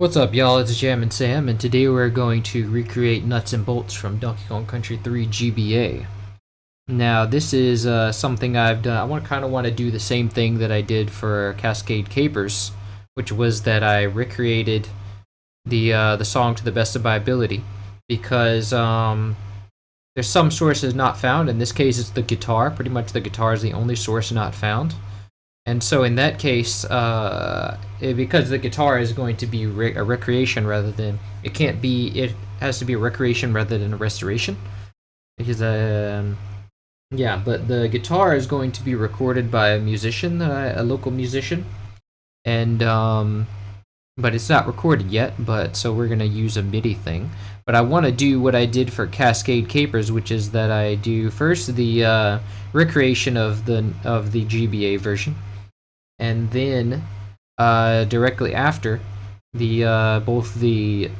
What's up, y'all? It's Jam and Sam, and today we're going to recreate nuts and bolts from Donkey Kong Country 3 GBA. Now, this is something I've done. I kind of want to do the same thing that I did for Cascade Capers, which was that I recreated the song to the best of my ability, because there's some sources not found. In this case, it's the guitar. Pretty much, the guitar is the only source not found. And so in that case, because the guitar is going to be a recreation rather than, it has to be a recreation rather than a restoration. Because, yeah, but the guitar is going to be recorded by a musician, a local musician. And, but it's not recorded yet, so we're going to use a MIDI thing. But I want to do what I did for Cascade Capers, which is that I do first the recreation of the GBA version. And then directly after both the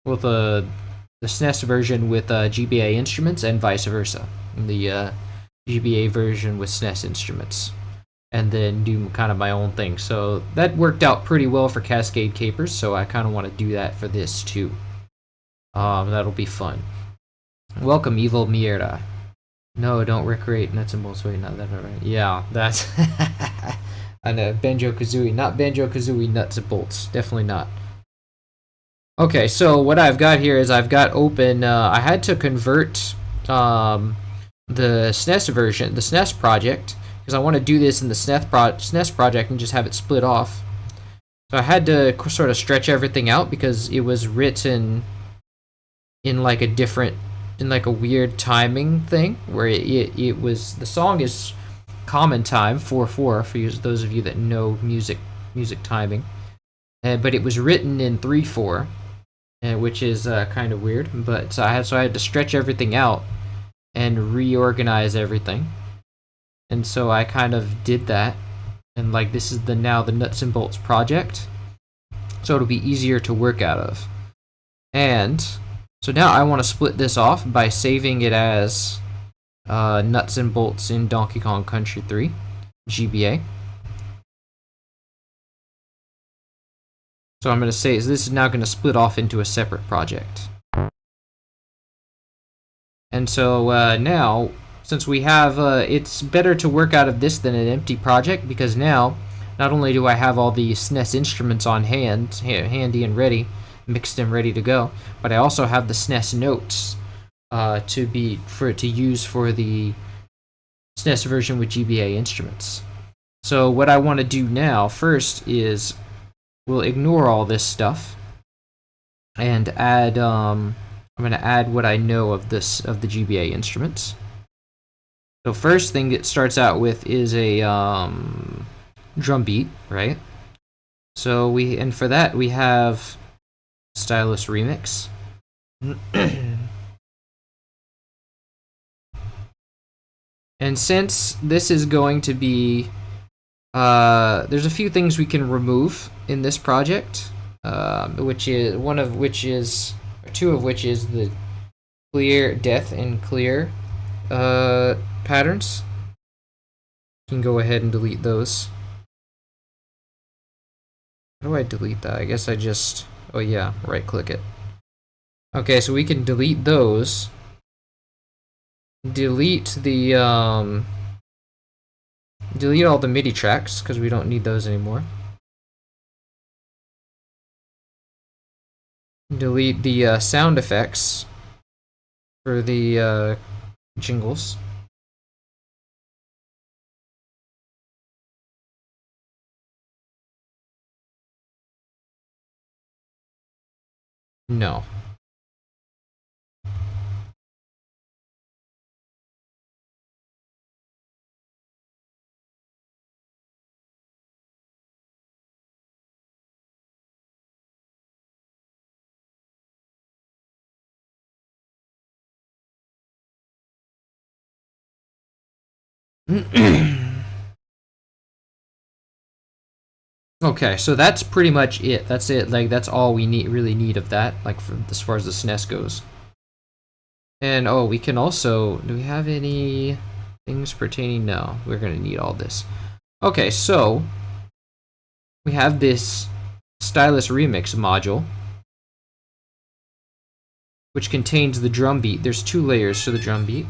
SNES version with GBA instruments and vice versa, the GBA version with SNES instruments, and then do kind of my own thing. So that worked out pretty well for Cascade Capers, so I kind of want to do that for this too. That'll be fun. Welcome, Evil Mierda. No, don't recreate nuts and bolts. Wait, not that right? Yeah, that's. I know, Banjo-Kazooie, not Banjo-Kazooie nuts and bolts, definitely not. Okay, so what I've got here is I've got open, I had to convert the SNES version, the SNES project, because I want to do this in the SNES project and just have it split off. So I had to sort of stretch everything out because it was written in like a weird timing thing, where it was, the song is common time 4/4 for those of you that know music timing, but it was written in 3/4, which is kind of weird. But so I had to stretch everything out and reorganize everything, and so I kind of did that. And like this is now the nuts and bolts project, so it'll be easier to work out of. And so now I want to split this off by saving it as nuts and bolts in Donkey Kong Country 3 GBA. So I'm going to say this is now going to split off into a separate project. And so now, since we have, it's better to work out of this than an empty project, because now not only do I have all the SNES instruments on handy and ready, mixed and ready to go, but I also have the SNES notes to use for the SNES version with GBA instruments. So what I want to do now first is we'll ignore all this stuff and add I'm going to add what I know of the GBA instruments. So first thing it starts out with is a drum beat, right? So for that we have Stylus Remix. And since this is going to be, there's a few things we can remove in this project, two of which is the clear, death and clear patterns. You can go ahead and delete those. How do I delete that? I guess I just, oh yeah, right click it. Okay, so we can delete those. Delete all the MIDI tracks because we don't need those anymore. Delete the sound effects for the jingles. No. Okay, so that's pretty much it. That's it. Like that's all we really need of that. Like as far as the SNES goes. And oh, we can also. Do we have any things pertaining? No, we're gonna need all this. Okay, so we have this stylus remix module, which contains the drum beat. There's 2 layers to the drum beat.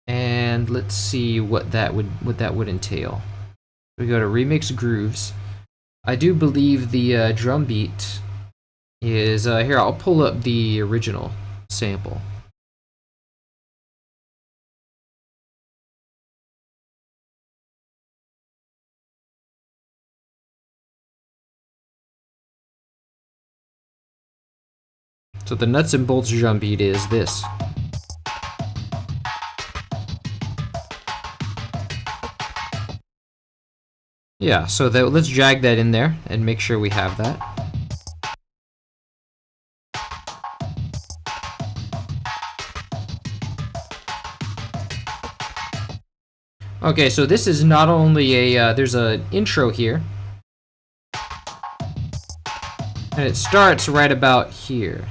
And let's see what that would entail. We go to remix grooves. I do believe the drum beat is here. I'll pull up the original sample. So the nuts and bolts drum beat is this. Yeah, so let's drag that in there and make sure we have that. Okay, so this is not only a, there's an intro here, and it starts right about here.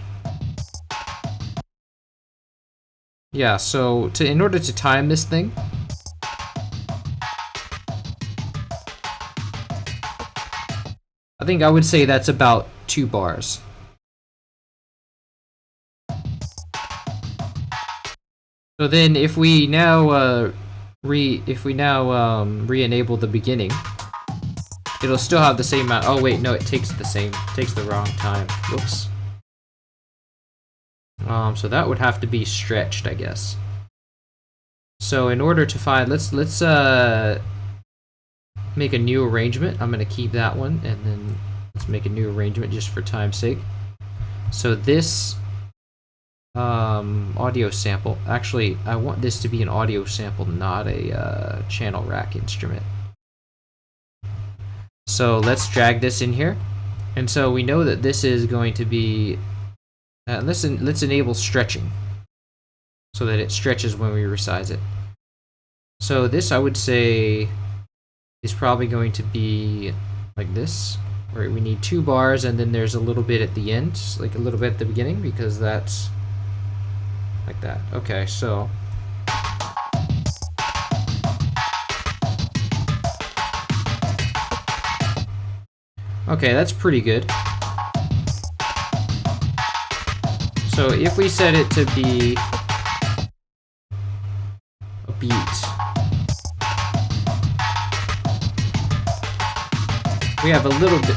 Yeah, so in order to time this thing, I think I would say that's about 2 bars. So then if we now re-enable the beginning, it'll still have the same amount. Oh wait, no, it takes the wrong time. Whoops. So that would have to be stretched, I guess. So in order to find, let's make a new arrangement. I'm gonna keep that one, and then let's make a new arrangement just for time's sake. So this audio sample, actually I want this to be an audio sample, not a channel rack instrument. So let's drag this in here, and so we know that this is going to be let's enable stretching so that it stretches when we resize it. So this, I would say, is probably going to be like this, where we need 2 bars and then there's a little bit at the end, like a little bit at the beginning, because that's like that. Okay, so okay, that's pretty good. So if we set it to be a beat, we have a little bit,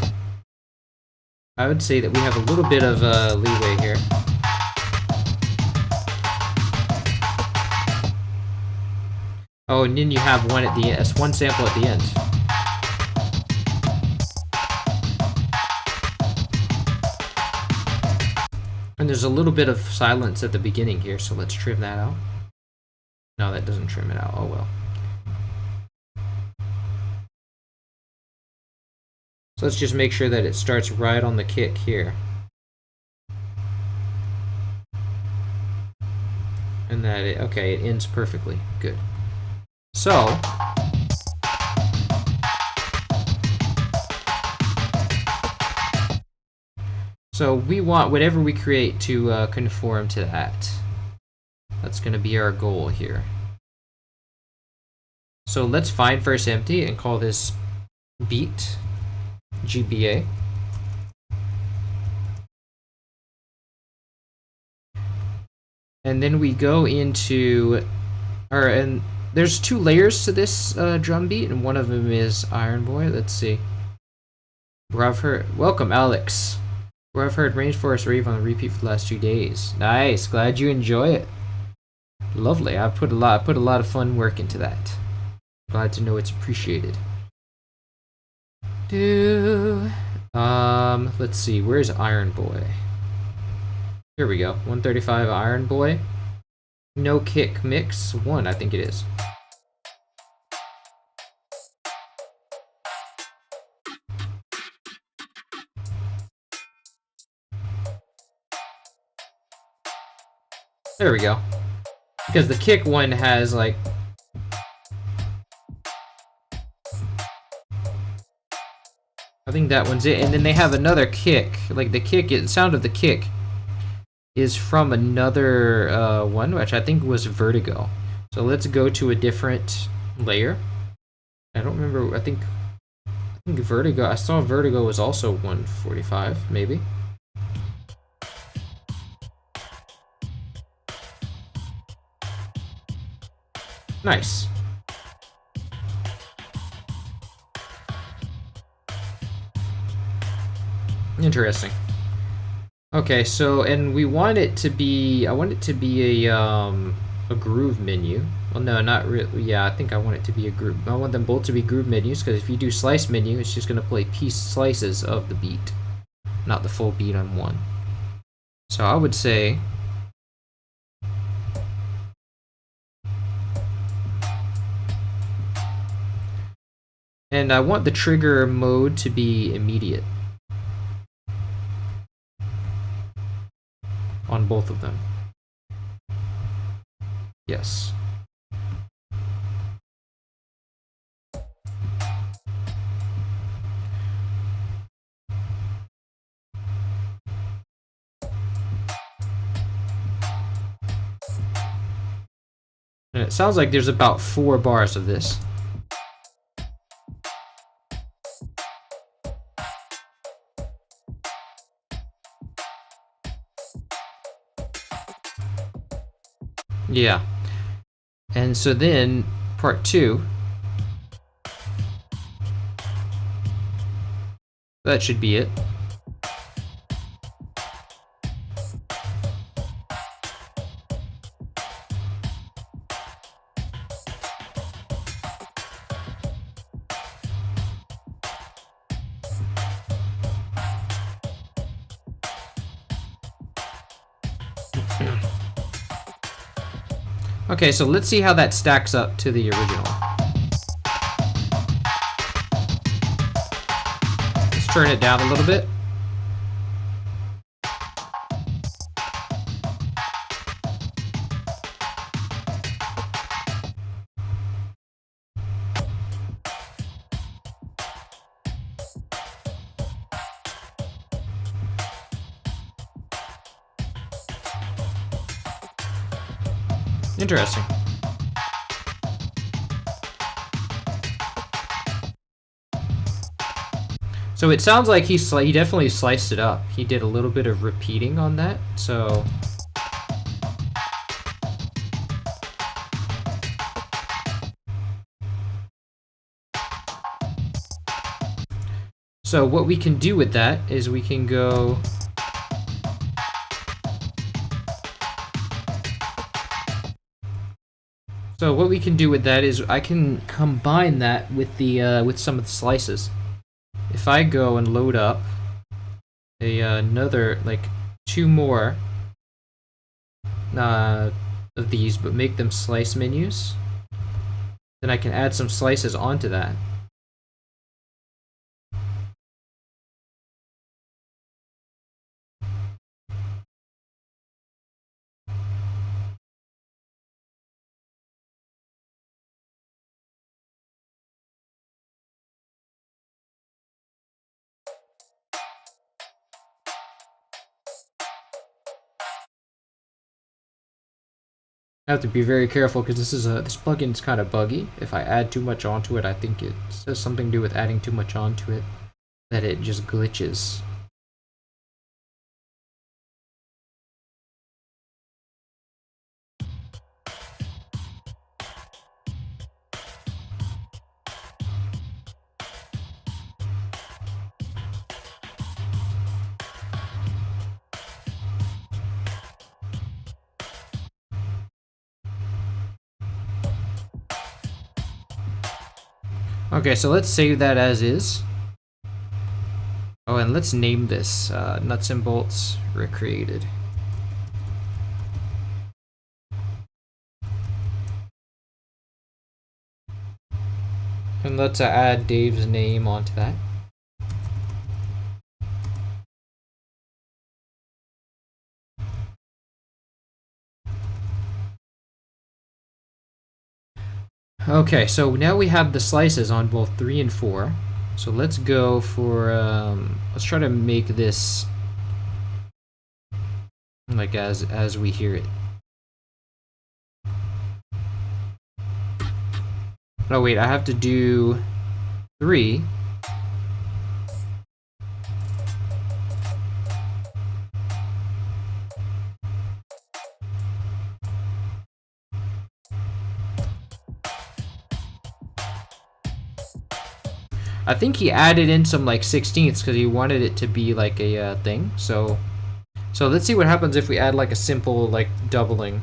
I would say that we have a little bit of leeway here. Oh, and then you have one at the end, one sample at the end. And there's a little bit of silence at the beginning here, so let's trim that out. No, that doesn't trim it out. Oh well. So let's just make sure that it starts right on the kick here. And that it, okay, it ends perfectly. Good. So we want whatever we create to conform to that. That's going to be our goal here. So let's find first empty and call this beat, GBA. And then we go into, and there's 2 layers to this drum beat, and one of them is Iron Boy. Let's see. Where I've heard, welcome Alex. Where I've heard Rainforest Rave on the repeat for the last 2 days. Nice, glad you enjoy it. Lovely. I put a lot of fun work into that. Glad to know it's appreciated. Let's see. Where's Iron Boy? Here we go. 135 Iron Boy. No kick mix 1, I think it is. There we go. Because the kick one has like, I think that one's it, and then they have another kick. Like the kick, the sound of the kick is from another one, which I think was Vertigo. So let's go to a different layer. I don't remember. I think I think Vertigo, I saw Vertigo was also 145, maybe. Nice. Interesting. Okay, so, and we want it to be, I want it to be a groove menu. Well, no, not really. Yeah, I think I want it to be a groove. I want them both to be groove menus, because if you do slice menu, it's just going to play slices of the beat, not the full beat on one. So I would say, and I want the trigger mode to be immediate on both of them. Yes. And it sounds like there's about 4 bars of this. Yeah. And so then, part 2, that should be it. Okay, so let's see how that stacks up to the original. Let's turn it down a little bit. Interesting. So it sounds like he definitely sliced it up. He did a little bit of repeating on that, so... So what we can do with that is we can go... So what we can do with that is I can combine that with the with some of the slices. If I go and load up another, like, 2 more of these, but make them slice menus, then I can add some slices onto that. I have to be very careful because this plugin's kind of buggy. If I add too much onto it, I think it has something to do with adding too much onto it, that it just glitches. Okay, so let's save that as is. Oh, and let's name this Nuts and Bolts Recreated. And let's add Dave's name onto that. Okay, so now we have the slices on both 3 and 4. So let's go for, let's try to make this like as we hear it. Oh wait, I have to do 3 I think he added in some like 16ths because he wanted it to be like a thing. So let's see what happens if we add like a simple like doubling.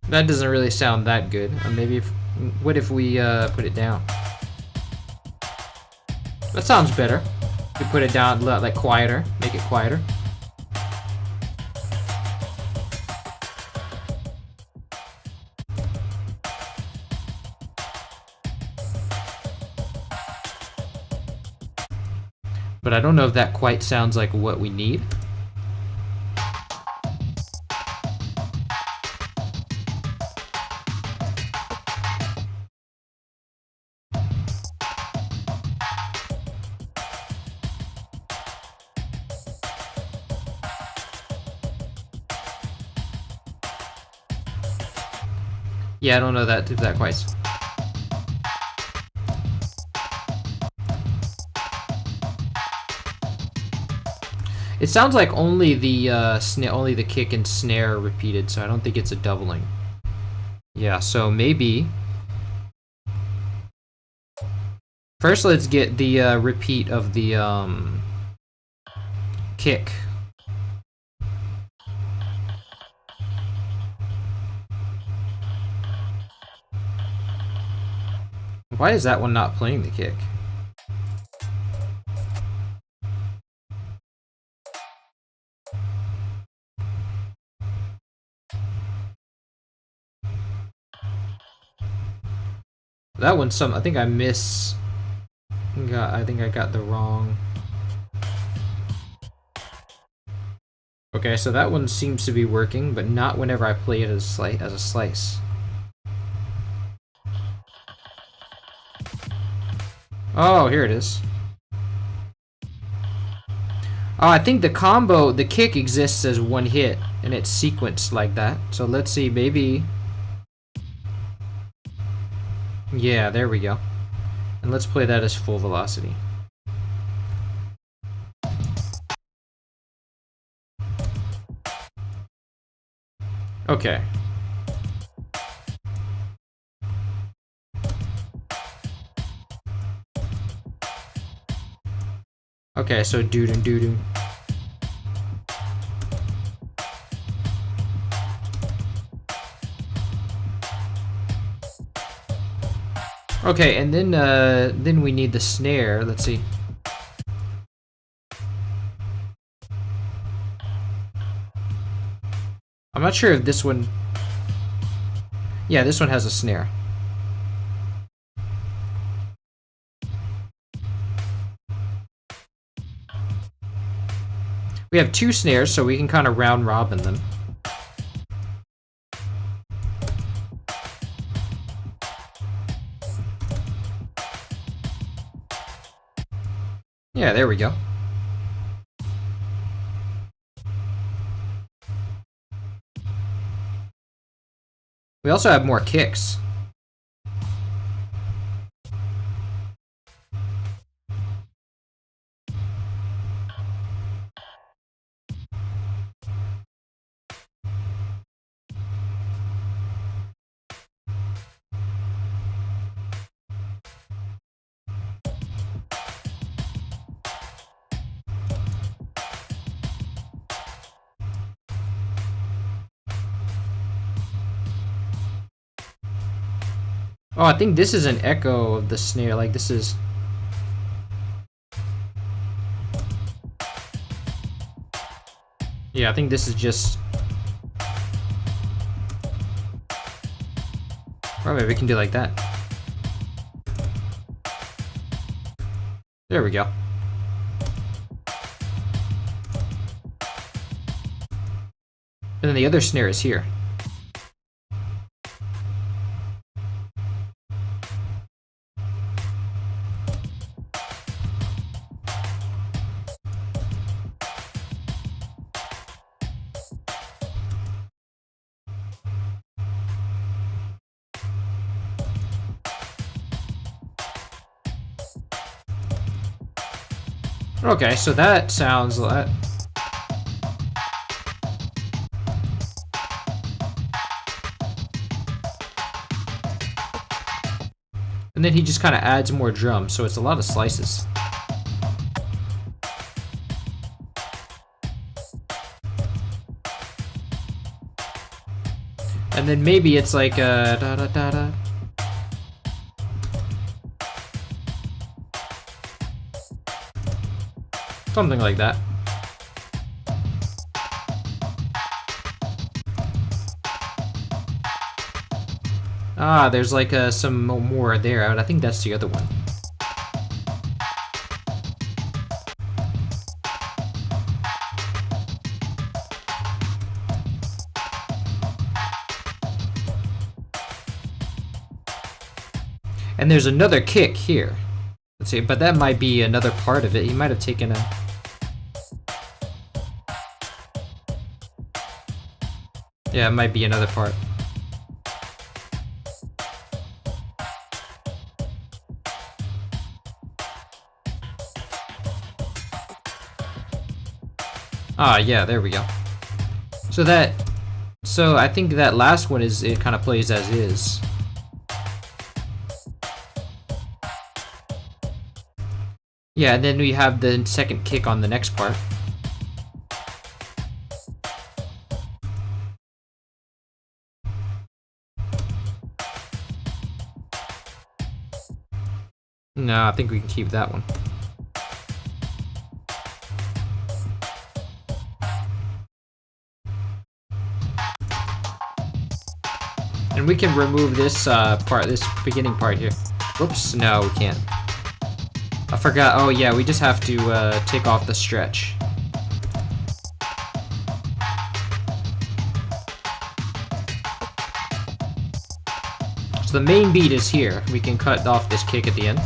That doesn't really sound that good. Maybe what if we put it down? That sounds better. We put it down like quieter, make it quieter. But I don't know if that quite sounds like what we need. Yeah, I don't know if that quite. It sounds like only the kick and snare are repeated, so I don't think it's a doubling. Yeah, so maybe first let's get the repeat of the kick. Why is that one not playing the kick? That one's I think I miss. I think I got the wrong. Okay, so that one seems to be working, but not whenever I play it as a slice. Oh, here it is. Oh, I think the kick exists as one hit, and it's sequenced like that. So let's see, maybe. Yeah, there we go. And let's play that as full velocity. Okay. Okay, so doo-doo doo-doo. Okay, and then we need the snare. Let's see. I'm not sure if this one. Yeah, this one has a snare. We have two snares, so we can kind of round robin them. Yeah, there we go. We also have more kicks. Oh, I think this is an echo of the snare. Like, this is. Yeah, I think this is just. Or maybe we can do like that. There we go. And then the other snare is here. Okay, so that sounds like. And then he just kind of adds more drums, so it's a lot of slices. And then maybe it's like da da da da. Something like that. Ah, there's like some more there. I think that's the other one. And there's another kick here. Let's see, but that might be another part of it. He might have taken a... Yeah, it might be another part. Ah, yeah, there we go. So I think that last one is, it kind of plays as is. Yeah, and then we have the second kick on the next part. No, I think we can keep that one. And we can remove this part, this beginning part here. Whoops, no, we can't. I forgot, oh yeah, we just have to take off the stretch. So the main beat is here. We can cut off this kick at the end.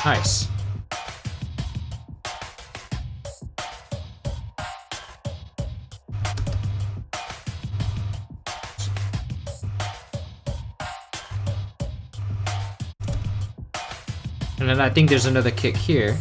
Nice. And then I think there's another kick here.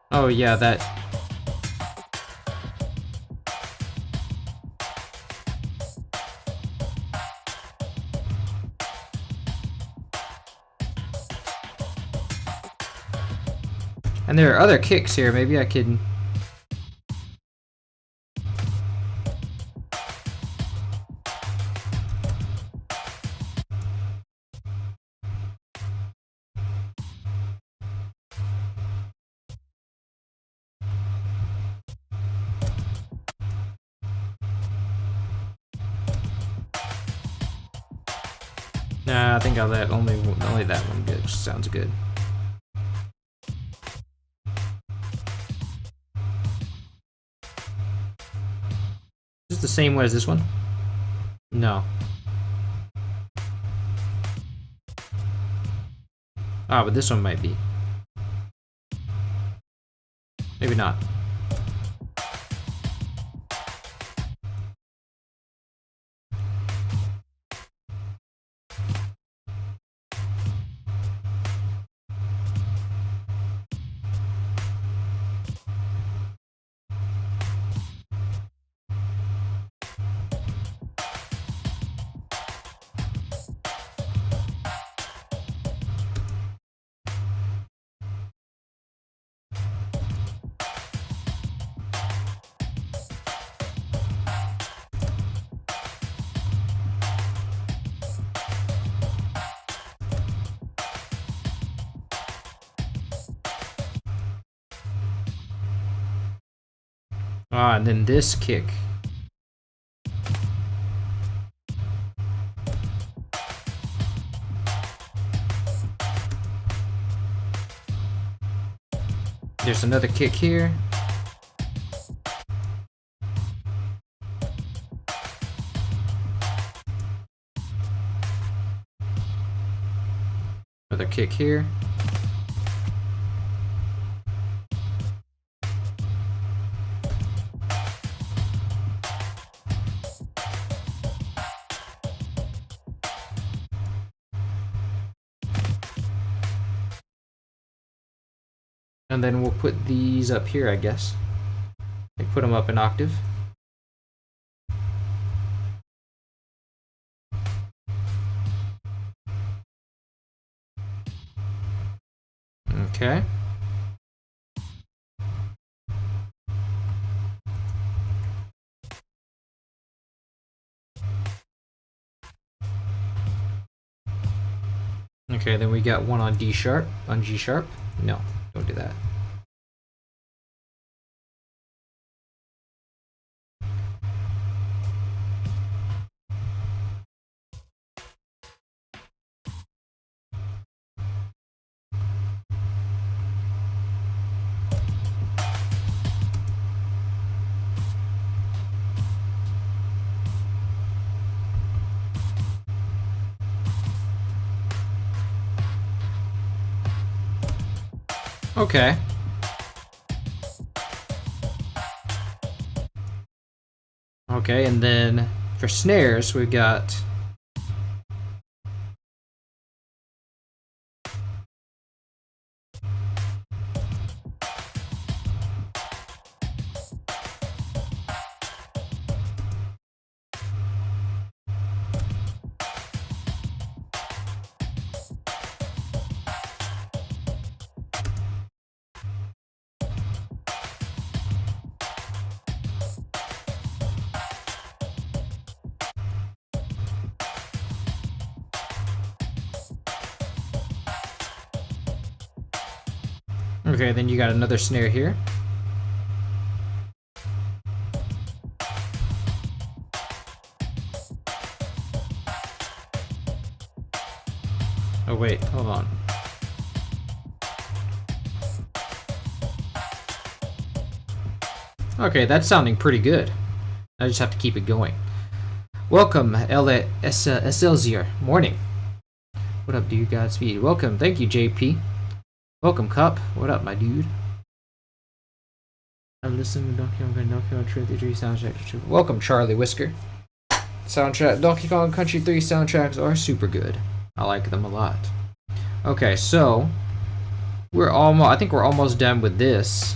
Oh yeah, that... And there are other kicks here, maybe I can... Nah, I think I'll let only that one good. Sounds good. Is this the same way as this one? No. Ah, but this one might be. Maybe not. Ah, and then this kick. There's another kick here. Another kick here. And then we'll put these up here, I guess. Like put them up an octave. Okay. Okay, then we got one on D sharp, on G sharp. No, don't do that. Okay. Okay, and then for snares, we've got okay, then you got another snare here. Oh wait, hold on. Okay, that's sounding pretty good. I just have to keep it going. Welcome, Excelsior. Morning. What up, dude? Godspeed. Welcome. Thank you, JP. Welcome, Cup. What up, my dude? I'm listening to Donkey Kong Country 3 soundtrack. Welcome, Charlie Whisker. Donkey Kong Country 3 soundtracks are super good. I like them a lot. Okay, so I think we're almost done with this.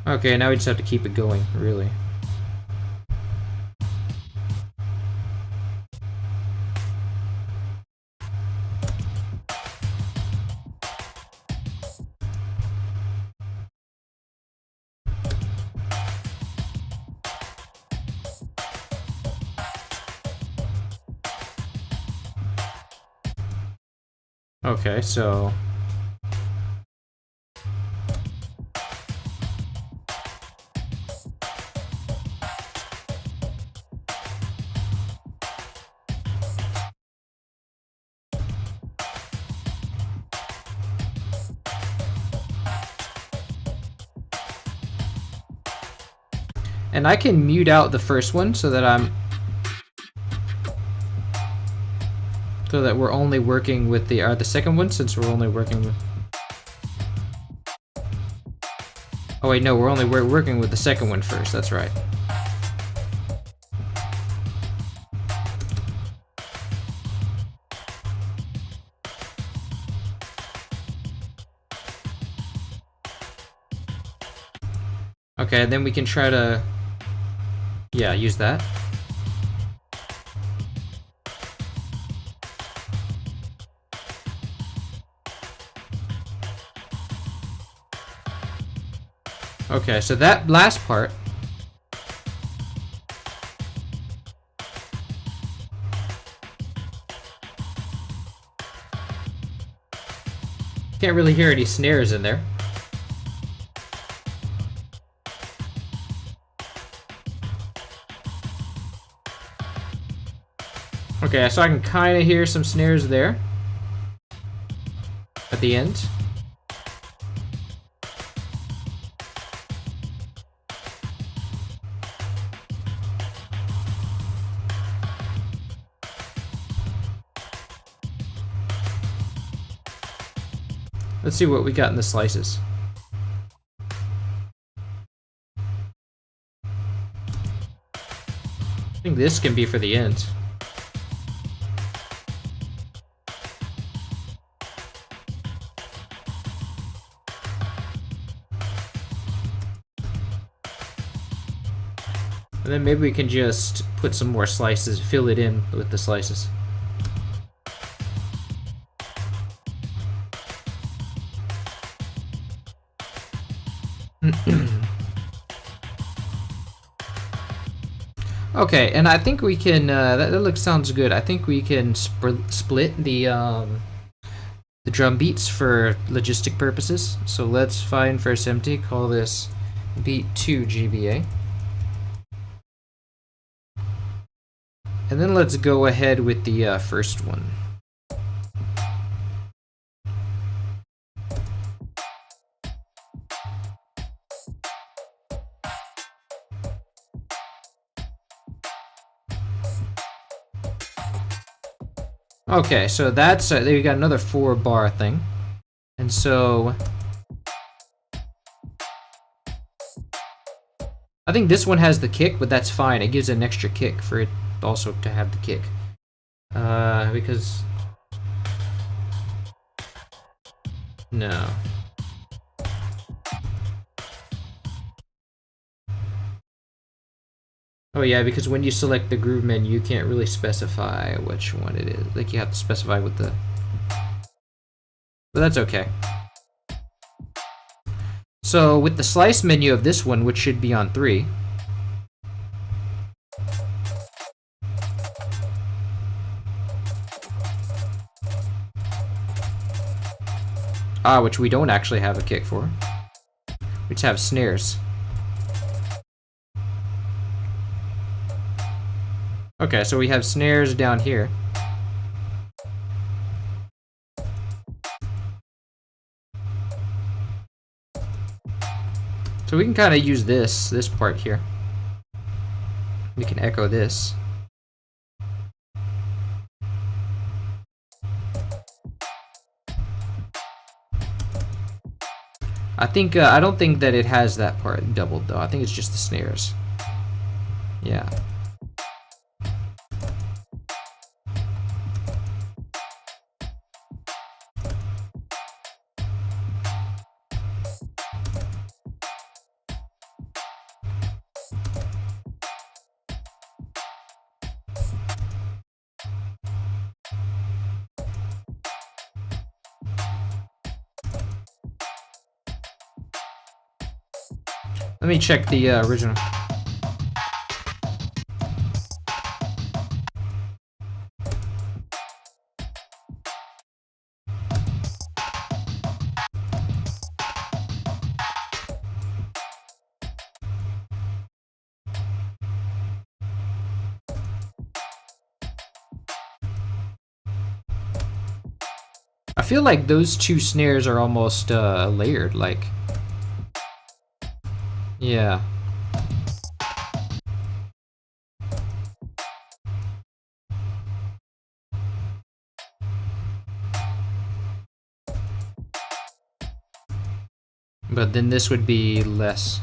Okay, now we just have to keep it going, really. Okay, so and I can mute out the first one so that we're only working with the second one, since we're only working with. Oh wait, no, we're working with the second one first. That's right. Okay, then we can try to, yeah, use that. Okay, so that last part. Can't really hear any snares in there. Okay, so I can kind of hear some snares there at the end. Let's see what we got in the slices. I think this can be for the end. And then maybe we can just put some more slices, fill it in with the slices. Okay, and I think we can, that sounds good. I think we can split the drum beats for logistic purposes. So let's find first empty, call this beat 2 GBA. And then let's go ahead with the first one. Okay, so that's, there you got another 4-bar thing. And so I think this one has the kick, but that's fine. It gives an extra kick for it also to have the kick. Because... No. Oh yeah, because when you select the groove menu, you can't really specify which one it is. Like, you have to specify with the... But that's okay. So, with the slice menu of this one, which should be on 3... which we don't actually have a kick for. We just have snares. Okay, so we have snares down here. So we can kind of use this part here. We can echo this. I don't think that it has that part doubled though. I think it's just the snares. Yeah. Let me check the original. I feel like those two snares are almost layered, like... Yeah. But then this would be less.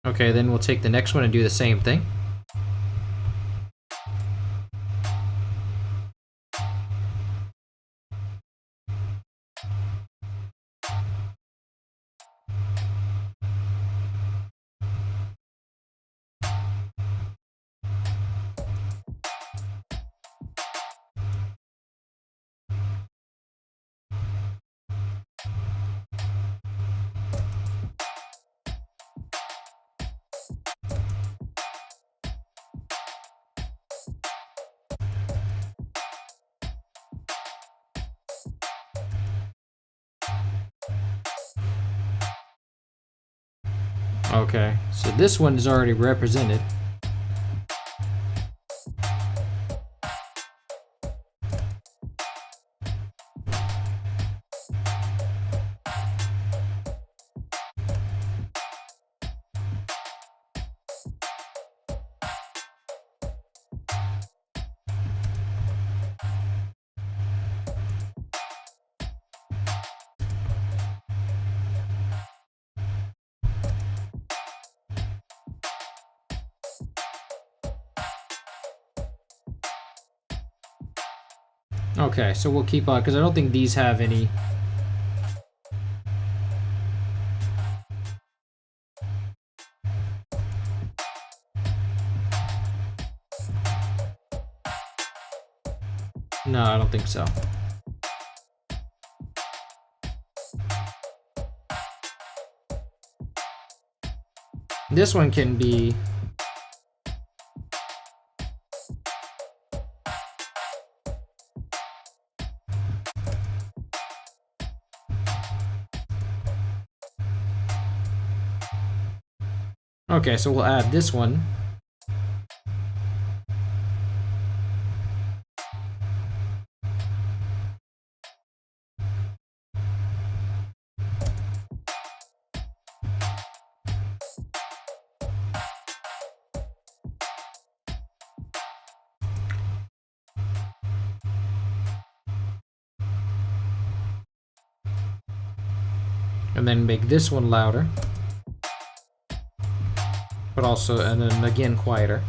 Okay, then we'll take the next one and do the same thing. Okay, so this one is already represented. Okay, so we'll keep on, because I don't think these have any. No, I don't think so. This one can be. Okay, so we'll add this one. And then make this one louder. But also, and then again quieter.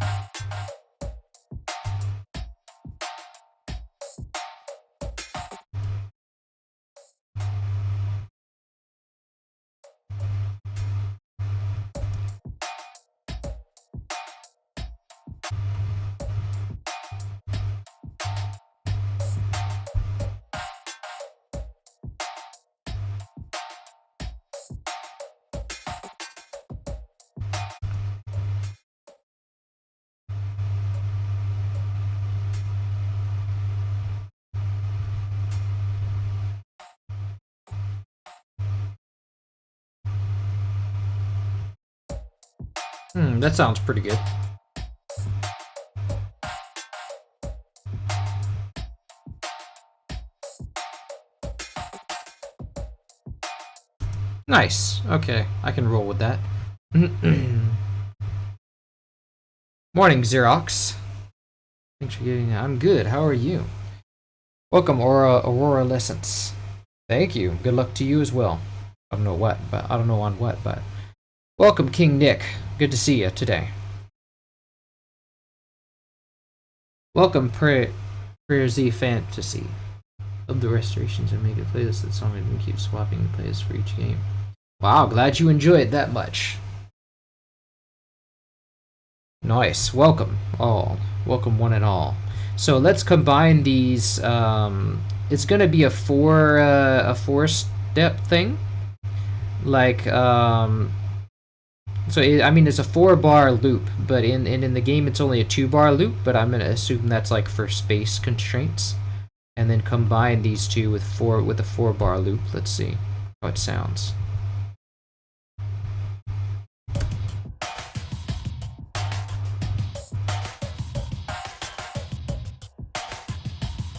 That sounds pretty good. Nice. Okay, I can roll with that. Morning, Xerox. Thanks for getting. I'm good. How are you? Welcome, Aurora Lessons. Thank you. Good luck to you as well. I don't know what, but I don't know on what, but welcome, King Nick. Good to see you today. Welcome, Prayer Z Fantasy. Love the restorations and make a playlist that song and keep swapping the playlists for each game. Wow, glad you enjoy it that much. Nice. Welcome all. Welcome one and all. So let's combine these. It's gonna be a four-step thing. Like so I mean it's a 4-bar loop, but in the game it's only a 2-bar loop. But I'm gonna assume that's like for space constraints, and then combine these two with a 4-bar loop. Let's see how it sounds.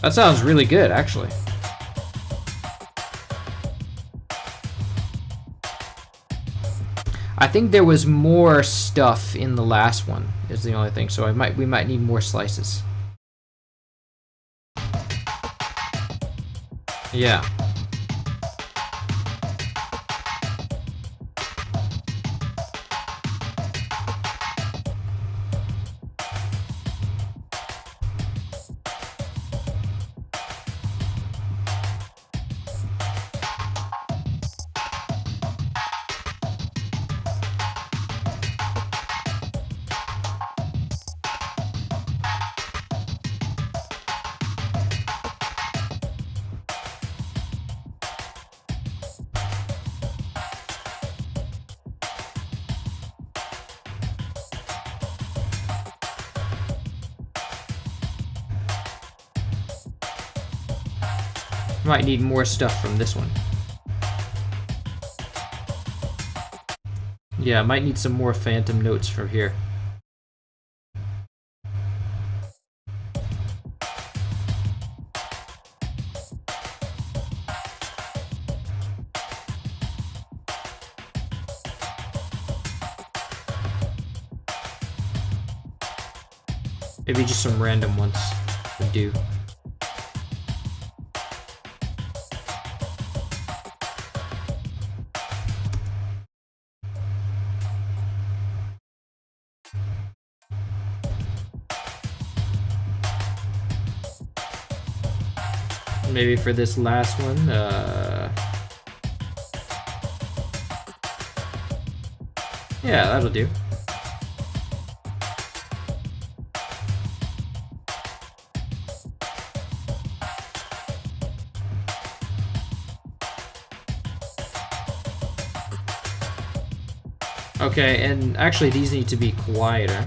That sounds really good, actually. I think there was more stuff in the last one, is the only thing, so we might need more slices. Yeah. Might need more stuff from this one. Yeah, I might need some more phantom notes from here. Maybe just some random ones would do. Maybe for this last one, yeah, that'll do. Okay, and actually these need to be quieter.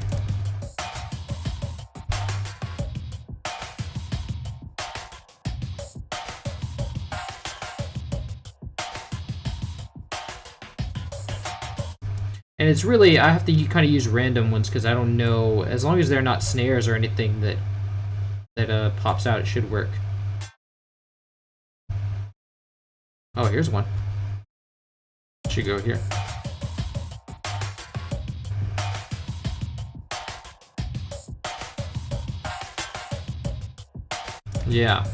And it's really, I have to kind of use random ones because I don't know, as long as they're not snares or anything that pops out, it should work. Oh, here's one. Should go here. Yeah.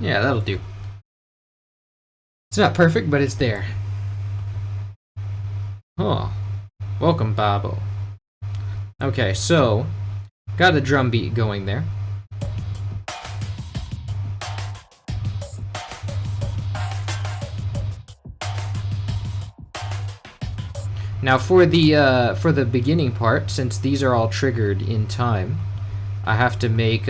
Yeah, that'll do. It's not perfect, but it's there. Huh. Welcome, Babo. Okay, so got a drum beat going there. Now for the beginning part, since these are all triggered in time, I have to make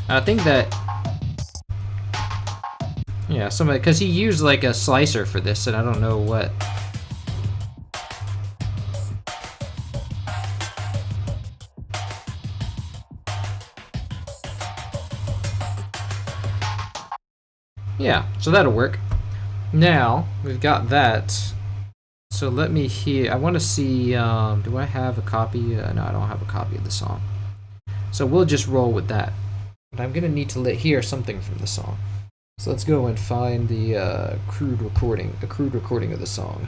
I think that, yeah, somebody, because he used like a slicer for this, and I don't know what. Yeah, so that'll work. Now we've got that. So let me hear. I want to see. Do I have a copy? No, I don't have a copy of the song. So we'll just roll with that. But I'm gonna need to hear something from the song. So let's go and find the crude recording of the song.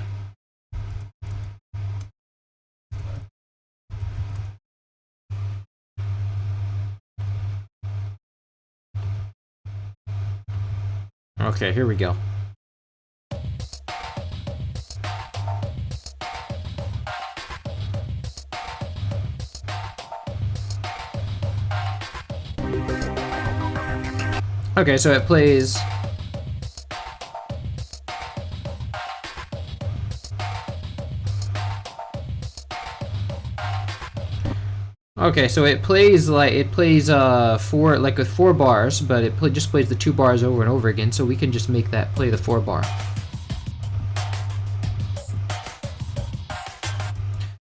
Okay, here we go. Okay, so it plays. Okay, so it plays four, like with 4 bars, but it just plays the 2 bars over and over again, so we can just make that play the 4 bar.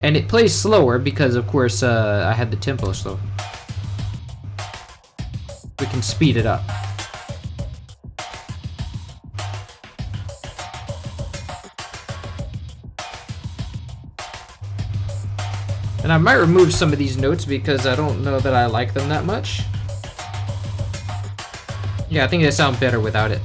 And it plays slower because, of course, I had the tempo slow. We can speed it up. And I might remove some of these notes because I don't know that I like them that much. Yeah, I think they sound better without it.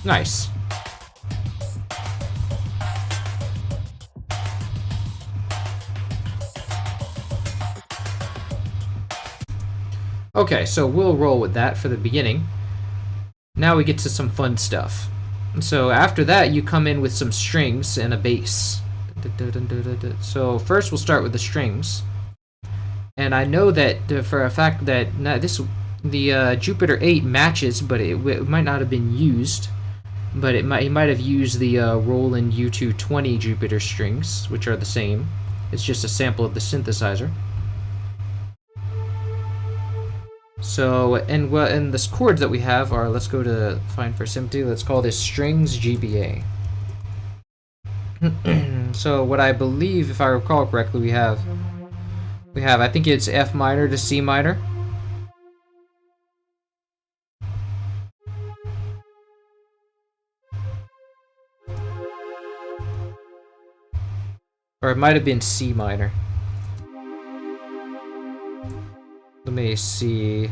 Nice. Okay, so we'll roll with that for the beginning. Now we get to some fun stuff. So after that, you come in with some strings and a bass. So first we'll start with the strings. And I know that for a fact that the Jupiter 8 matches, but it might not have been used. But he might have used the Roland U220 Jupiter strings, which are the same. It's just a sample of the synthesizer. So, and the chords that we have are, let's go to Find for Simplicity, let's call this Strings GBA. So what I believe, if I recall correctly, we have, I think it's F minor to C minor. Or it might have been C minor. Let me see.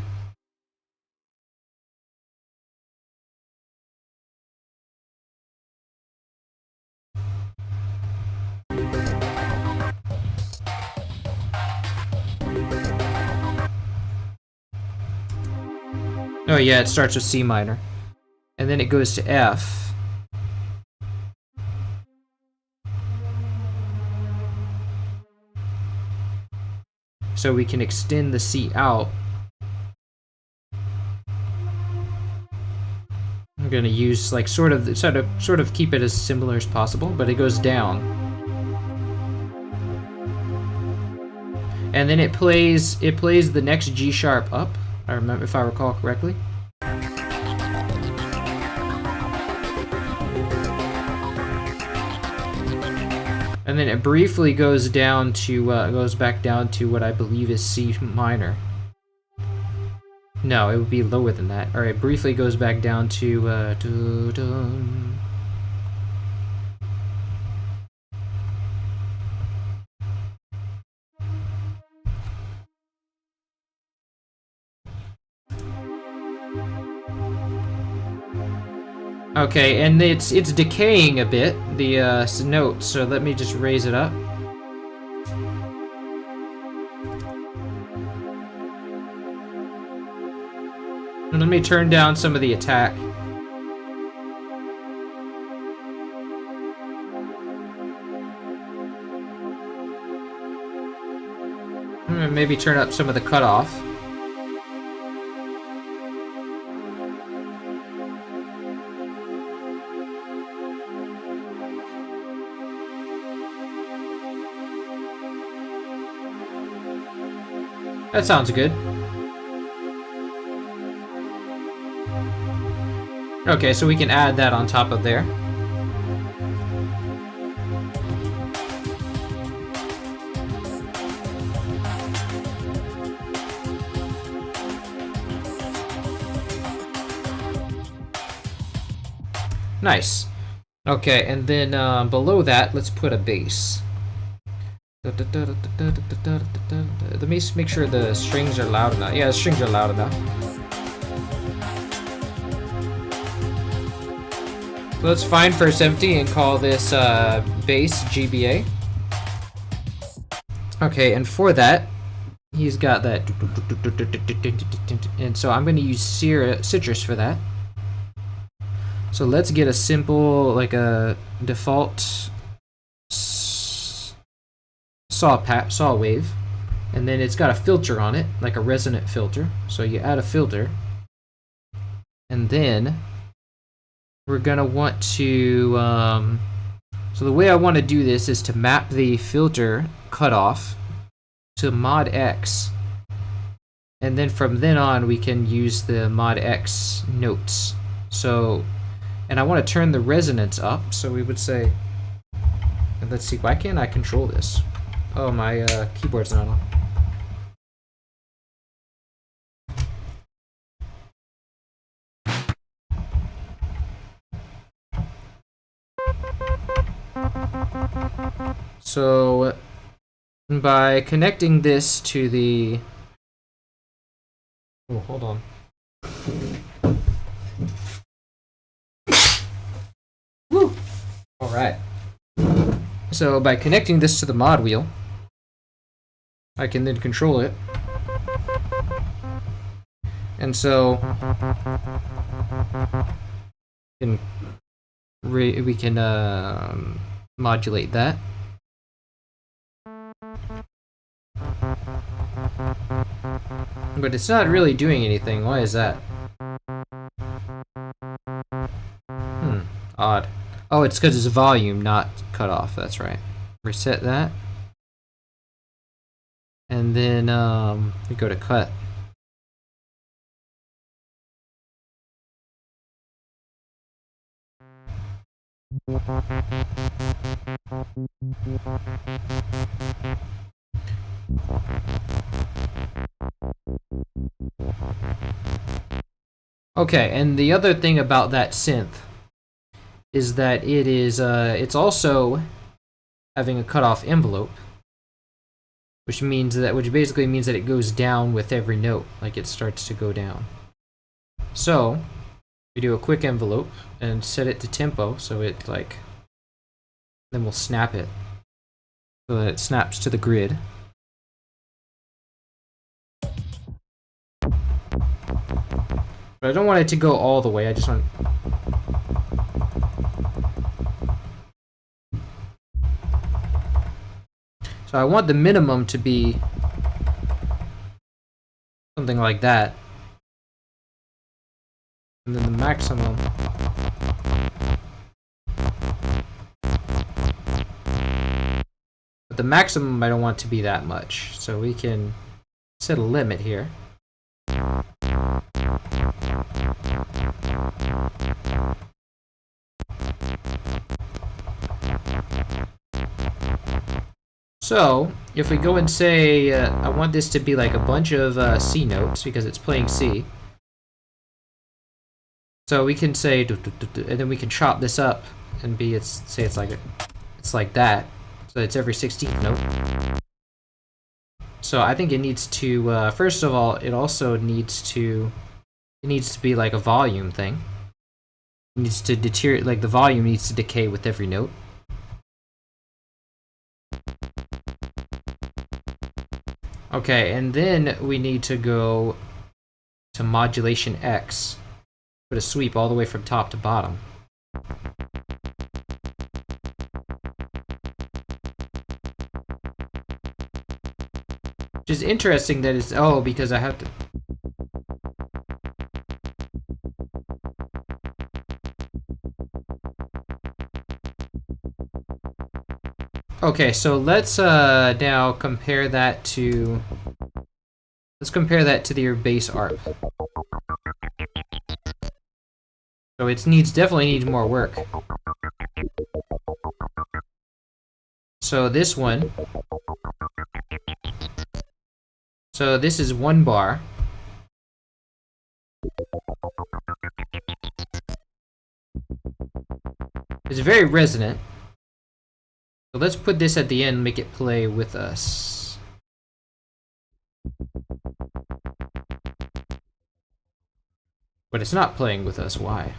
Oh yeah, it starts with C minor. And then it goes to F. So we can extend the C out. I'm gonna use like sort of keep it as similar as possible, but it goes down. And then it plays the next G sharp up. I remember, if I recall correctly. And then it briefly goes down to goes back down to what I believe is C minor. No, it would be lower than that. Or it briefly goes back down to Okay, and it's decaying a bit, the note, so let me just raise it up. And let me turn down some of the attack. Maybe turn up some of the cutoff. That sounds good. Okay, so we can add that on top of there. Nice. Okay, and then below that, let's put a bass. Let me make sure the strings are loud enough. Yeah, the strings are loud enough. So let's find first empty and call this bass GBA. Okay, and for that, he's got that. And so I'm going to use Citrus for that. So let's get a simple, like a default saw wave, and then it's got a filter on it, like a resonant filter. So you add a filter, and then we're gonna want to so the way I want to do this is to map the filter cutoff to mod X, and then from then on we can use the mod X notes. So, and I want to turn the resonance up, so we would say, and let's see, why can't I control this? Oh, my keyboard's not on. So, by connecting this to the... Oh, hold on. Alright. So by connecting this to the mod wheel, I can then control it. And so we can modulate that. But it's not really doing anything. Why is that? Odd. Oh, it's because it's volume, not cut off. That's right. Reset that. And then we go to cut. Okay, and the other thing about that synth is that it is it's also having a cutoff envelope, which basically means that it goes down with every note, like it starts to go down. So we do a quick envelope and set it to tempo, so it then we'll snap it so that it snaps to the grid. But I don't want it to go all the way, I just want... So I want the minimum to be something like that. And then the maximum... But the maximum I don't want to be that much. So we can set a limit here. So, if we go and say, I want this to be like a bunch of C notes, because it's playing C. So we can say, and then we can chop this up and say it's like that. So it's every 16th note. So I think it needs to, first of all, it needs to be like a volume thing. It needs to deteriorate, like the volume needs to decay with every note. Okay, and then we need to go to modulation X. Put a sweep all the way from top to bottom. Which is interesting that it's... Oh, because I have to... Okay, so let's now compare that to... Let's compare that to your bass ARP. So it definitely needs more work. So this one... So this is 1 bar. It's very resonant. So let's put this at the end and make it play with us. But it's not playing with us. Why?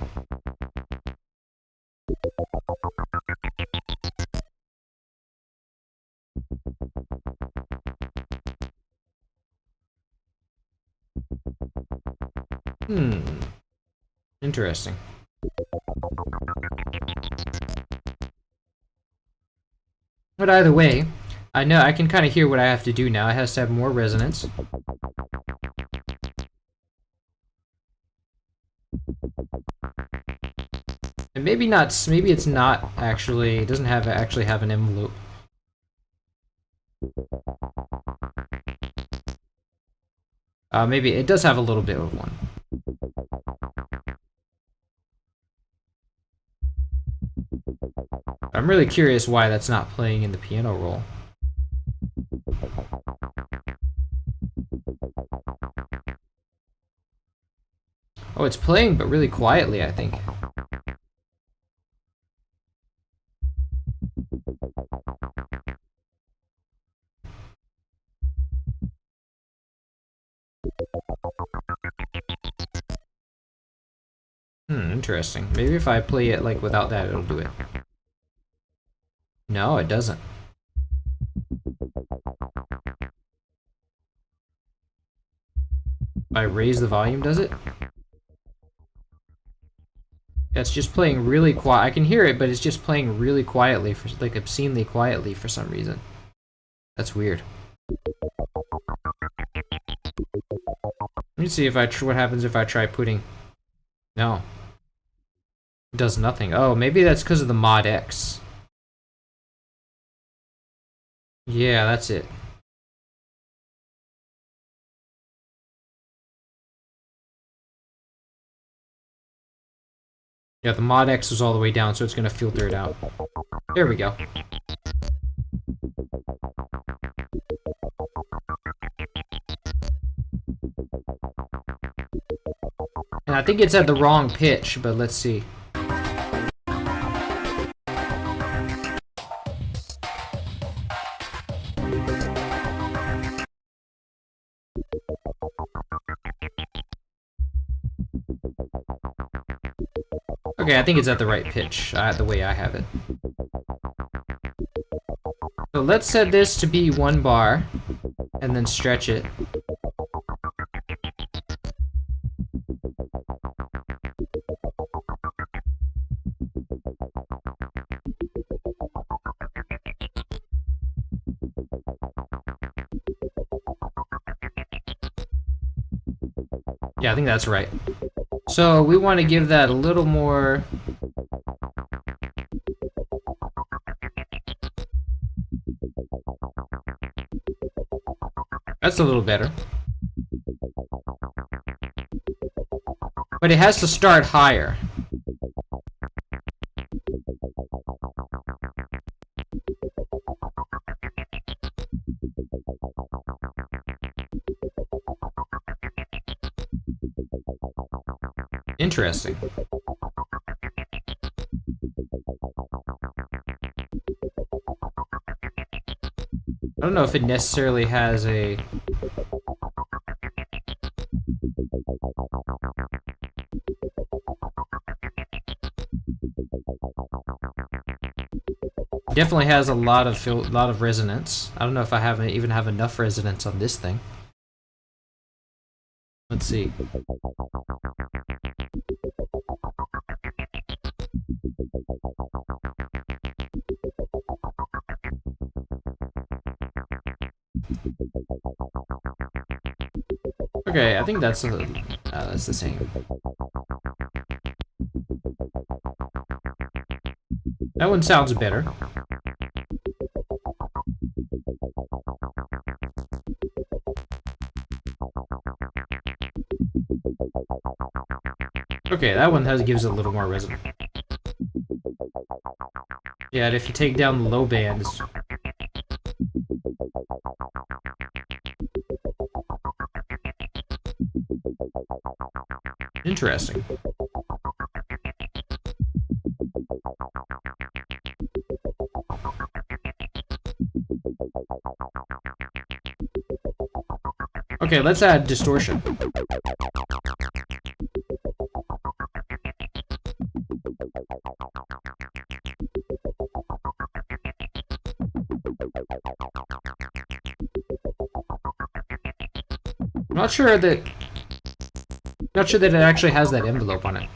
Interesting. But either way, I know I can kind of hear what I have to do now. It has to have more resonance. And maybe it's not actually, it doesn't actually have an envelope. Maybe it does have a little bit of one. I'm really curious why that's not playing in the piano roll. Oh, it's playing, but really quietly, I think. Interesting. Maybe if I play it like without that, it'll do it. No, it doesn't. If I raise the volume, does it? Yeah, it's just playing really quiet. I can hear it, but it's just playing really quietly, for like obscenely quietly for some reason. That's weird. Let me see if what happens if I try putting. No, it does nothing. Oh, maybe that's because of the mod X. Yeah, that's it. Yeah, the mod X was all the way down, so it's gonna filter it out. There we go. And I think it's at the wrong pitch, but let's see. Okay, I think it's at the right pitch, the way I have it. So let's set this to be 1 bar, and then stretch it. Yeah, I think that's right. So we want to give that a little more. That's a little better. But it has to start higher. Interesting. I don't know if it necessarily has a... Definitely has a lot of resonance. I don't know if I even have enough resonance on this thing. Let's see. Okay, I think that's the same. That one sounds better. Okay, that one gives it a little more resonance. Yeah, and if you take down the low bands... Interesting. Okay, let's add distortion. Not sure that it actually has that envelope on it.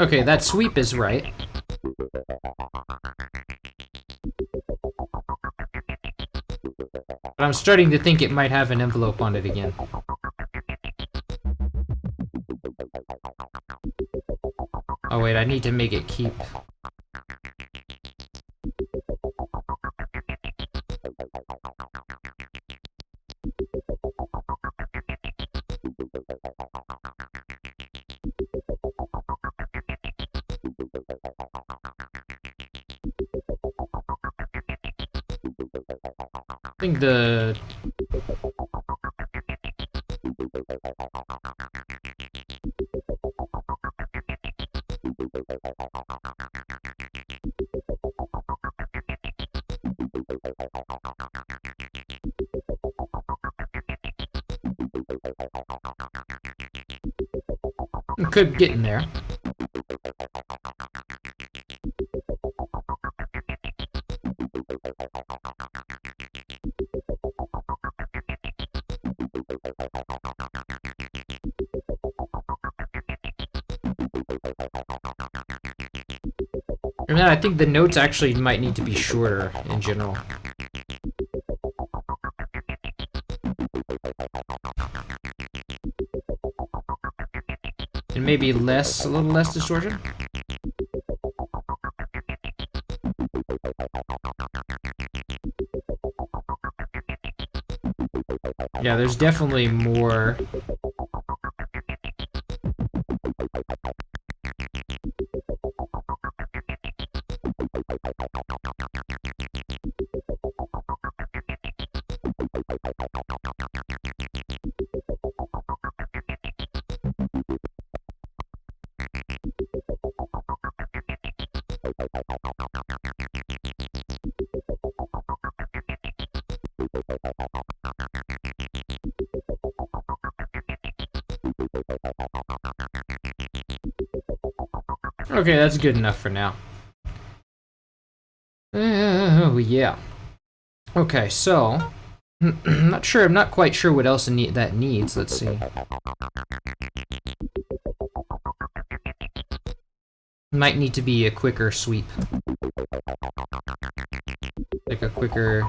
Okay, that sweep is right. But I'm starting to think it might have an envelope on it again. Oh wait, I need to make it keep... I think the... Could get in there. And then I think the notes actually might need to be shorter in general. And maybe less, a little less distortion. Yeah, there's definitely more. Okay, that's good enough for now. Oh, yeah. Okay, so I'm not quite sure what else that needs. Let's see. Might need to be a quicker sweep. Like a quicker...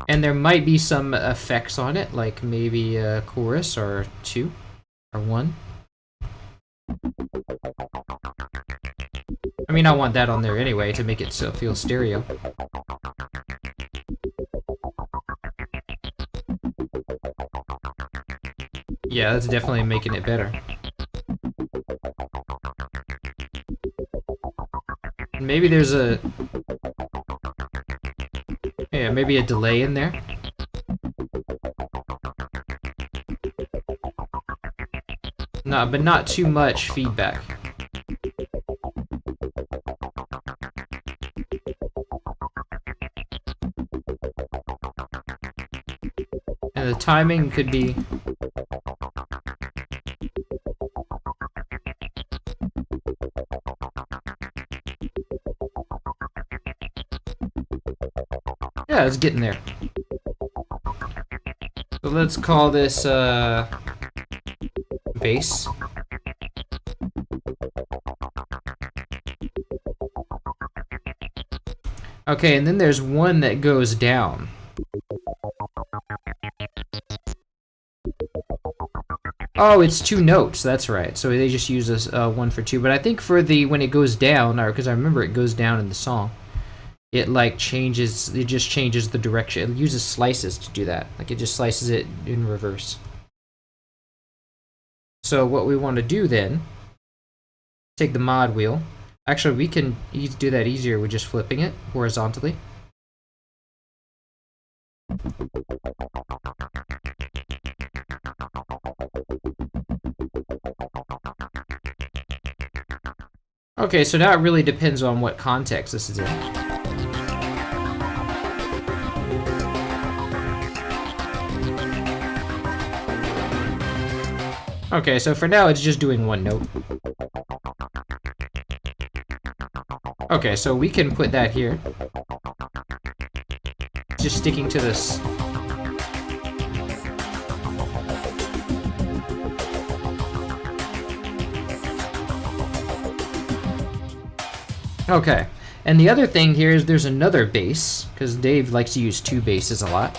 And there might be some effects on it, like maybe a chorus or two, or one. I mean, I want that on there anyway to make it feel stereo. Yeah, that's definitely making it better. Maybe there's a... Yeah, maybe a delay in there. No, but not too much feedback. And the timing could be... Yeah, it's getting there. So let's call this, bass. Okay, and then there's one that goes down. Oh, it's two notes, that's right. So they just use this 1 for 2. But I think for the, when it goes down, or because I remember it goes down in the song, it like changes, it just changes the direction. It uses slices to do that. Like it just slices it in reverse. So what we want to do then, take the mod wheel. Actually, we can do that easier with just flipping it horizontally. Okay, so now it really depends on what context this is in. Okay, so for now it's just doing one note. Okay, so we can put that here. Just sticking to this. Okay, and the other thing here is there's another bass, because Dave likes to use two basses a lot.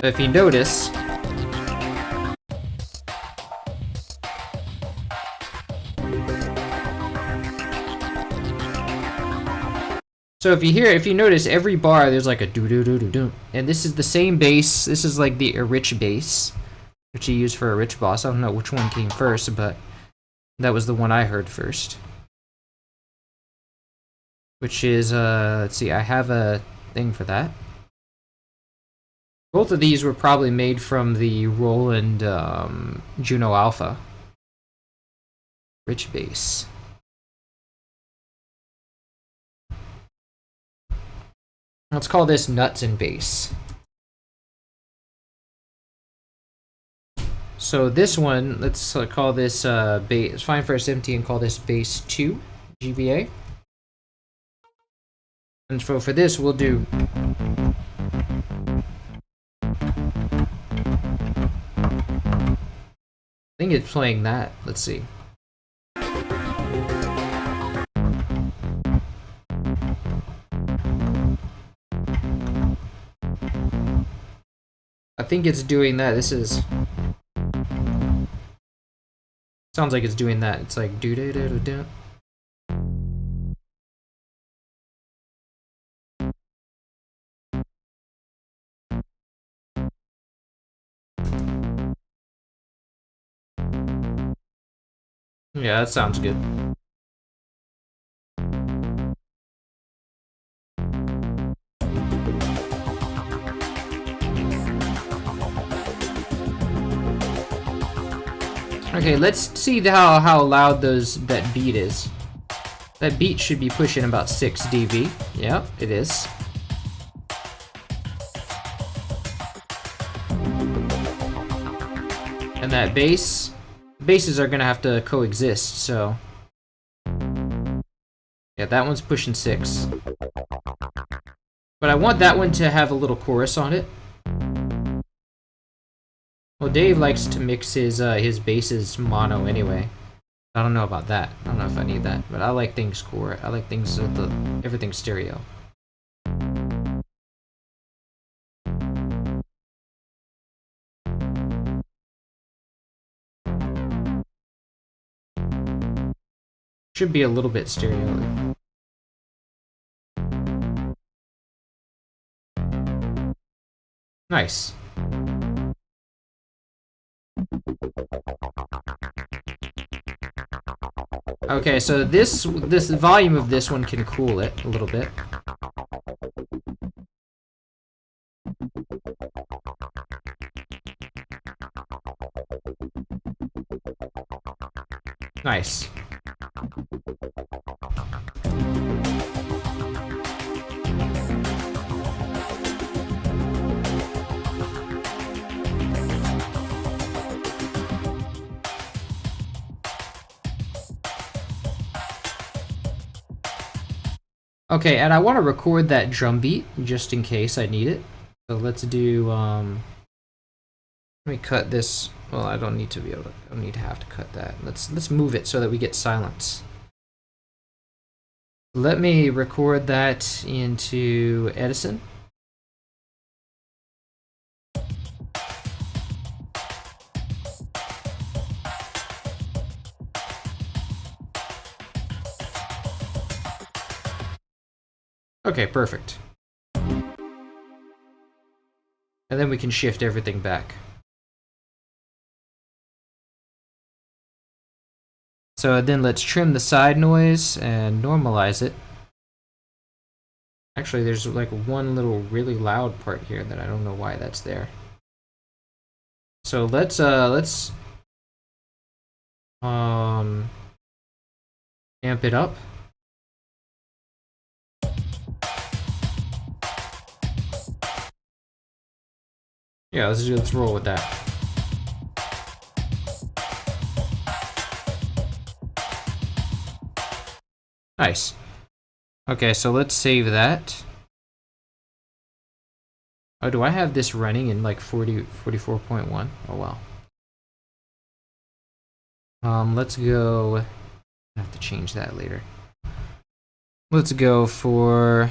If you notice, so if you notice every bar there's like a do do do do do, and this is the same bass. This is like the rich bass, which you use for a rich boss. I don't know which one came first, but that was the one I heard first. Which is let's see, I have a thing for that. Both of these were probably made from the Roland Juno Alpha. Rich bass. Let's call this nuts and bass. So this one, let's call this bass, find first empty and call this bass 2 GBA. And for this, we'll do. I think it's playing that. Let's see. I think it's doing that. This is. Sounds like it's doing that. It's like do do do do do. Yeah, that sounds good. Okay, let's see how loud that beat is. That beat should be pushing about 6 dB. Yeah, it is. And that bass, basses are gonna have to coexist, so. Yeah, that one's pushing 6. But I want that one to have a little chorus on it. Well, Dave likes to mix his basses mono anyway. I don't know about that. I don't know if I need that, but I like things core. I like things with everything stereo. Should be a little bit stereo. Nice. Okay, so this volume of this one can cool it a little bit. Nice. Okay, and I want to record that drum beat just in case I need it. So let's do, let me cut this. Well, I don't need to be able to, I don't need to have to cut that. Let's move it so that we get silence. Let me record that into Edison. Okay, perfect. And then we can shift everything back. So then let's trim the side noise and normalize it. Actually, there's like one little really loud part here that I don't know why that's there. So let's amp it up. Yeah, let's roll with that. Nice. Okay, so let's save that. Oh, do I have this running in like 44.1? Oh wow. Let's go. I have to change that later. Let's go for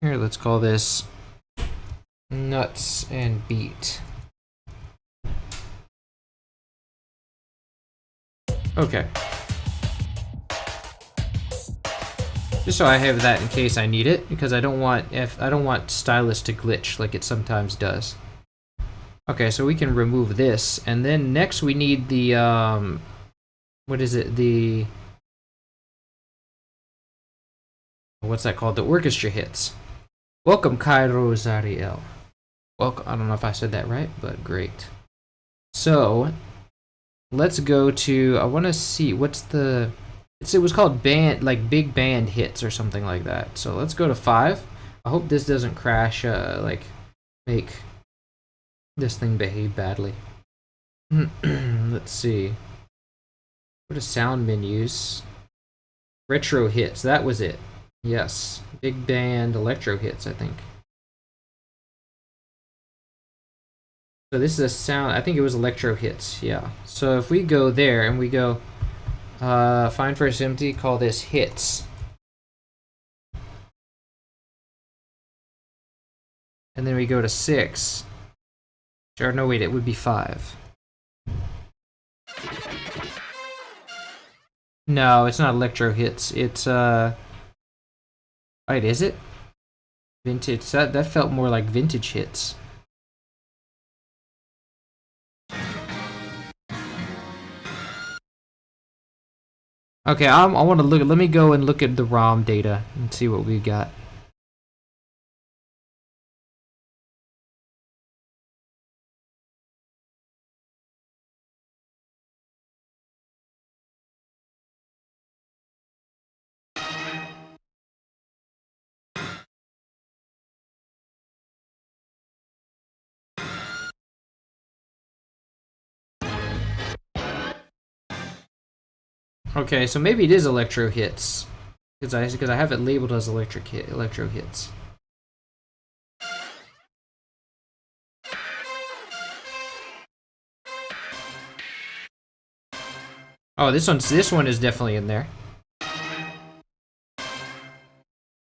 here. Let's call this nuts and beat. Okay. Just so I have that in case I need it, because I don't want stylus to glitch like it sometimes does. Okay, so we can remove this, and then next we need the what is it? The what's that called? The orchestra hits. Welcome, Cairo Zariel. Welcome. I don't know if I said that right, but great. So let's go to. I want to see what's the. It was called band, like big band hits or something like that. So let's go to 5. I hope this doesn't crash, like make this thing behave badly. Let's see. Go to sound menus. Retro hits, that was it. Yes, big band electro hits, I think. So this is a sound, I think it was electro hits, yeah. So if we go there and we go find first empty, call this hits. And then we go to 6. Or no, wait, it would be 5. No, it's not electro hits. It's wait, is it? Vintage. That felt more like vintage hits. Okay, I want to look. Let me go and look at the ROM data and see what we got. Okay, so maybe it is electro hits, because I have it labeled as electro hits. Oh, this one is definitely in there.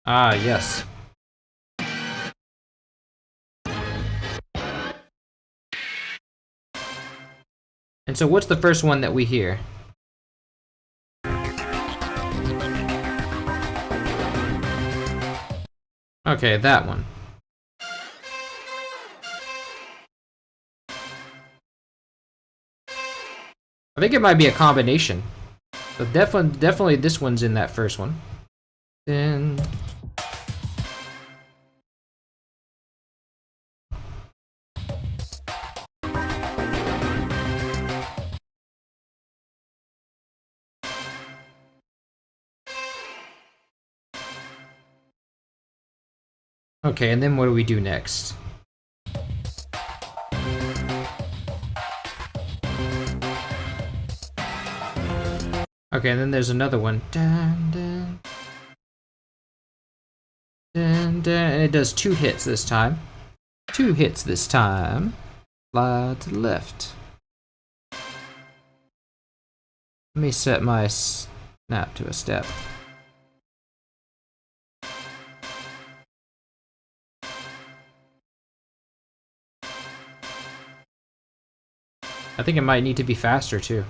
Ah, yes. And so what's the first one that we hear? Okay, that one. I think it might be a combination. But definitely this one's in that first one. Then okay, and then what do we do next? Okay, and then there's another one. Dun, dun, dun, dun, and it does 2 hits this time. 2 hits this time. Slide to the left. Let me set my snap to a step. I think it might need to be faster too.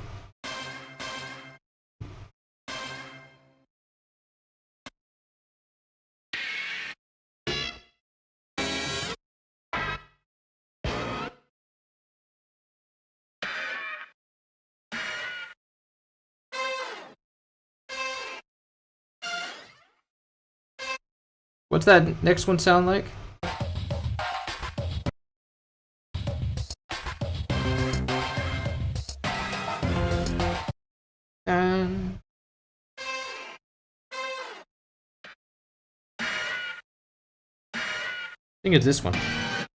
What's that next one sound like? I think it's this one. I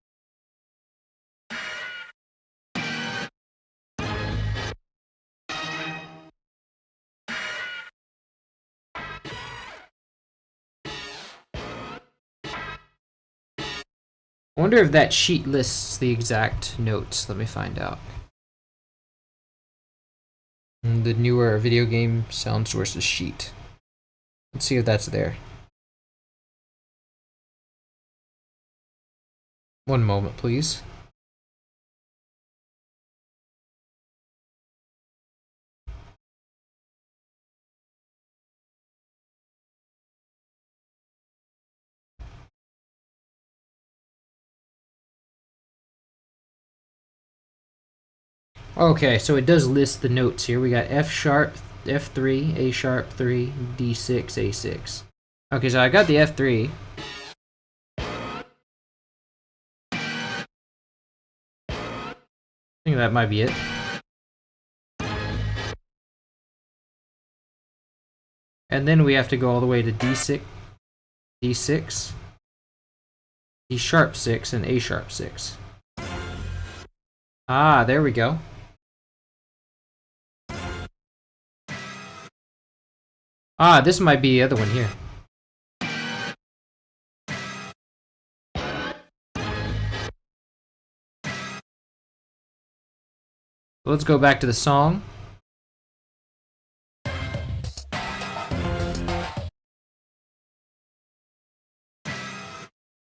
wonder if that sheet lists the exact notes. Let me find out. The newer video game sound sources sheet. Let's see if that's there. One moment, please. Okay, so it does list the notes here. We got F sharp, F3, A sharp 3, D6, A6. Okay, so I got the F3. I think that might be it. And then we have to go all the way to D6, D6, D sharp 6, and A sharp 6. Ah, there we go. Ah, this might be the other one here. Let's go back to the song.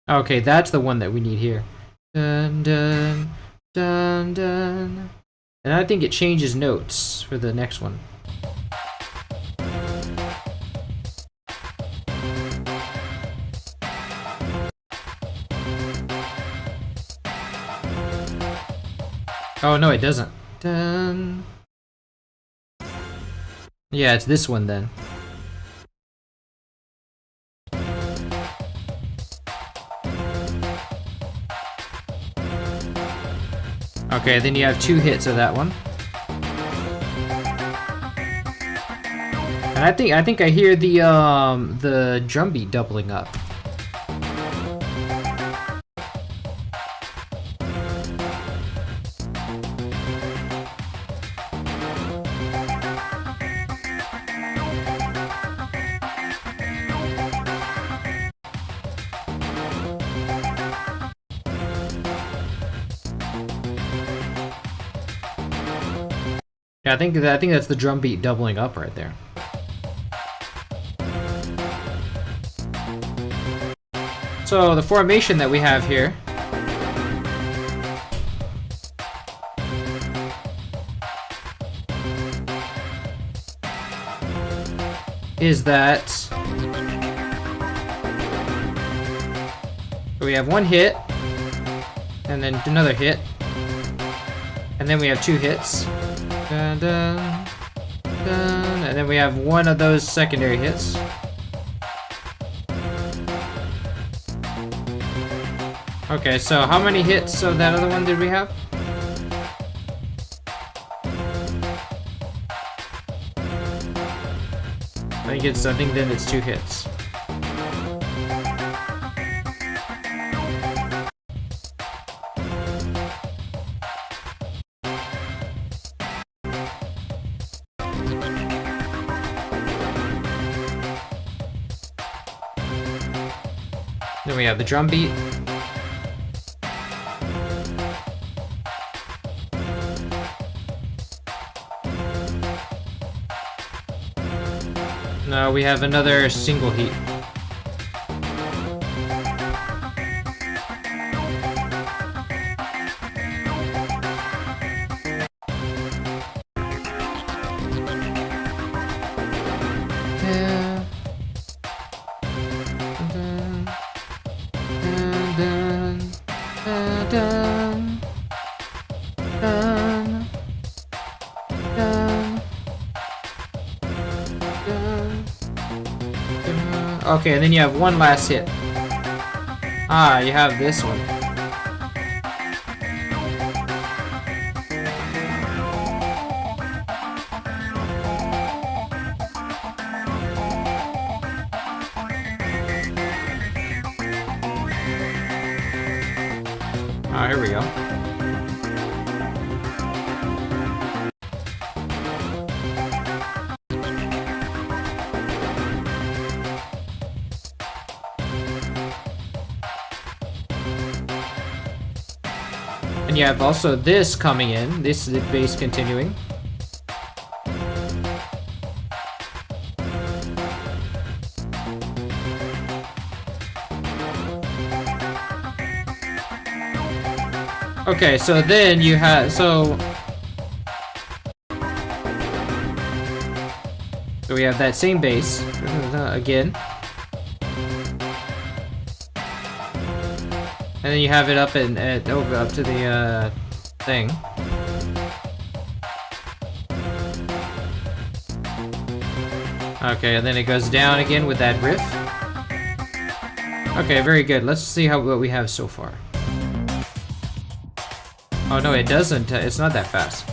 Okay, that's the one that we need here. Dun dun dun dun. And I think it changes notes for the next one. Oh no, it doesn't. Dun. Yeah, it's this one then. Okay, then you have 2 hits of that one. And I think I hear the drum beat doubling up. Yeah, I think that's the drum beat doubling up right there. So the formation that we have here is that we have 1 hit and then another hit and then we have 2 hits. Dun, dun, dun, and then we have 1 of those secondary hits. Okay, so how many hits of that other one did we have? I think then it's 2 hits. Then we have the drum beat. No, we have another single heat. Okay, and then you have 1 last hit. Ah, you have this one. Ah, here we go. And you have also this coming in. This is the bass continuing. Okay, so then you have so we have that same bass again. And then you have it up over up to the thing. Okay, and then it goes down again with that riff. Okay, very good. Let's see what we have so far. Oh no, it doesn't. It's not that fast.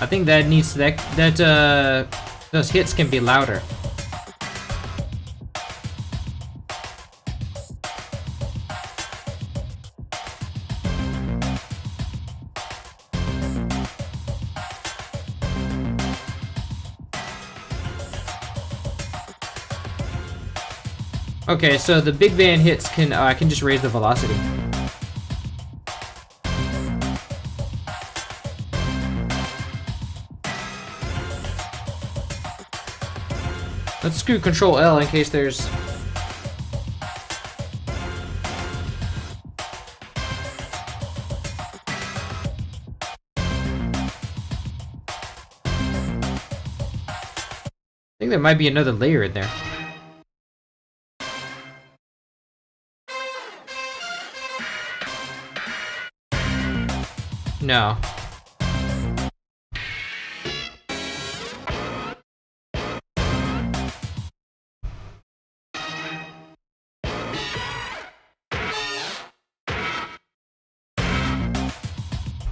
I think that needs those hits can be louder. Okay, so the big band hits can I can just raise the velocity. Let's screw Control L in case there's... I think there might be another layer in there. No.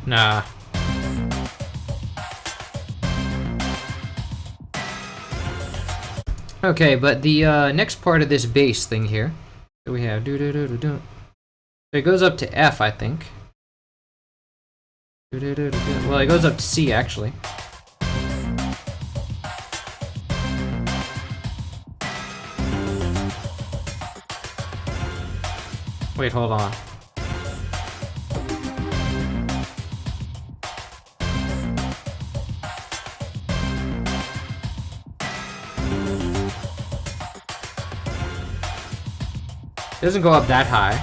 Nah. Okay, but the next part of this bass thing here that we have, it goes up to F, I think. Well, it goes up to C actually. Wait, hold on. It doesn't go up that high.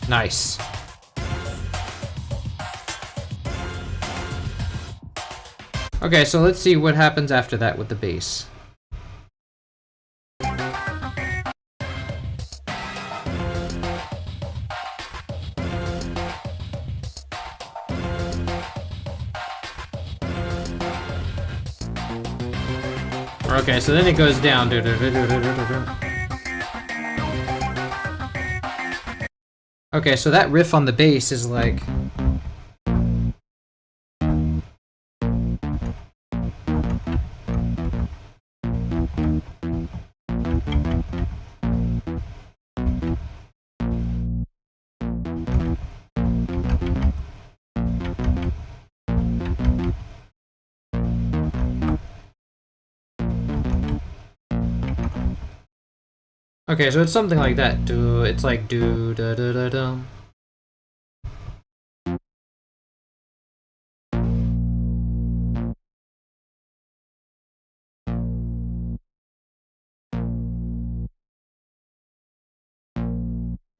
Nice. Okay, so let's see what happens after that with the bass. Okay, so then it goes down. Okay, so that riff on the bass is like... Okay, so it's something like that. It's like do da da da dum.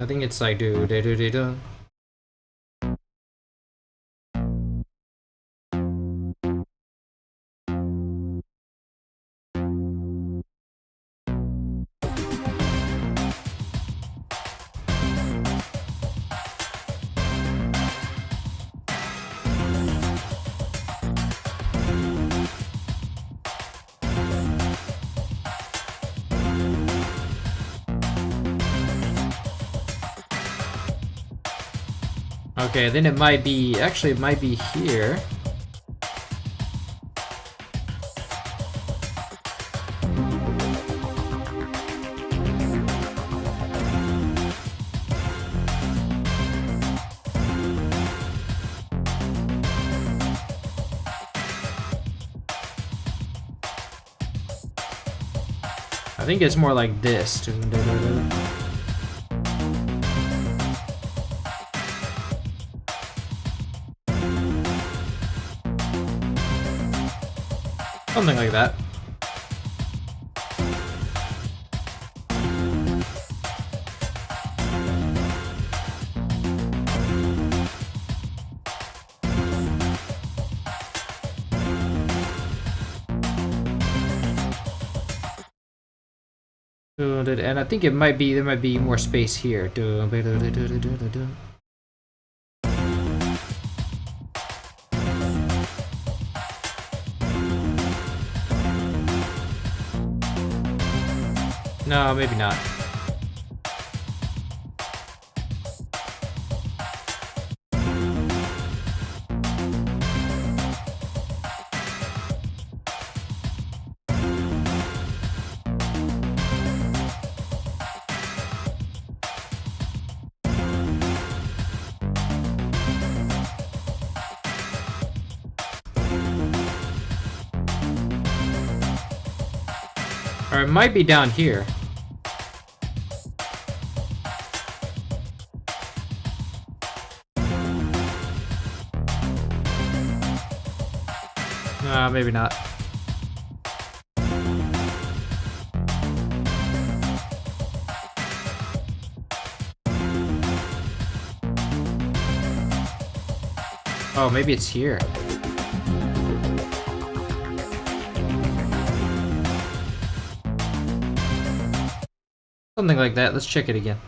I think it's like do da da da dum. Okay, then it might be, actually it might be here. I think it's more like this. Something like that. And I think it might be, there might be more space here. No, maybe not. Or it might be down here. Maybe not. Oh, maybe it's here. Something like that. Let's check it again.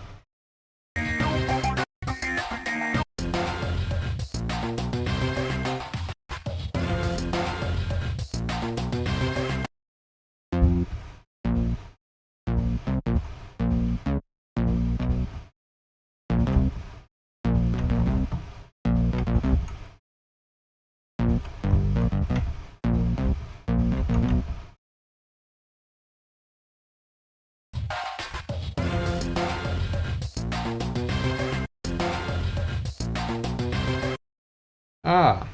Ah.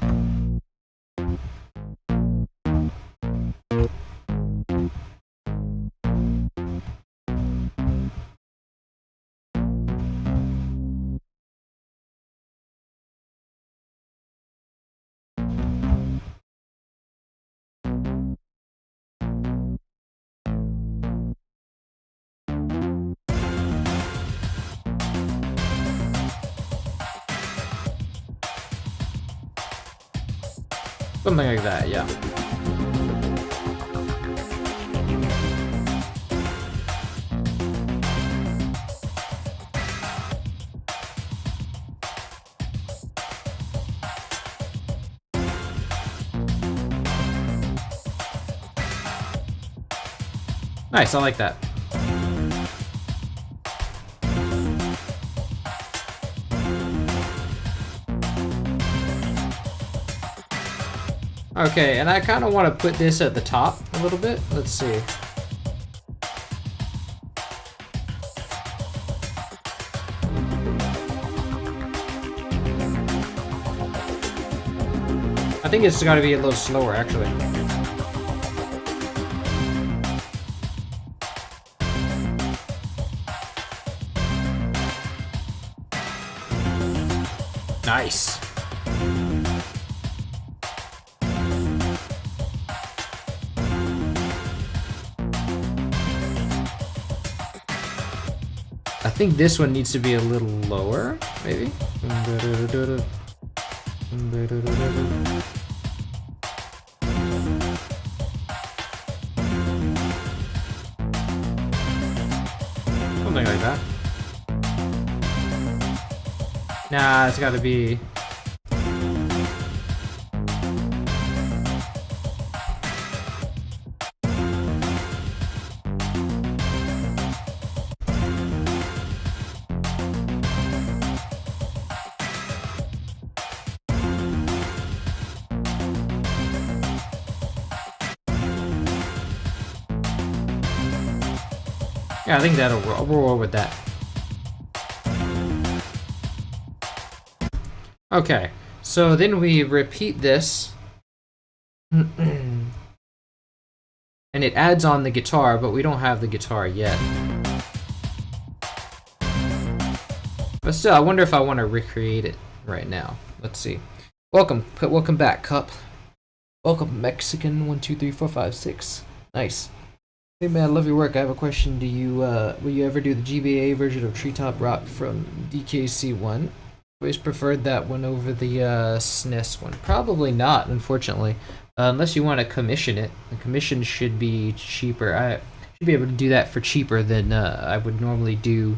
Something like that, yeah. Nice, I like that. Okay, and I kind of want to put this at the top a little bit. Let's see. I think it's got to be a little slower, actually. Nice. I think this one needs to be a little lower, maybe? Something like that. Nah, it's gotta be... Yeah, I think that'll roll with that. Okay, so then we repeat this. And it adds on the guitar, but we don't have the guitar yet. But still, I wonder if I want to recreate it right now. Let's see. Welcome back, Cup. Welcome, Mexican 1 2 3 4 5 6. Nice. Hey man, I love your work. I have a question. Do you will you ever do the GBA version of Treetop Rock from DKC1? Always preferred that one over the SNES one. Probably not, unfortunately, unless you want to commission it. The commission should be cheaper. I should be able to do that for cheaper than I would normally do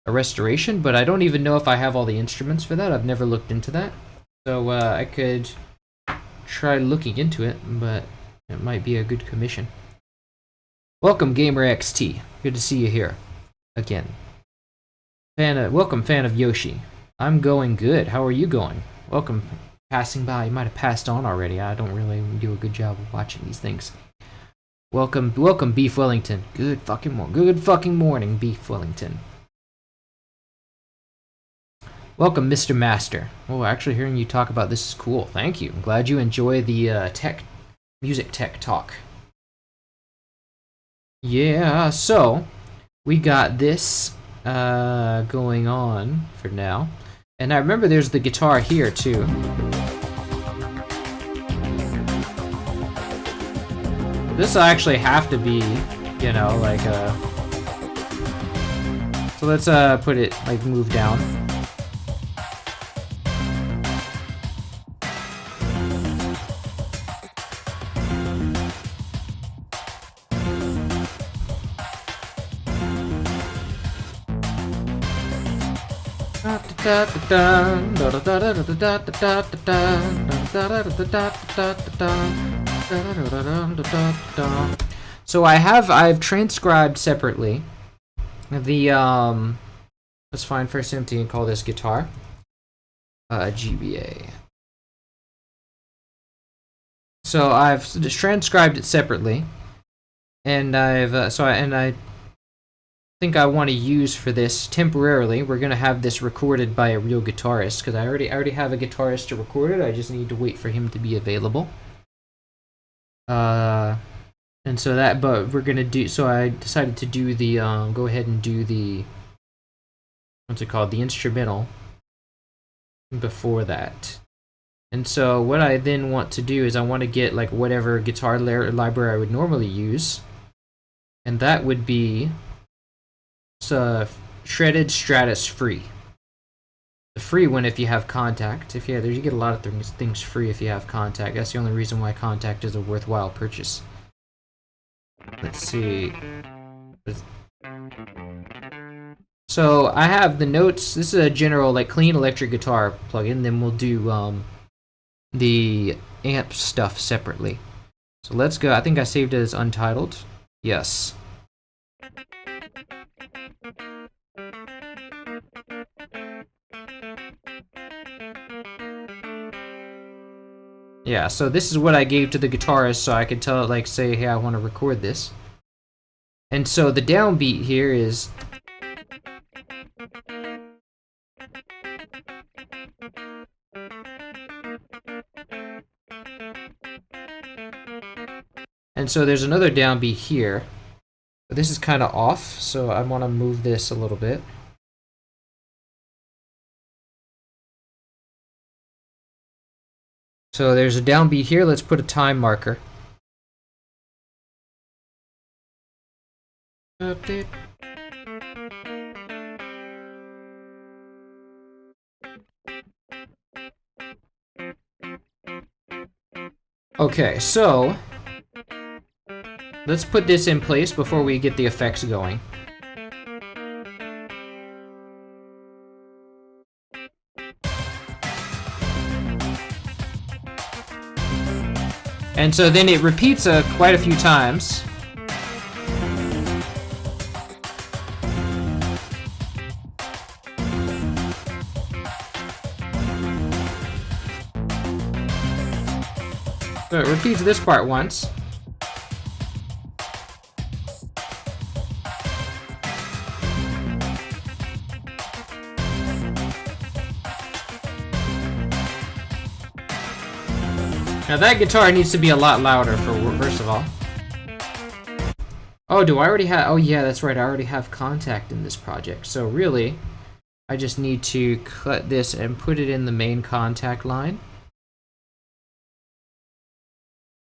a restoration. But I don't even know if I have all the instruments for that. I've never looked into that, so I could try looking into it. But it might be a good commission. Welcome, Gamer XT. Good to see you here again. Welcome, fan of Yoshi. I'm going good. How are you going? Welcome, passing by. You might have passed on already. I don't really do a good job of watching these things. Welcome, Beef Wellington. Good fucking morning, Beef Wellington. Welcome, Mr. Master. Oh, actually hearing you talk about this is cool. Thank you. I'm glad you enjoy the music tech talk. Yeah, so we got this going on for now. And I remember there's the guitar here too. This will actually have to be, you know, like so let's put it like move down. So I've transcribed separately the let's find first empty and call this guitar GBA. So I've transcribed it separately, and I think I want to use for this temporarily. We're gonna have this recorded by a real guitarist because I already have a guitarist to record it. I just need to wait for him to be available. And so that, but we're gonna do. So I decided to do the go ahead and do the what's it called, the instrumental before that. And so what I then want to do is I want to get like whatever guitar library I would normally use, and that would be Shredded Stratus free. The free one if you have Contact. If you get a lot of things free if you have Contact. That's the only reason why Contact is a worthwhile purchase. Let's see. So I have the notes. This is a general like clean electric guitar plugin. Then we'll do the amp stuff separately. So let's go. I think I saved it as untitled. Yes. Yeah, so this is what I gave to the guitarist so I could tell it, like, say, hey, I want to record this. And so the downbeat here is... And so there's another downbeat here. But this is kind of off, so I want to move this a little bit. So there's a downbeat here. Let's put a time marker. Update. Okay, so let's put this in place before we get the effects going. And so then it repeats quite a few times. So it repeats this part once. Now that guitar needs to be a lot louder first of all. Oh, do I already have... Oh yeah, that's right, I already have Contact in this project. So really, I just need to cut this and put it in the main Contact line.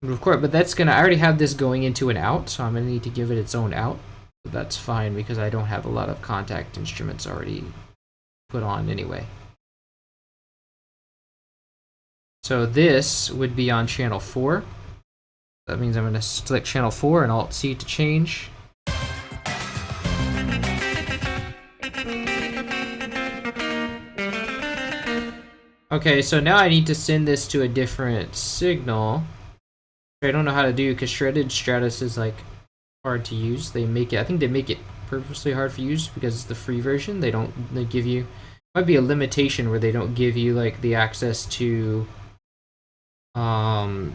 Of course, but that's gonna... I already have this going into an out, so I'm gonna need to give it its own out. But that's fine because I don't have a lot of Contact instruments already put on anyway. So this would be on channel 4. That means I'm going to select channel 4 and Alt-C to change. Okay, so now I need to send this to a different signal. I don't know how to do because Shredded Stratus is like hard to use. They make it. I think they make it purposely hard for use because it's the free version. They give you, might be a limitation where they don't give you like the access to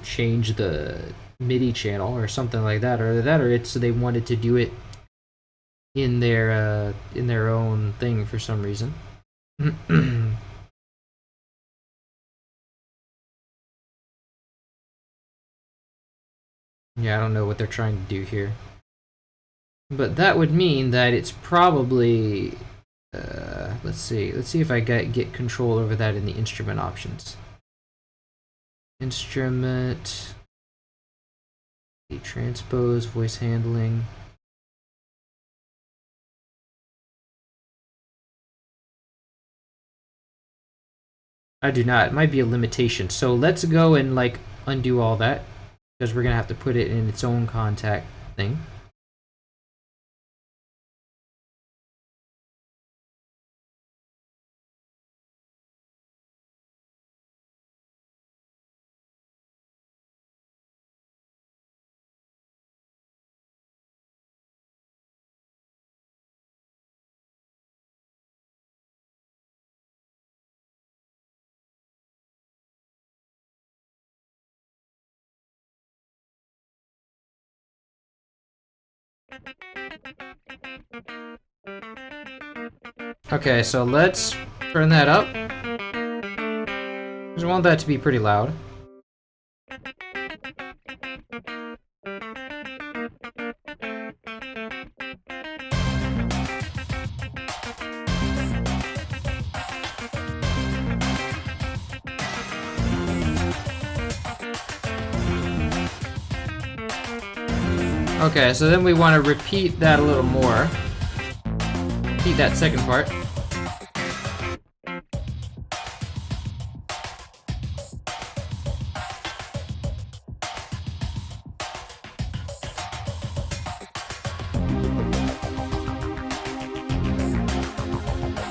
change the MIDI channel or something like that, or it's they wanted to do it in their own thing for some reason. Yeah, I don't know what they're trying to do here. But that would mean that it's probably let's see if I get control over that in the instrument options. Instrument, the transpose, voice handling. I do not. It might be a limitation. So let's go and like undo all that because we're gonna have to put it in its own contact thing. Okay, so let's turn that up. I want that to be pretty loud. Okay, so then we want to repeat that a little more. Repeat that second part.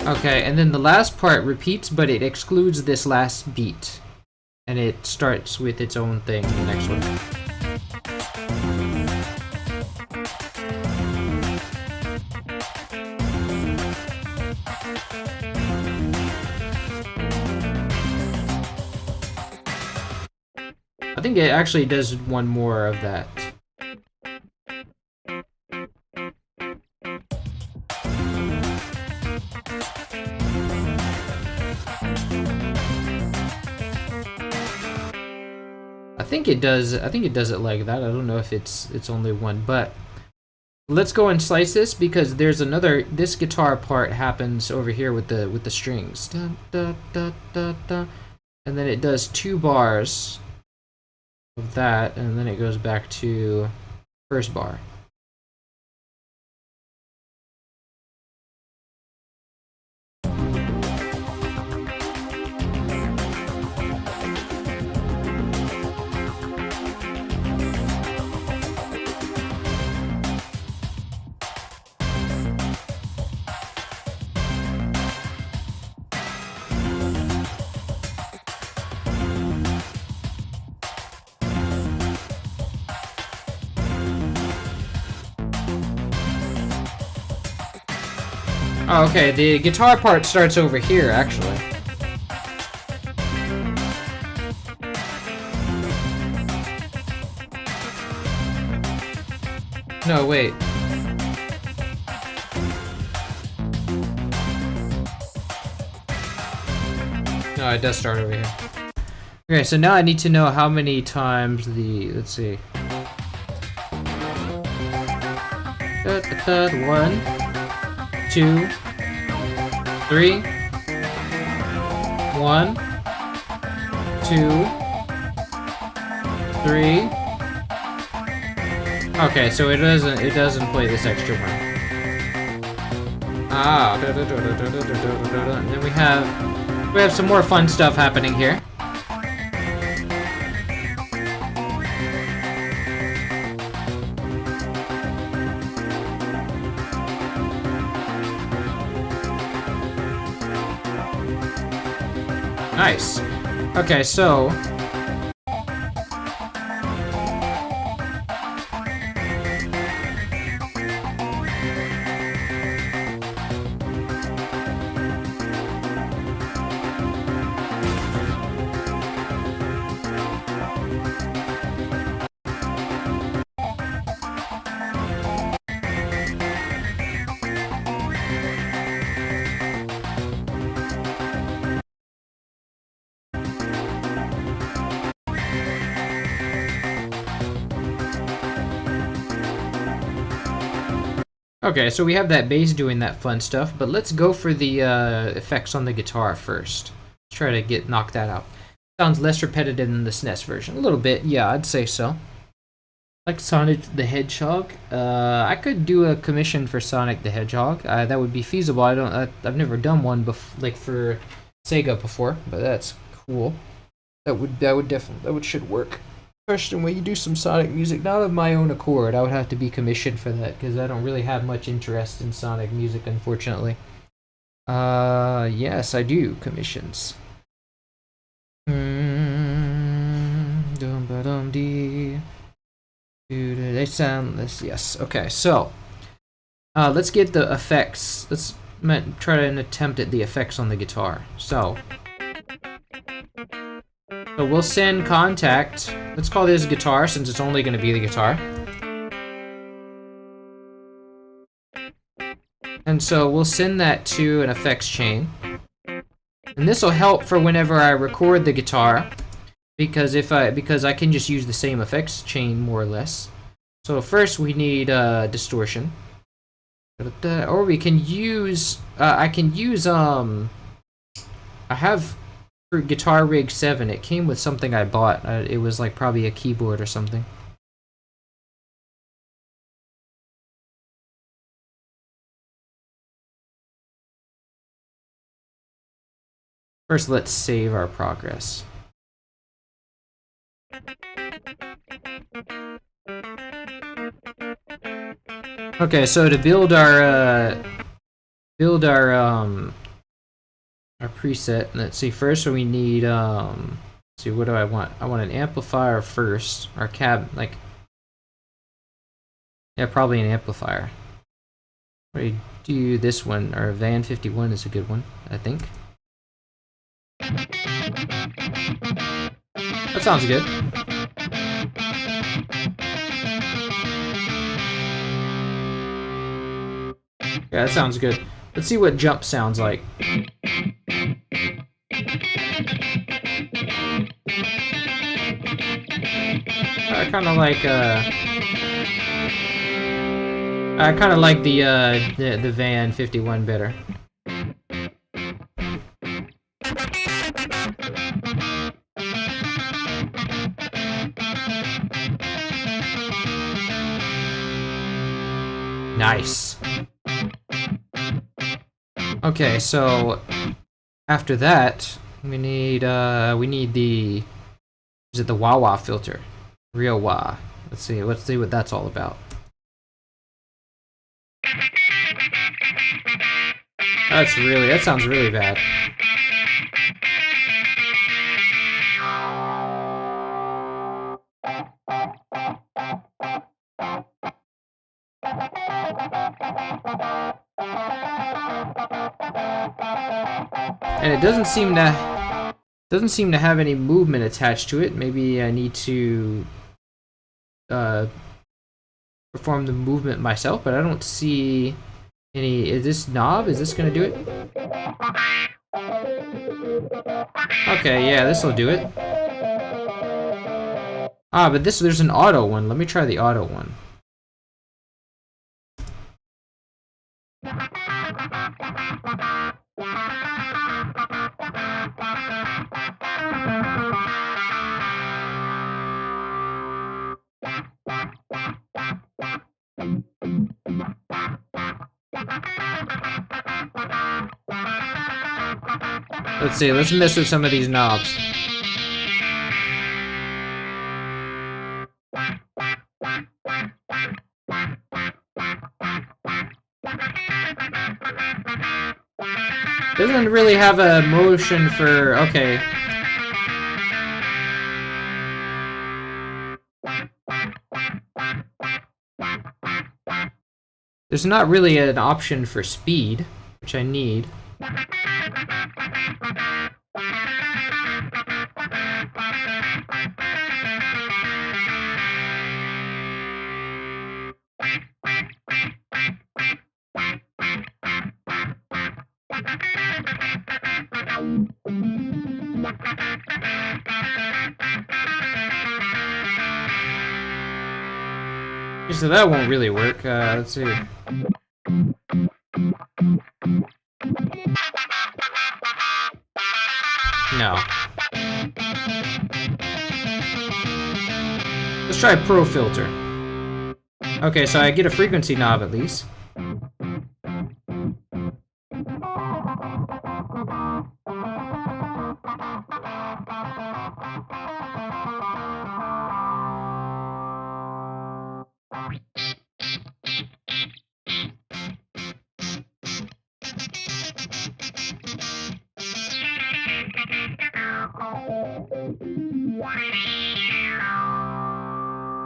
Okay, and then the last part repeats, but it excludes this last beat. And it starts with its own thing, the next one. I think it actually does one more of that. I think it does it like that. I don't know if it's only one, but let's go and slice this because there's another. This guitar part happens over here with the strings, da, da, da, da, da. And then it does 2 bars of that, and then it goes back to first bar. Oh, okay, the guitar part starts over here, actually. No, wait. No, it does start over here. Okay, so now I need to know how many times the... Let's see. 1, 2, 3, 1, 2, 3. Okay, so it doesn't play this extra one. Ah, and then we have some more fun stuff happening here. Nice. Okay, so Okay, so we have that bass doing that fun stuff, but let's go for the effects on the guitar first. Let's try to knock that out. Sounds less repetitive than the SNES version. A little bit, yeah, I'd say so. Like Sonic the Hedgehog. I could do a commission for Sonic the Hedgehog. That would be feasible. I've never done one like for Sega before, but that's cool. That should work. Question: when you do some Sonic music, not of my own accord, I would have to be commissioned for that because I don't really have much interest in Sonic music, unfortunately. Yes, I do commissions. They sound this. Yes. Okay. So, let's get the effects. Let's try an attempt at the effects on the guitar. So we'll send contact. Let's call this guitar since it's only going to be the guitar. And so we'll send that to an effects chain. And this will help for whenever I record the guitar, because I can just use the same effects chain more or less. So first we need distortion. Or we can use I have for Guitar Rig 7, it came with something I bought. It was like probably a keyboard or something. First, let's save our progress. Okay, so to build our preset, let's see. First, we need let's see, what do I want? I want an amplifier first, or like, yeah, probably an amplifier. We do this one, or Van 51 is a good one, I think. That sounds good. Yeah, that sounds good. Let's see what jump sounds like. I kind of like the Van 51 better. Nice. Okay, so after that, we need the, is it the wah-wah filter? Real wah. Let's see what that's all about. That sounds really bad. And it doesn't seem to have any movement attached to it. Maybe I need to perform the movement myself, but I don't see any. Is this knob? Is this gonna do it? Okay, yeah, this will do it. Ah, but there's an auto one. Let me try the auto one. Let's see, let's mess with some of these knobs. Doesn't really have a motion for, okay. There's not really an option for speed, which I need. So that won't really work. Let's see. No. Let's try Pro Filter. Okay, so I get a frequency knob at least.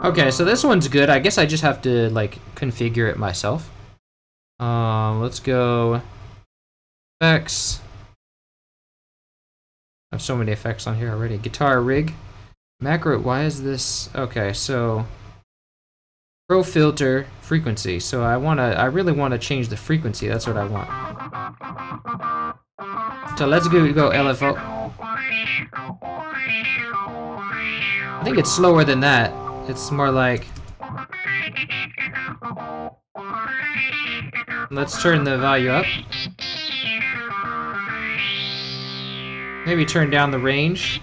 Okay, so this one's good. I guess I just have to, like, configure it myself. Let's go effects. I have so many effects on here already. Guitar rig. Macro, why is this? Okay, so Pro Filter frequency. So I really wanna change the frequency. That's what I want. So let's go LFO. I think it's slower than that. It's more like... Let's turn the value up. Maybe turn down the range.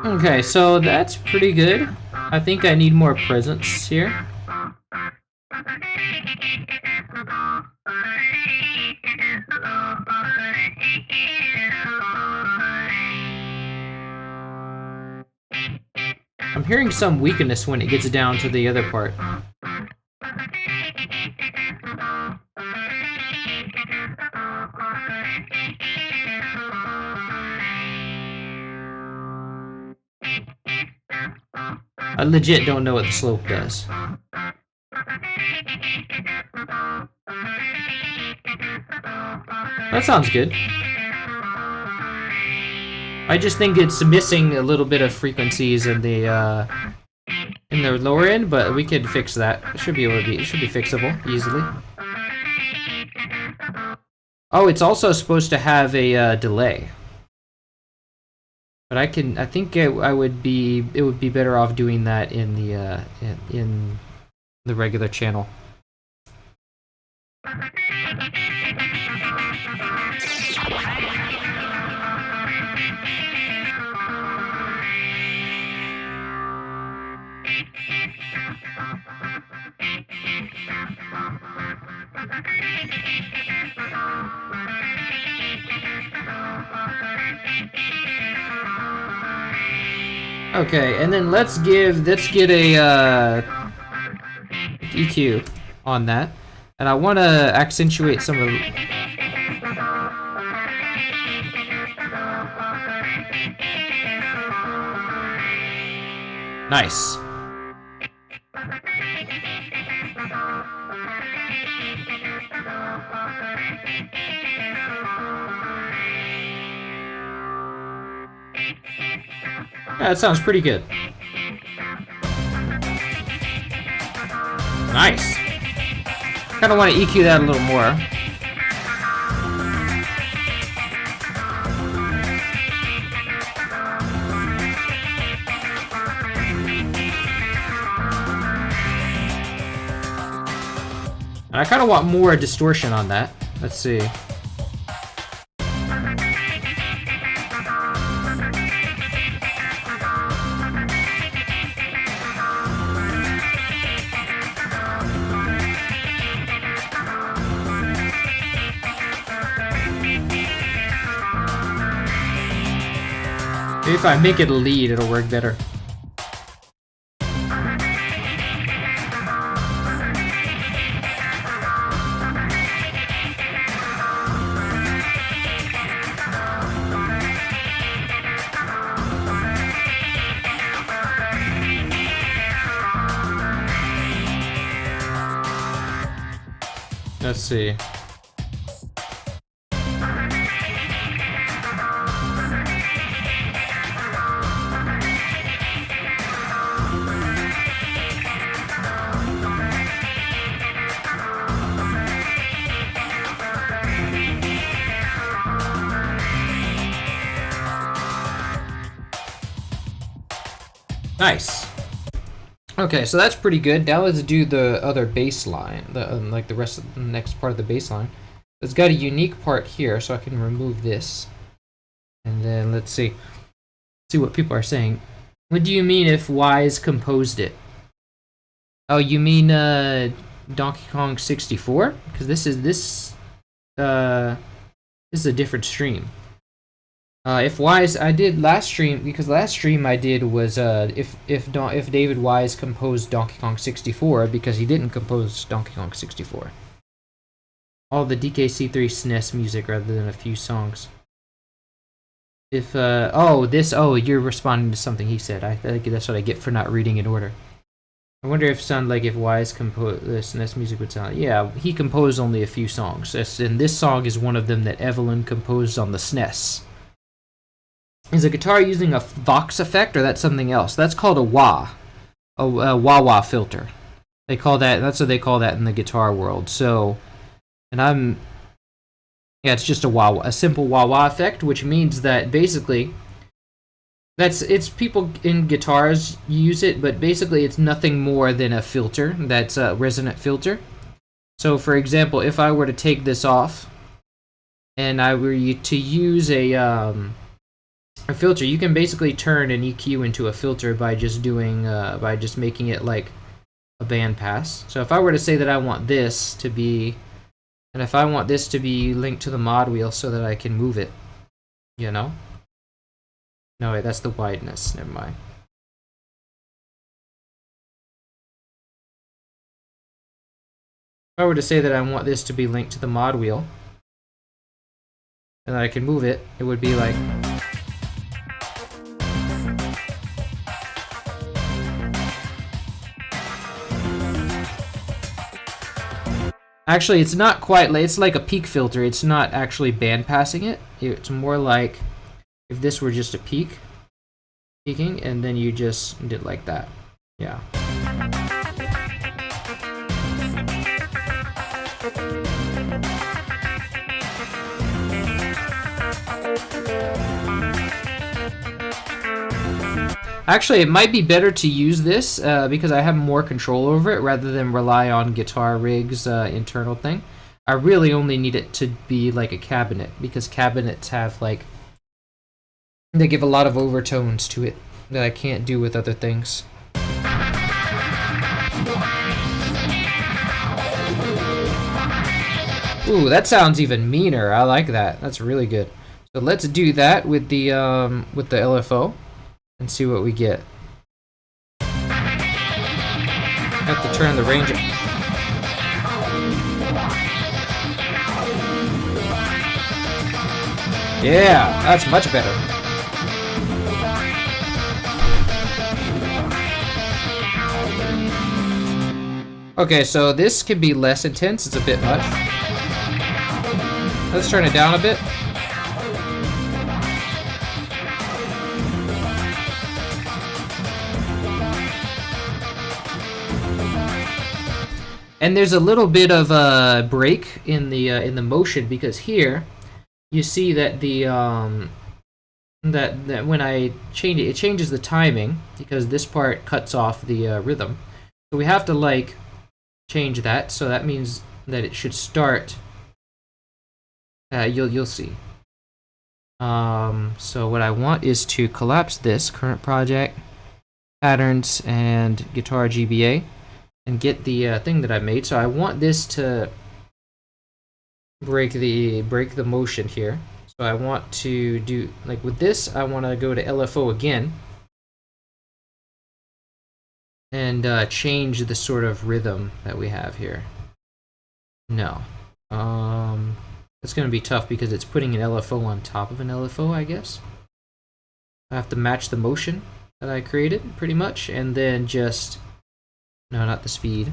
Okay, so that's pretty good. I think I need more presence here. I'm hearing some weakness when it gets down to the other part. I legit don't know what the slope does. That sounds good. I just think it's missing a little bit of frequencies in the lower end, but we could fix that. It should be fixable easily. Oh, it's also supposed to have a delay. But I think it would be better off doing that in the regular channel. Okay, and then let's get a EQ on that, and I want to accentuate some of the... Nice. Yeah, that sounds pretty good. Nice. Kind of want to EQ that a little more. And I kind of want more distortion on that. Let's see. Maybe if I make it a lead, it'll work better. Let's see. Nice. Okay, so that's pretty good. Now let's do the other bass line, like the rest of the next part of the bass line. It's got a unique part here, so I can remove this. And then let's see what people are saying. What do you mean if Wise composed it? Oh, you mean Donkey Kong 64? Because this is a different stream. If Wise, I did last stream, because last stream I did was if David Wise composed Donkey Kong 64, because he didn't compose Donkey Kong 64. All the DKC3 SNES music rather than a few songs. If you're responding to something he said. I think that's what I get for not reading in order. I wonder if if Wise composed the SNES music would sound. Yeah, he composed only a few songs, and this song is one of them that Evelyn composed on the SNES. Is a guitar using a Vox effect, or that's something else? That's called a wah, a wah-wah filter. They call that. That's what they call that in the guitar world. So, it's just a simple wah-wah effect, which means that basically, it's people in guitars use it, but basically it's nothing more than a filter. That's a resonant filter. So, for example, if I were to take this off, and I were to use a filter, you can basically turn an EQ into a filter by just making it like a bandpass. So if I were to say that I want this to be, and if I want this to be linked to the mod wheel so that I can move it, No, wait, that's the wideness. Never mind. If I were to say that I want this to be linked to the mod wheel, and that I can move it, it would be like. Actually, it's not quite like, it's like a peak filter. It's not actually band passing it. It's more like if this were just a peaking, and then you just did like that. Yeah. Actually, it might be better to use this because I have more control over it rather than rely on Guitar Rig's internal thing. I really only need it to be like a cabinet, because cabinets have they give a lot of overtones to it that I can't do with other things. Ooh, that sounds even meaner. I like that. That's really good. So let's do that with the LFO. And see what we get. Have to turn the range up. Yeah, that's much better. Okay, so this could be less intense. It's a bit much. Let's turn it down a bit. And there's a little bit of a break in the motion, because here you see that that when I change it, it changes the timing, because this part cuts off the rhythm. So we have to change that. So that means that it should start. You'll see. So what I want is to collapse this current project, patterns, and guitar GBA. And get the thing that I made. So I want this to break the motion here. So I want to do with this. I want to go to LFO again and change the sort of rhythm that we have here. No, it's going to be tough because it's putting an LFO on top of an LFO. I guess I have to match the motion that I created pretty much, and then just. No, not the speed.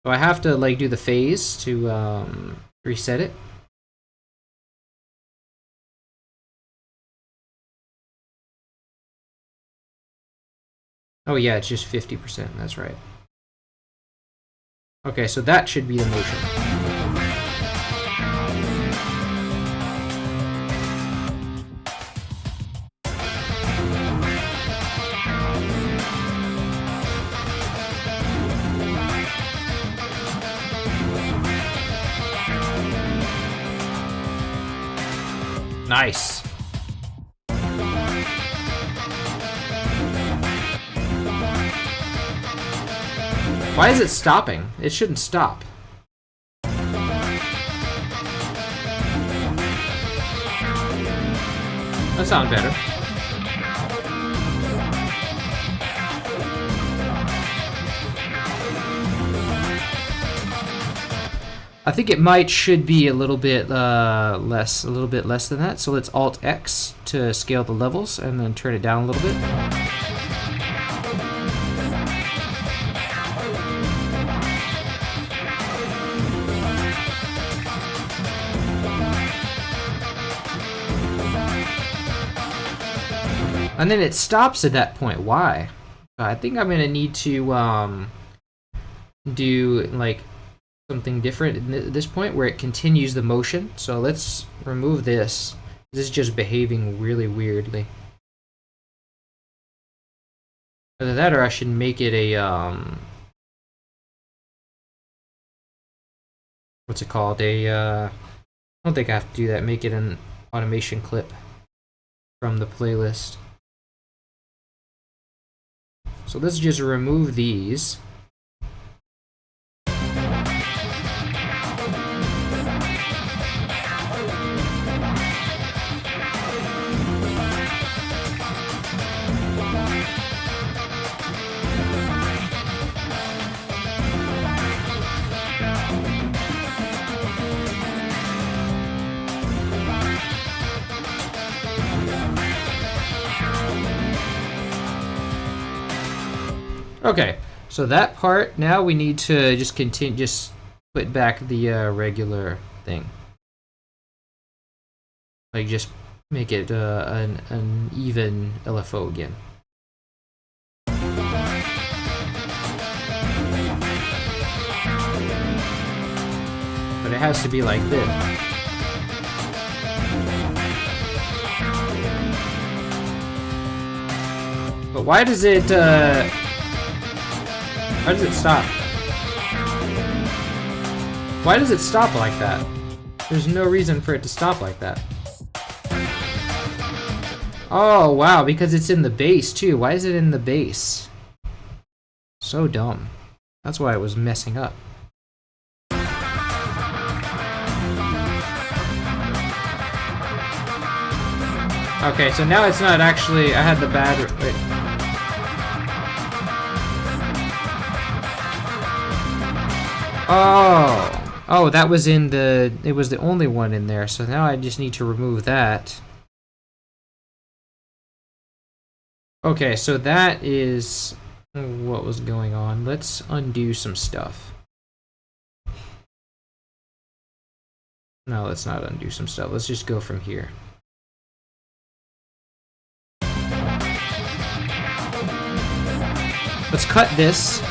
So I have to do the phase to reset it. Oh yeah, it's just 50%. That's right. Okay, so that should be the motion. Nice. Why is it stopping? It shouldn't stop. That sounds better. I think it should be a little bit less than that. So let's Alt X to scale the levels and then turn it down a little bit. And then it stops at that point. Why? I think I'm gonna need to do like something different at this point where it continues the motion. So let's remove this. This is just behaving really weirdly. Either that or I should make it a what's it called? I don't think I have to do that. Make it an automation clip from the playlist. So let's just remove these. Okay, so that part, now we need to just continue, just put back the regular thing. Like just make it an even LFO again. But it has to be like this. But why does it why does it stop? Why does it stop like that? There's no reason for it to stop like that. Oh, wow, because it's in the bass, too. Why is it in the bass? So dumb. That's why it was messing up. Okay, so now it's not actually... I had the bad... Wait. Oh, that was in the... It was the only one in there, so now I just need to remove that. Okay, so that is what was going on. Let's undo some stuff. No, let's not undo some stuff. Let's just go from here. Let's cut this.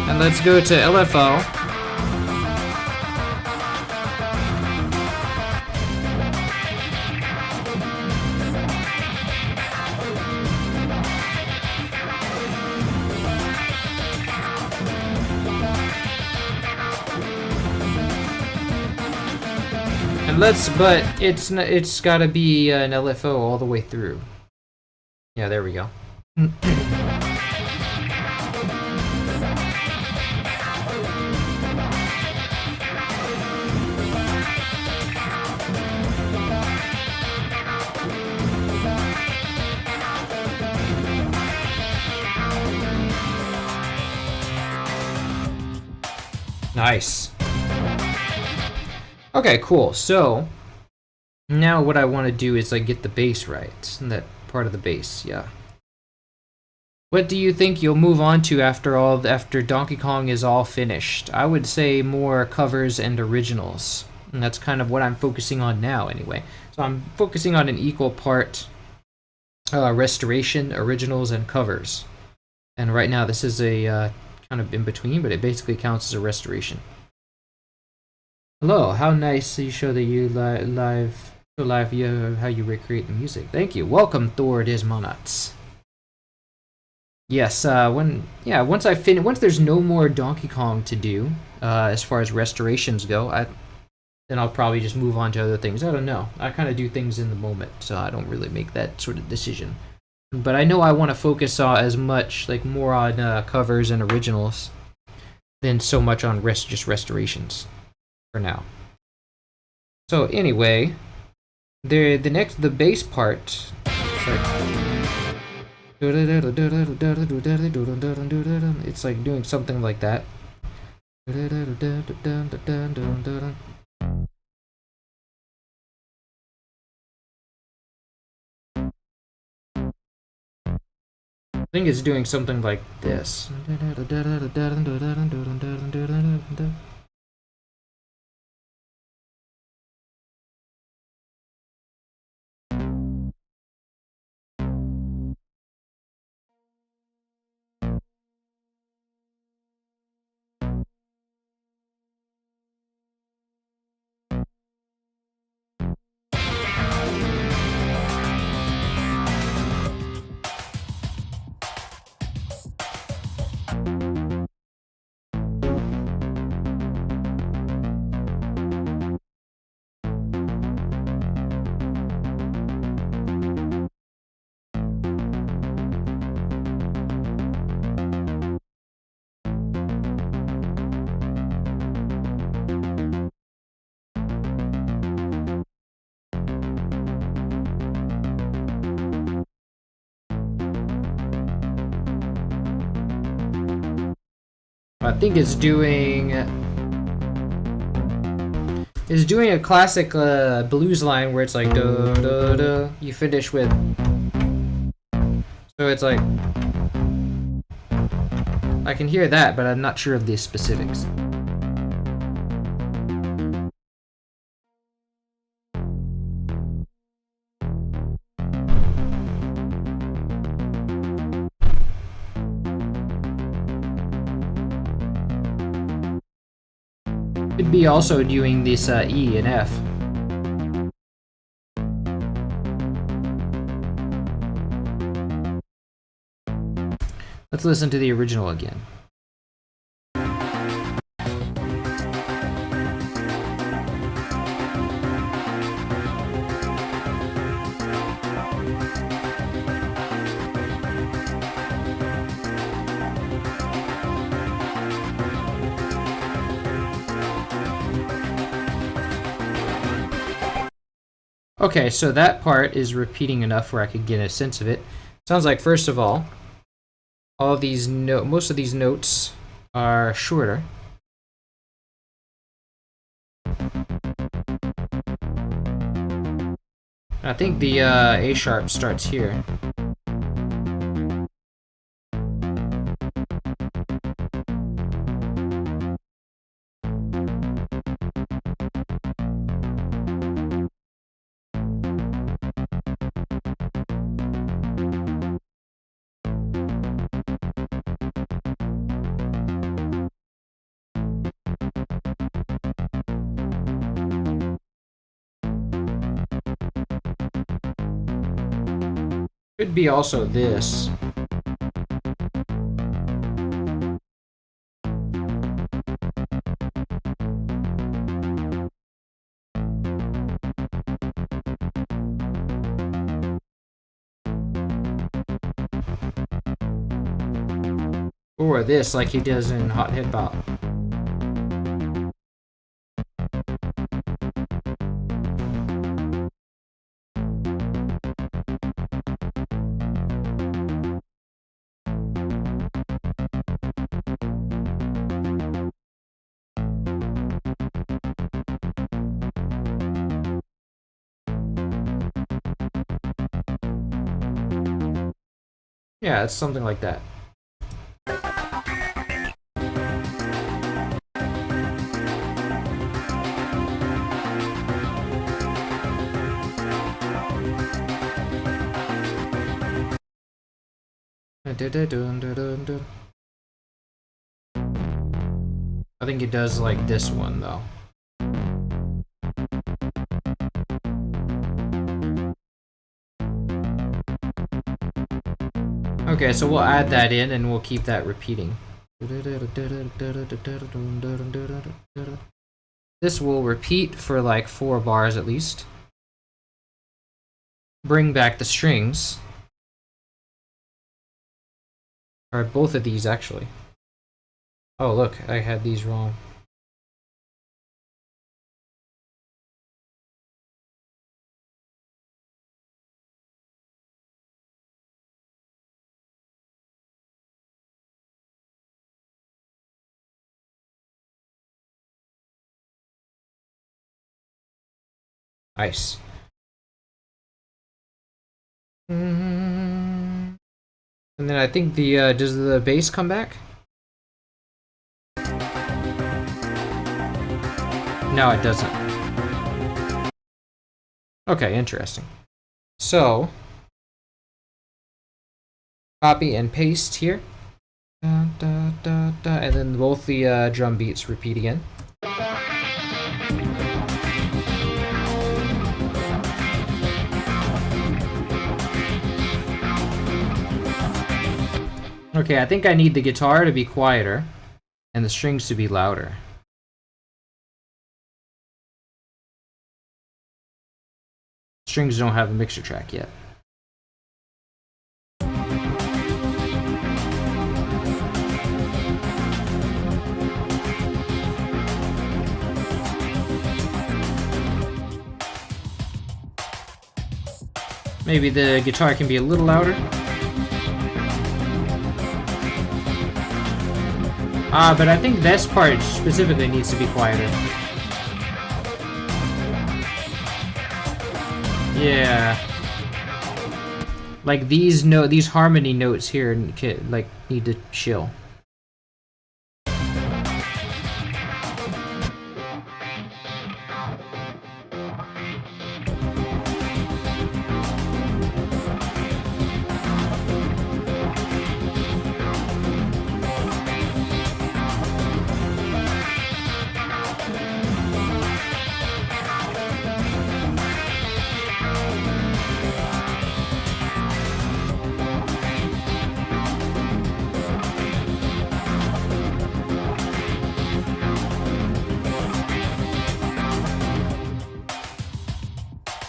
And let's go to LFO. And but it's gotta be an LFO all the way through. Yeah, there we go. Nice. Okay, cool. So now what I want to do is like get the bass right, and that part of the bass, yeah. What do you think you'll move on to after Donkey Kong is all finished? I would say more covers and originals, and that's kind of what I'm focusing on now, anyway. So I'm focusing on an equal part restoration, originals, and covers. And right now this is a kind of in between, but it basically counts as a restoration. Hello, how nice you show that you live how you recreate the music. Thank you. Welcome, Thor Dismonats. Yes, once once there's no more Donkey Kong to do, as far as restorations go, then I'll probably just move on to other things. I don't know. I kind of do things in the moment, so I don't really make that sort of decision. But I know I want to focus on as much, like more on covers and originals than so much on just restorations for now. So anyway, the bass part. It's like doing something like that. I think it's doing something like this. I think it's doing a classic blues line where it's like da da da. You finish with, so it's like I can hear that, but I'm not sure of the specifics. Could be also doing this E and F. Let's listen to the original again. Okay, so that part is repeating enough where I could get a sense of it. Sounds like, first of all these most of these notes are shorter. I think the A sharp starts here. Could be also this. Or this, like he does in Hot Hip Hop. Yeah, it's something like that. I think it does like this one though. Okay, so we'll add that in and we'll keep that repeating. This will repeat for like 4 bars at least. Bring back the strings. Or both of these actually. Oh look, I had these wrong. Nice. And then I think the does the bass come back? No, it doesn't. Okay, interesting. So copy and paste here. And then both the drum beats repeat again. Okay, I think I need the guitar to be quieter and the strings to be louder. Strings don't have a mixer track yet. Maybe the guitar can be a little louder. But I think this part specifically needs to be quieter. Yeah. Like these harmony notes here like need to chill.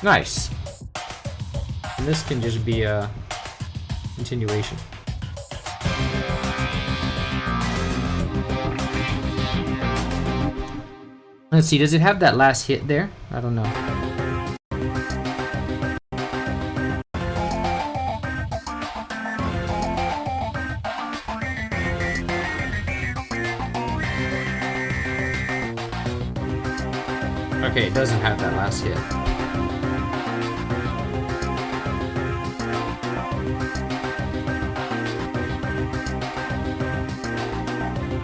Nice. And this can just be a continuation. Let's see, does it have that last hit there? I don't know. Okay, it doesn't have that last hit.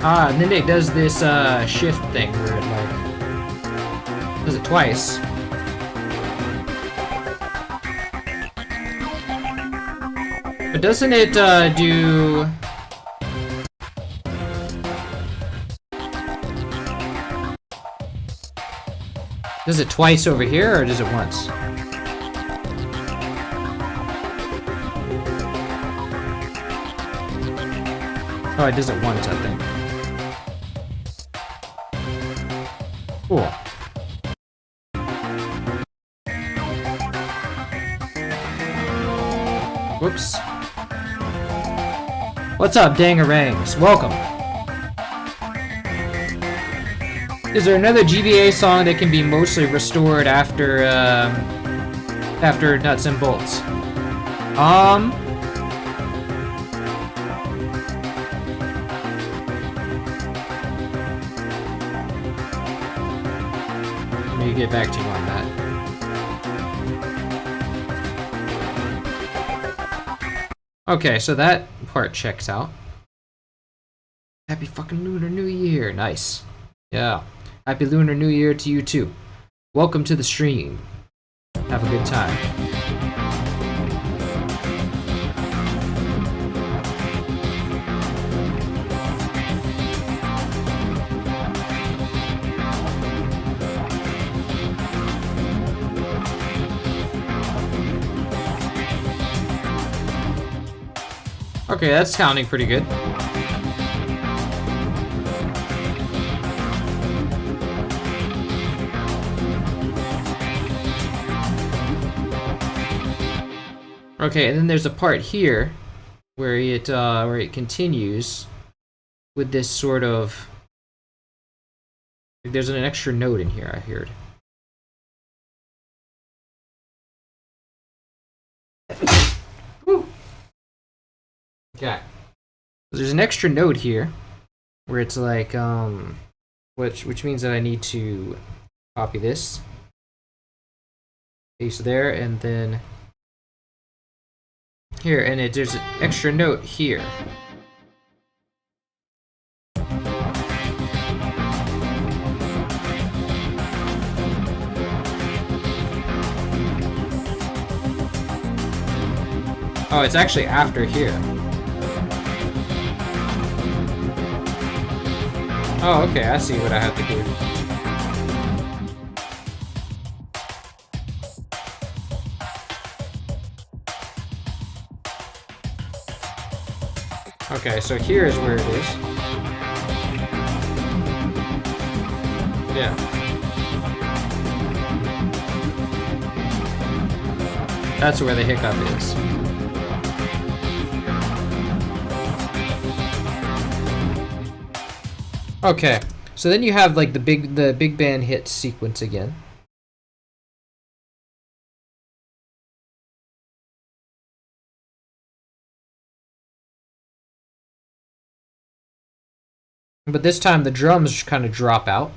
And then it does this shift thing where it like does it twice. But doesn't it do? Does it twice over here or does it once? Oh, it does it once, I think. Cool. Whoops. What's up, Dangarangs? Welcome. Is there another GBA song that can be mostly restored after after Nuts and Bolts? Let me get back to you on that. Okay, so that part checks out. Happy fucking Lunar New Year. Nice. Yeah. Happy Lunar New Year to you too. Welcome to the stream. Have a good time. Okay, that's sounding pretty good. Okay, and then there's a part here where it continues with this sort of, there's an extra note in here, I heard. Okay. There's an extra note here where it's like which means that I need to copy this, paste there, and then here, and there's an extra note here. Oh, it's actually after here. Oh, okay, I see what I have to do. Okay, so here is where it is. Yeah. That's where the hiccup is. Okay, so then you have like the big band hit sequence again. But this time the drums kind of drop out.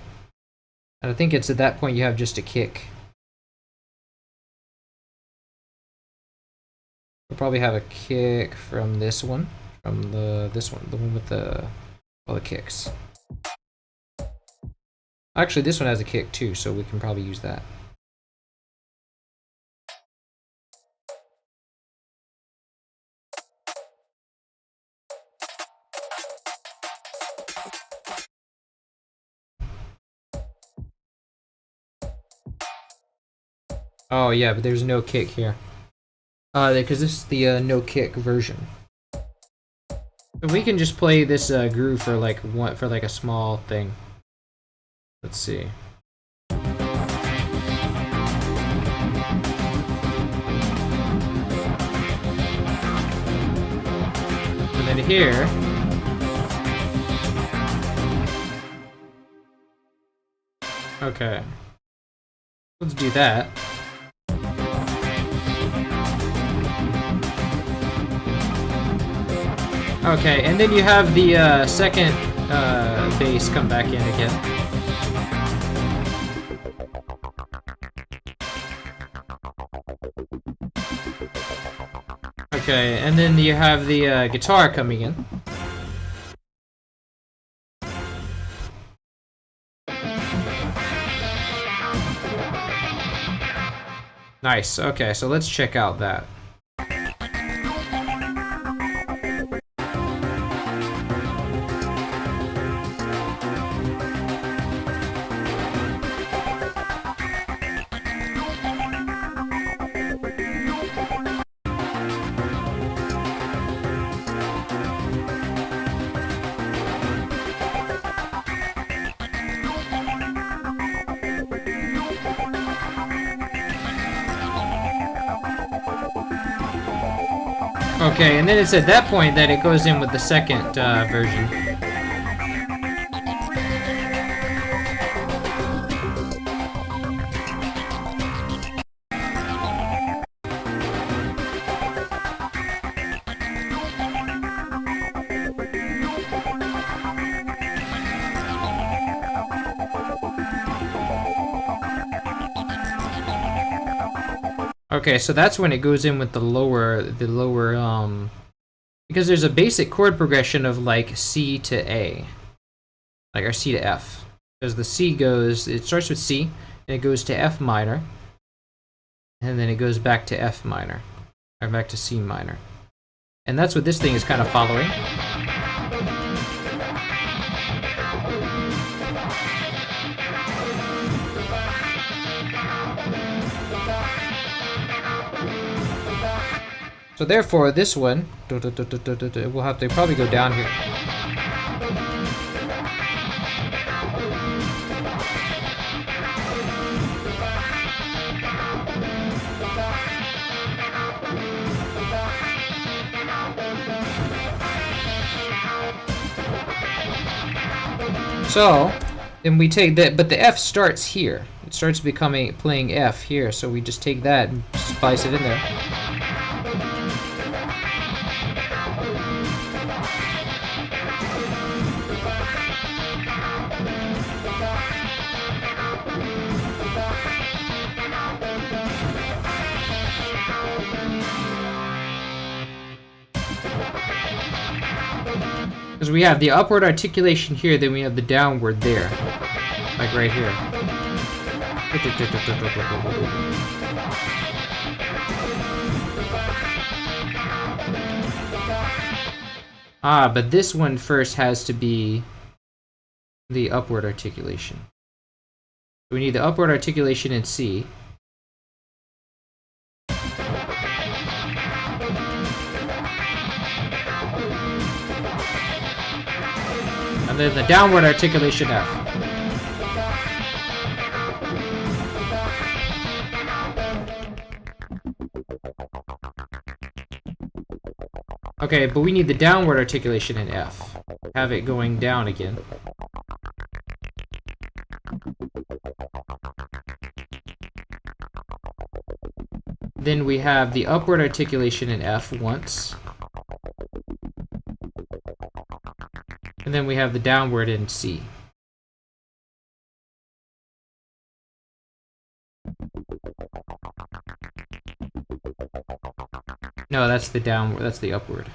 And I think it's at that point you have just a kick. We'll probably have a kick from this one. From this one, the one with all the kicks. Actually, this one has a kick too, so we can probably use that. Oh yeah, but there's no kick here. Because this is the no kick version. So we can just play this groove for like a small thing. Let's see. And then here. Okay. Let's do that. Okay, and then you have the second bass come back in again. Okay, and then you have the guitar coming in. Nice, okay, so let's check out that. Okay, and then it's at that point that it goes in with the second version. Okay, so that's when it goes in with the lower, because there's a basic chord progression of like C to A, like or C to F. Because the C goes, it starts with C, and it goes to F minor, and then it goes back to F minor, or back to C minor. And that's what this thing is kind of following. So So therefore, this one, we'll have to probably go down here. So then we take that, but the F starts here. It starts playing F here, so we just take that and splice it in there. Because we have the upward articulation here, then we have the downward there. Like right here. Ah, but this one first has to be the upward articulation. We need the upward articulation in C. And then the downward articulation F. Okay, but we need the downward articulation in F. Have it going down again. Then we have the upward articulation in F once. And then we have the downward in C. No, that's the downward, that's the upward.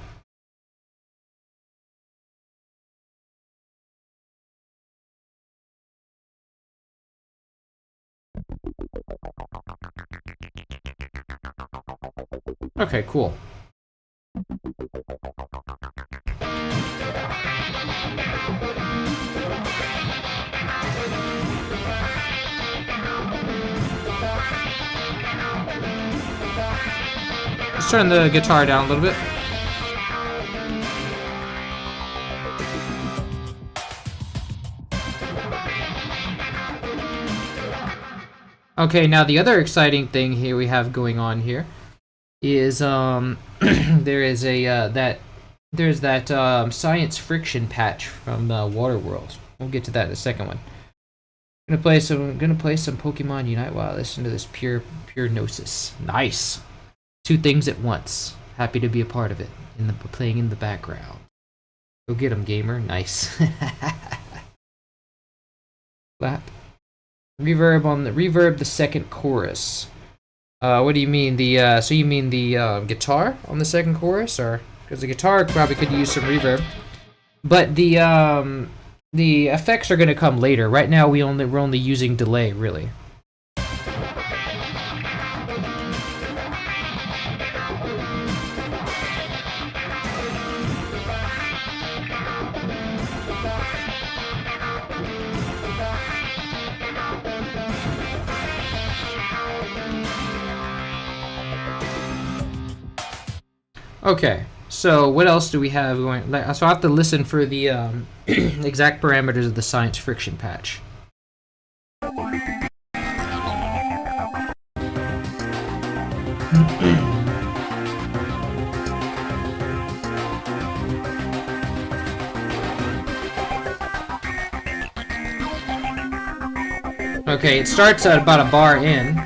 Okay, cool. Let's turn the guitar down a little bit. Okay, now the other exciting thing here we have going on here is there is a there's that science friction patch from Waterworld. We'll get to that in a second one. I'm gonna play some Pokemon Unite while I listen to this pure Gnosis. Nice. Two things at once. Happy to be a part of it. Playing in the background. Go get 'em, gamer. Nice. Clap. Reverb the second chorus. What do you mean? So you mean the guitar on the second chorus, or because the guitar probably could use some reverb, but the effects are gonna come later. Right now we're only using delay, really. Okay, so what else do we have going? So I have to listen for the exact parameters of the science friction patch. Okay, it starts at about a bar in.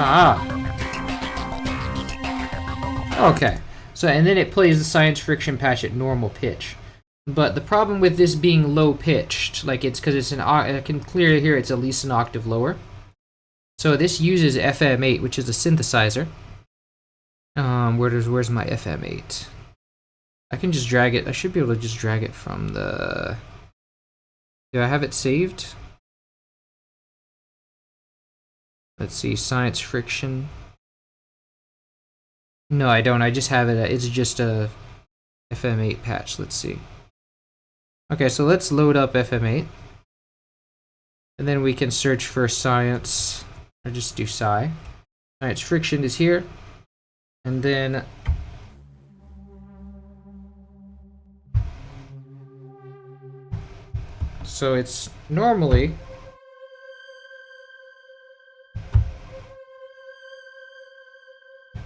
Ah. Okay. So, and then it plays the science friction patch at normal pitch. But the problem with this being low pitched patch. Like it's because it's I can clearly hear it's at least an octave lower. So this uses FM8, which is a synthesizer. Where's my FM8? I can just drag it. I should be able to just drag it from the... Do I have it saved? Let's see, science friction. No, I don't. I just have it. It's just a FM8 patch. Let's see. Okay, so let's load up FM8. And then we can search for science. Or just do sci. Science friction is here. And then... So it's normally...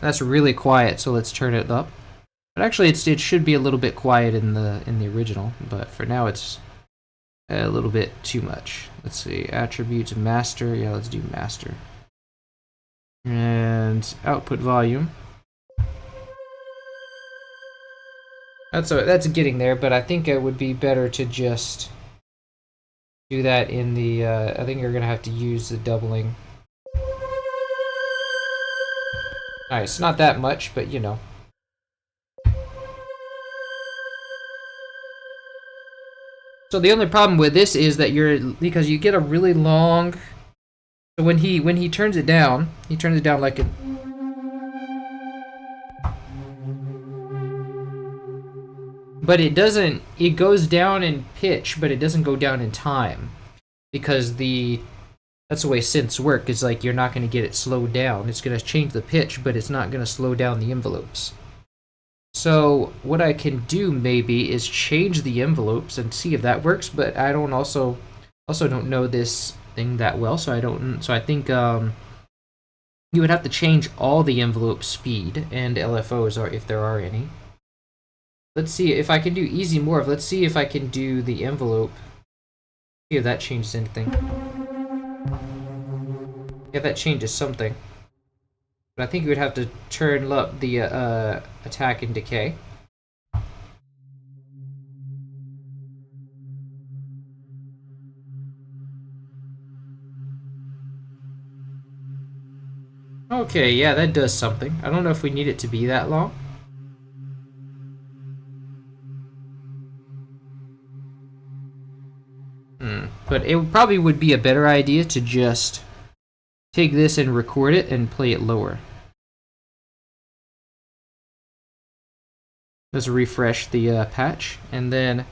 That's really quiet, so let's turn it up. But actually, it should be a little bit quiet in the original, but for now it's a little bit too much. Let's see, attributes, master. Yeah, let's do master. And output volume. That's getting there, but I think it would be better to just do that in the. I think you're gonna have to use the doubling. Alright, it's not that much, but you know. So the only problem with this is that because you get a really long. So when he turns it down like a. But it doesn't. It goes down in pitch, but it doesn't go down in time, because that's the way synths work. Is like you're not going to get it slowed down. It's going to change the pitch, but it's not going to slow down the envelopes. So what I can do maybe is change the envelopes and see if that works. But I don't also don't know this thing that well, so I don't. So I think you would have to change all the envelope speed and LFOs, or if there are any. Let's see if I can do easy morph. Let's see if I can do the envelope. See if that changes anything. Yeah, that changes something. But I think you would have to turn up the attack and decay. Okay, yeah, that does something. I don't know if we need it to be that long. But it probably would be a better idea to just take this and record it and play it lower. Let's refresh the patch, and then...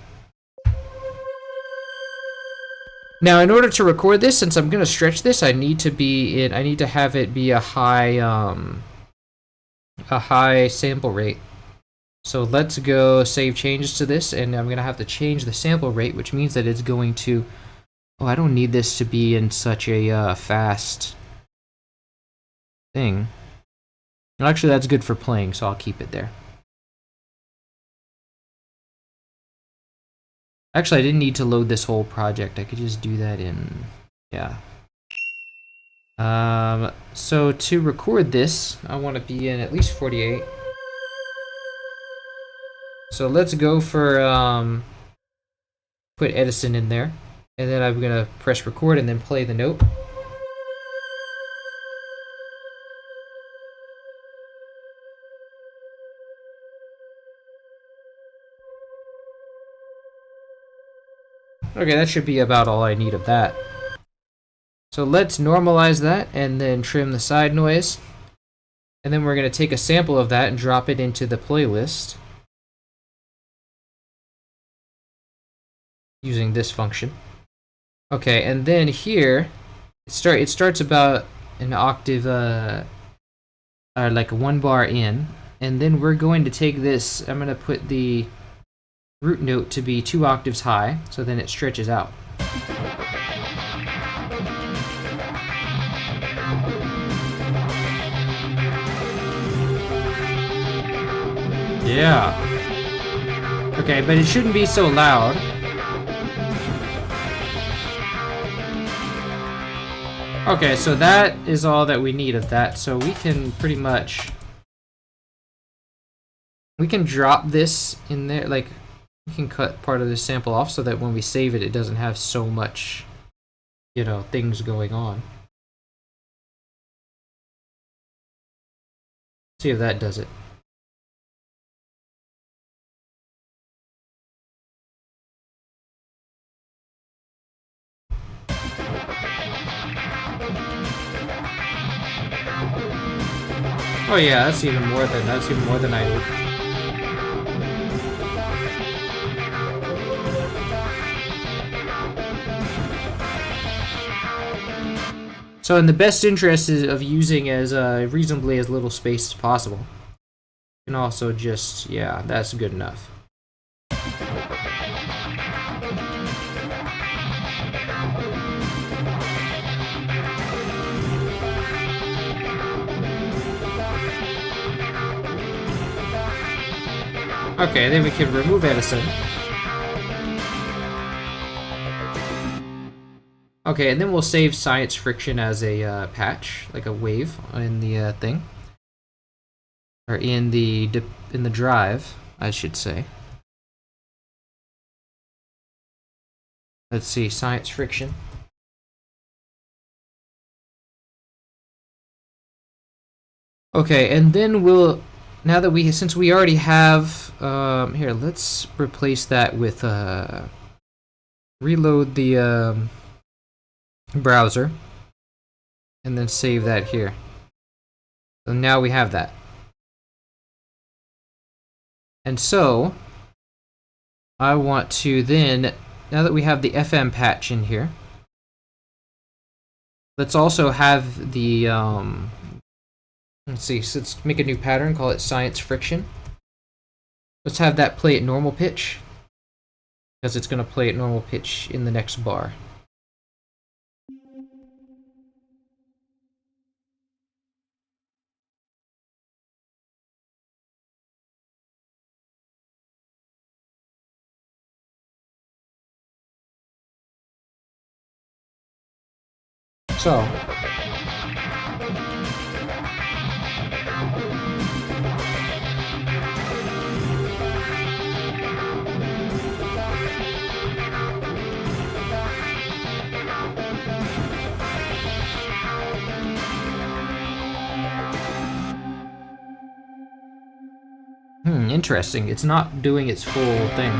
Now, in order to record this, since I'm gonna stretch this, I need to have it be a high sample rate. So let's go save changes to this, and I'm gonna have to change the sample rate, which means that it's going to... Oh, I don't need this to be in such a fast thing. Well, actually, that's good for playing, so I'll keep it there. Actually, I didn't need to load this whole project. I could just do that in... Yeah. So to record this, I want to be in at least 48. So let's go for... put Edison in there. And then I'm going to press record and then play the note. Okay, that should be about all I need of that. So let's normalize that and then trim the side noise. And then we're going to take a sample of that and drop it into the playlist using this function. Okay, and then here it starts about an octave, like 1 bar in, and then we're going to take this. I'm going to put the root note to be 2 octaves high, so then it stretches out. Yeah. Okay, but it shouldn't be so loud. Okay, so that is all that we need of that, so we can pretty much... We can drop this in there, like... We can cut part of this sample off so that when we save it, it doesn't have so much, you know, things going on. See if that does it. Oh yeah, that's even more than I need. So in the best interest of using as reasonably as little space as possible. You can also just, yeah, that's good enough. Okay, then we can remove Edison. Okay, and then we'll save Science Friction as a patch, like a wave in the thing, or in the drive, I should say. Let's see, Science Friction. Okay, and then we'll, now that since we already have, here, let's replace that with reload the browser and then save that here. So now we have that. And so I want to then, now that we have the FM patch in here, let's also have the let's see, so let's make a new pattern, call it Science Friction. Let's have that play at normal pitch, because it's going to play at normal pitch in the next bar. So, interesting. It's not doing its full thing.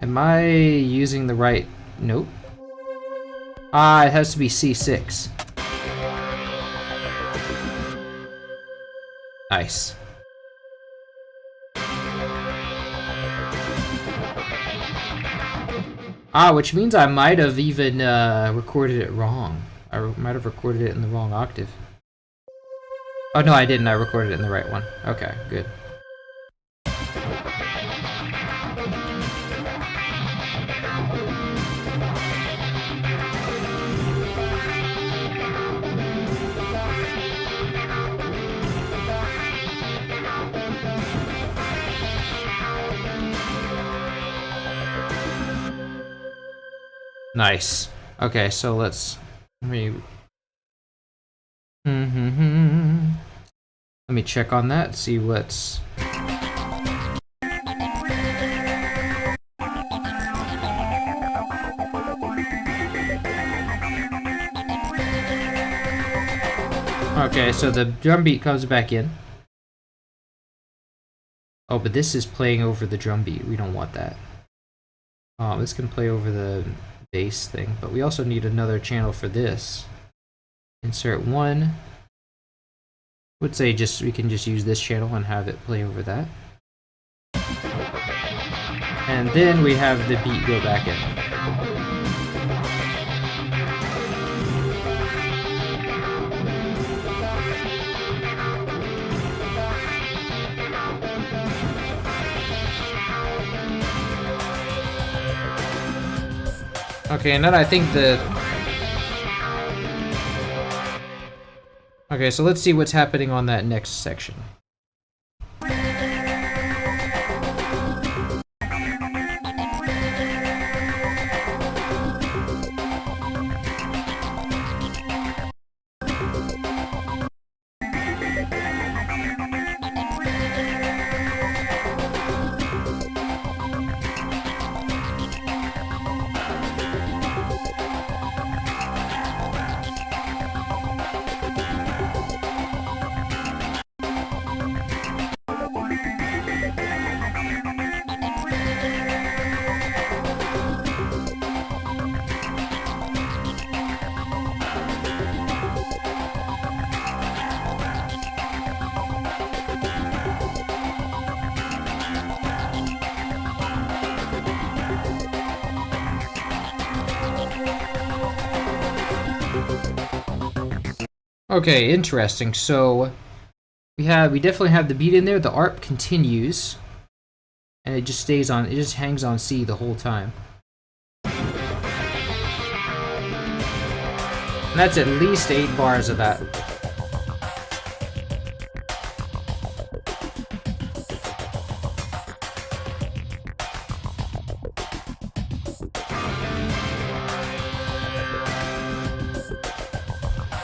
Am I using the right note? Ah, it has to be C6. Nice. Ah, which means I might have even recorded it wrong. I might have recorded it in the wrong octave. Oh, no, I didn't. I recorded it in the right one. Okay, good. Nice. Okay, so let me check on that, see what's... Okay, so the drum beat comes back in. Oh, but this is playing over the drum beat. We don't want that. This can play over the bass thing, but we also need another channel for this. Insert one. Would say we can just use this channel and have it play over that. And then we have the beat go back in. Okay, and then I think okay, so let's see what's happening on that next section. Okay, interesting. So we definitely have the beat in there. The ARP continues, and it just stays on. It just hangs on C the whole time. And that's at least 8 bars of that.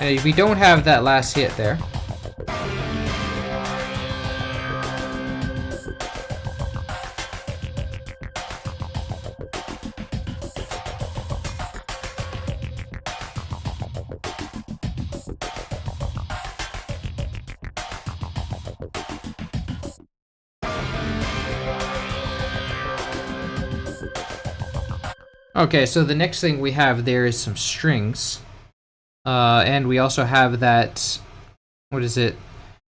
And we don't have that last hit there. Okay, so the next thing we have there is some strings. And we also have that, what is it?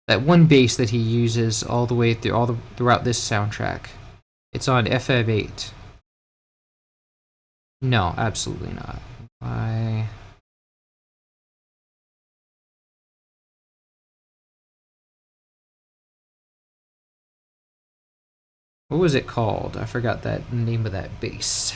That one bass that he uses all the way through throughout this soundtrack. It's on FM8. No, absolutely not. Why? What was it called? I forgot that name of that bass.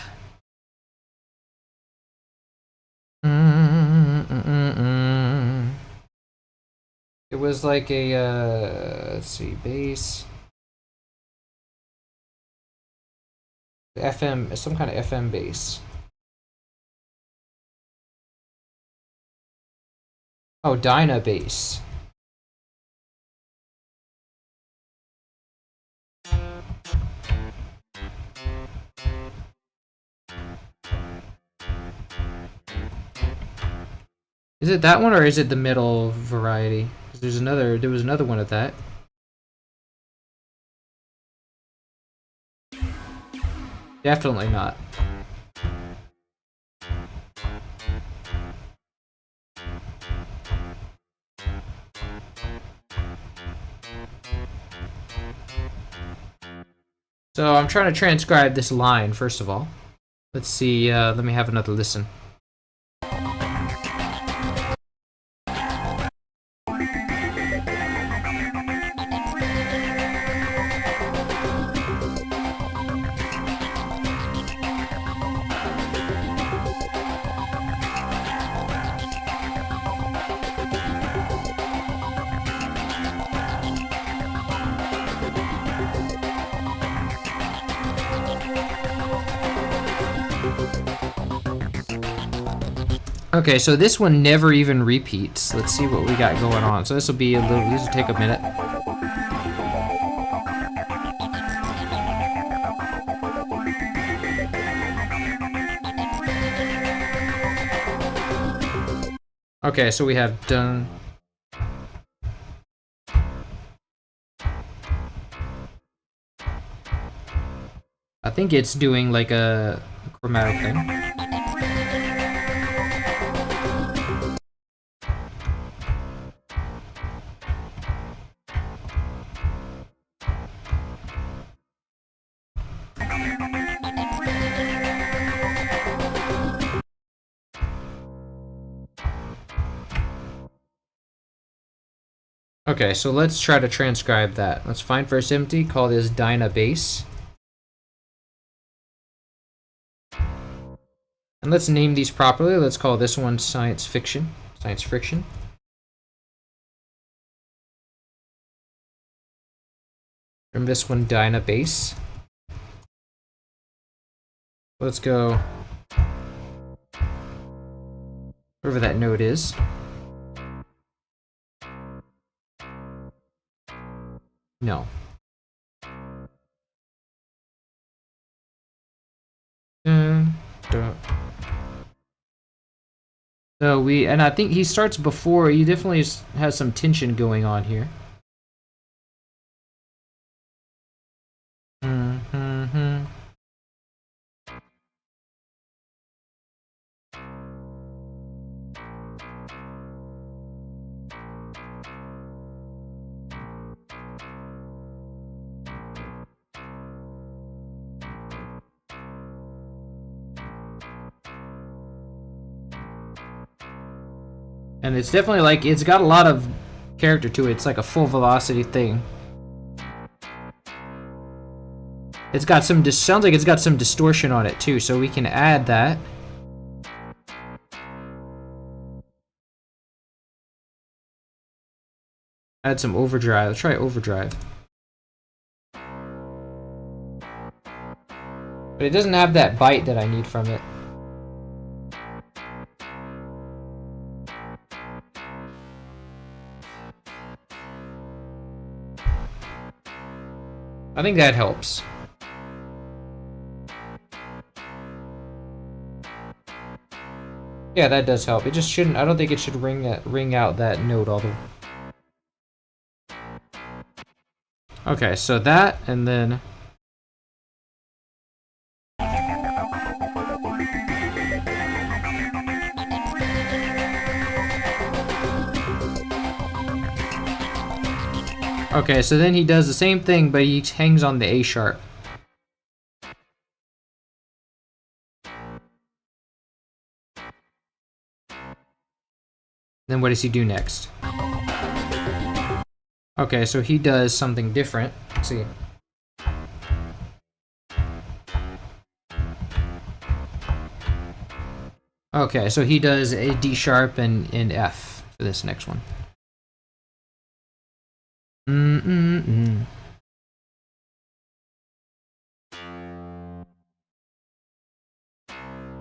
It was like a, let's see, bass. FM, some kind of FM bass. Oh, Dyna bass. Is it that one or is it the middle variety? 'Cause there was another one of that. Definitely not. So I'm trying to transcribe this line, first of all. Let's see, let me have another listen. Okay, so this one never even repeats. Let's see what we got going on. So this will take a minute. Okay, so we have done. I think it's doing like a chromatic thing. Okay, so let's try to transcribe that. Let's find first empty, call this Dyna bass. And let's name these properly. Let's call this one science fiction. Science friction. And this one Dyna bass. Let's go wherever that note is. No. So and I think he starts before, he definitely has some tension going on here. And it's definitely like, it's got a lot of character to it. It's like a full velocity thing. It's got some, sounds like it's got some distortion on it too, so we can add that. Add some overdrive. Let's try overdrive. But it doesn't have that bite that I need from it. I think that helps. Yeah, that does help. It just shouldn't, I don't think it should ring out that note all the way. Okay, so that, and then... Okay, so then he does the same thing, but he hangs on the A sharp. Then what does he do next? Okay, so he does something different. Let's see. Okay, so he does a D sharp and F for this next one.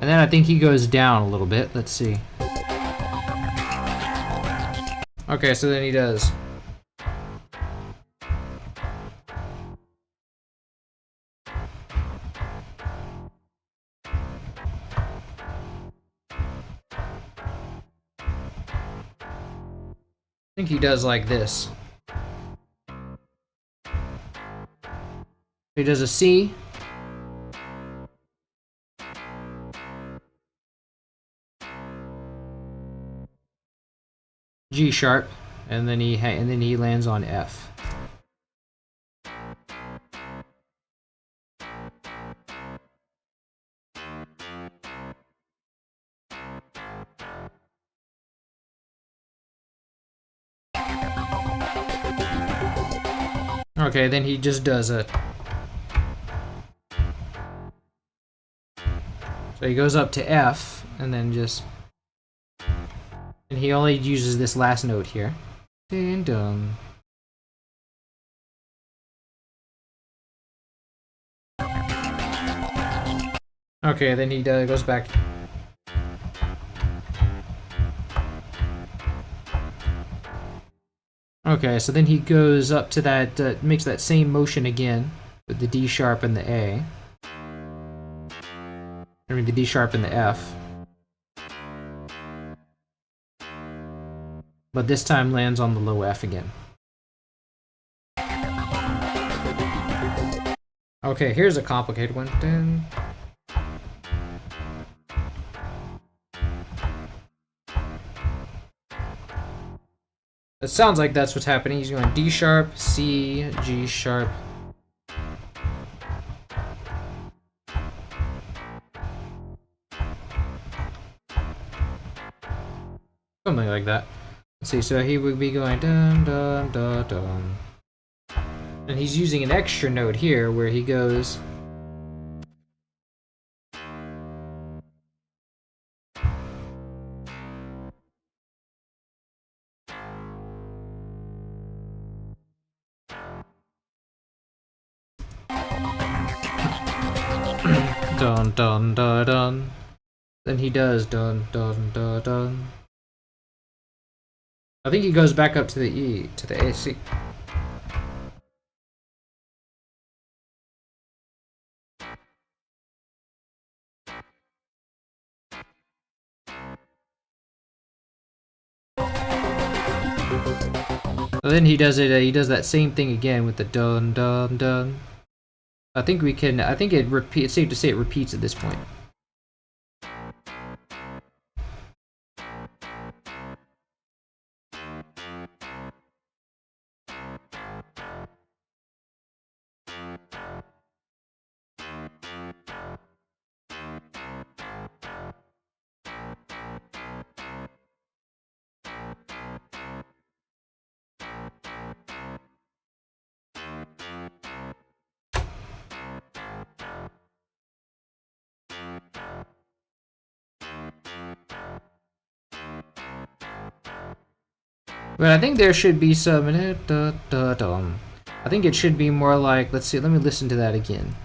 And then I think he goes down a little bit. Let's see. Okay, so then he does. I think he does like this. He does a C. G sharp, and then he lands on F. Okay, then he just does it. So he goes up to F, and then just... And he only uses this last note here. Ding dong. Okay, then he goes back. Okay, so then he goes up to that, makes that same motion again with the D sharp and the A. I mean, the D sharp and the F. But this time lands on the low F again. Okay, here's a complicated one. Dun. It sounds like that's what's happening. He's going D sharp, C, G sharp. Something like that. Let's see, so he would be going dun dun dun dun. And he's using an extra note here where he goes... dun dun dun dun. Then he does dun dun dun dun. I think he goes back up to the E, to the A, C. So then he does it. He does that same thing again with the dun dun dun. I think we can. I think it repeats. It's safe to say it repeats at this point. But I think there should be some. I think it should be more like. Let's see. Let me listen to that again.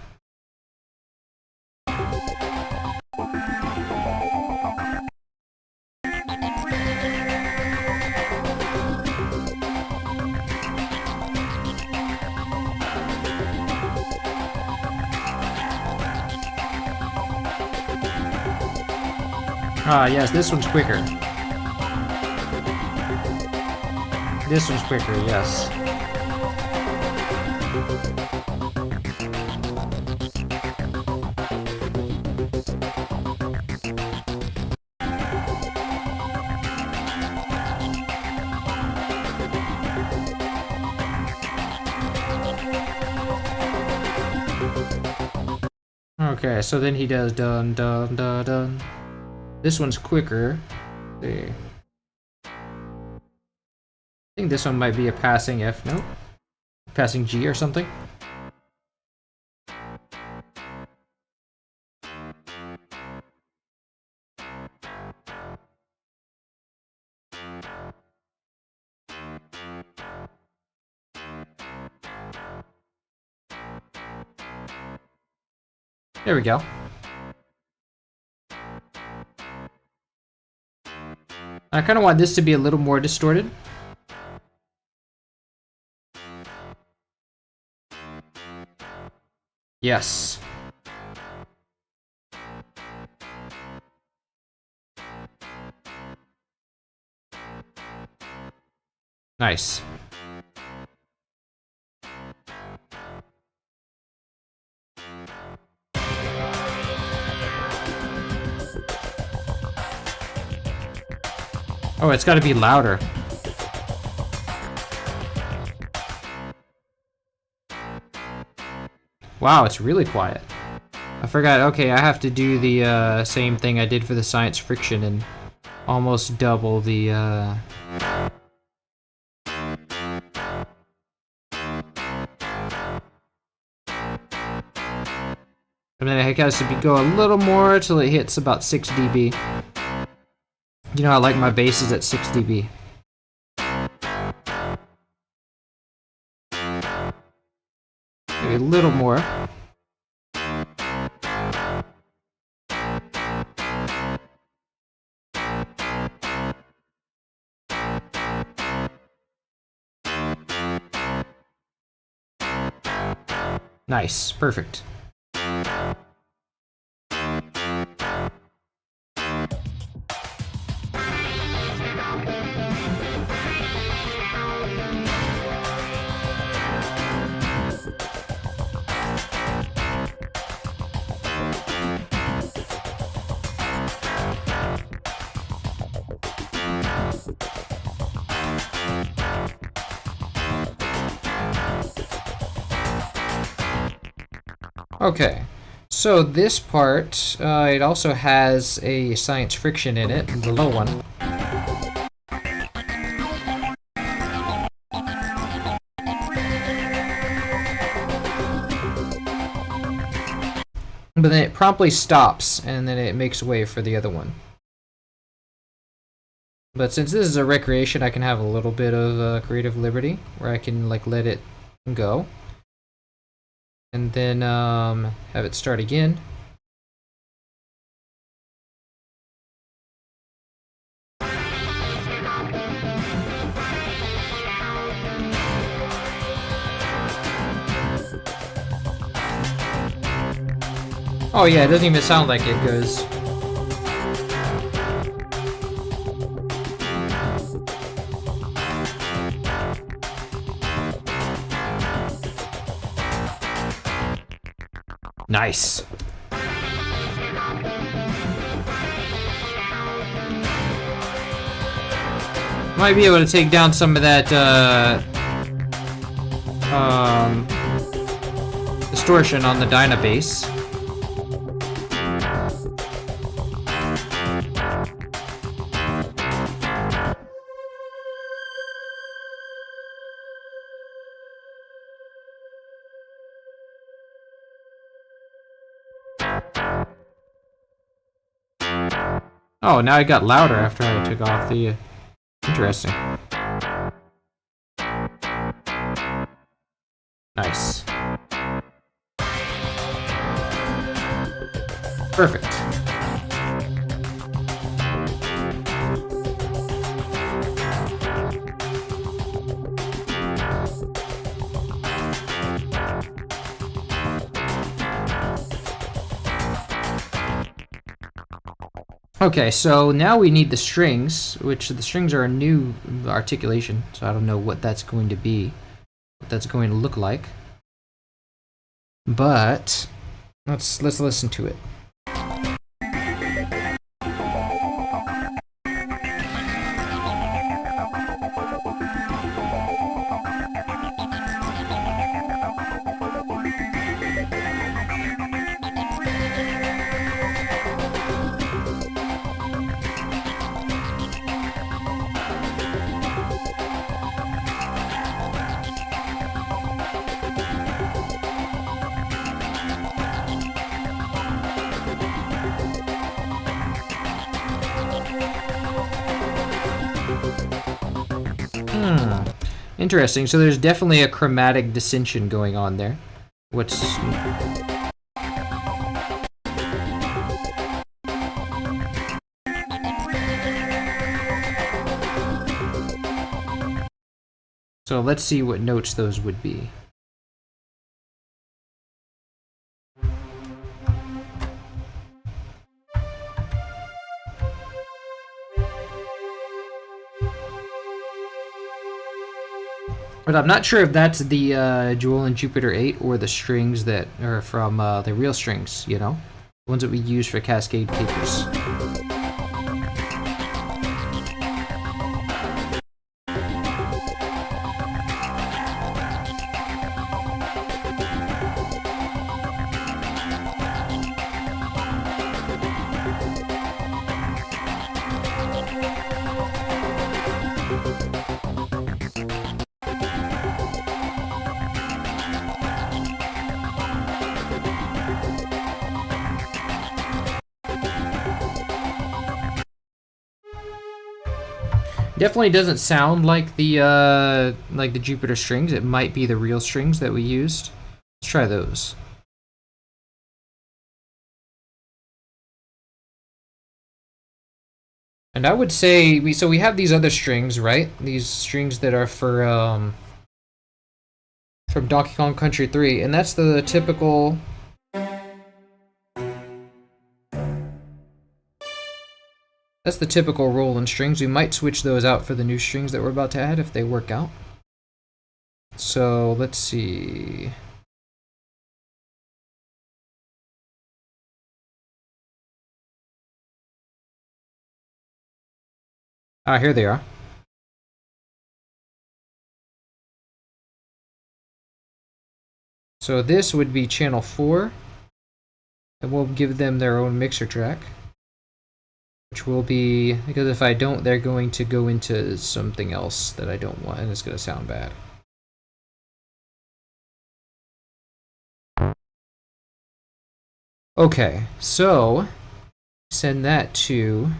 Ah, yes, this one's quicker. This one's quicker, yes. Okay, so then he does dun dun dun dun. This one's quicker. Let's see. I think this one might be a passing F note. Passing G or something. There we go. I kind of want this to be a little more distorted. Yes. Nice. Oh, it's got to be louder. Wow, it's really quiet. I forgot, okay, I have to do the same thing I did for the science friction and almost double the and then it has to go a little more till it hits about 6 dB. You know, I like my basses at 6 dB. Maybe a little more. Nice, perfect. Okay, so this part, it also has a science friction in it, the low one. But then it promptly stops, and then it makes way for the other one. But since this is a recreation, I can have a little bit of creative liberty, where I can like let it go. And then have it start again. Oh yeah, it doesn't even sound like it goes. Nice. Might be able to take down some of that distortion on the Dyna bass. Oh, now it got louder after I took off the... Interesting. Nice. Perfect. Okay, so now we need the strings, which the strings are a new articulation, so I don't know what that's going to be, what that's going to look like. But let's listen to it. Interesting. So there's definitely a chromatic dissension going on there. What's... So let's see what notes those would be. But I'm not sure if that's the Jewel and Jupiter 8 or the strings that are from the real strings, you know? The ones that we use for Cascade Capers. Definitely doesn't sound like the Jupiter strings. It might be the real strings that we used. Let's try those. And I would say we have these other strings, right? These strings that are for from Donkey Kong Country 3, and that's the typical. That's the typical Roland strings. We might switch those out for the new strings that we're about to add if they work out. So let's see. Ah, here they are. So this would be channel 4, and we'll give them their own mixer track. Which will be, because if I don't, they're going to go into something else that I don't want, and it's going to sound bad. Okay, so send that to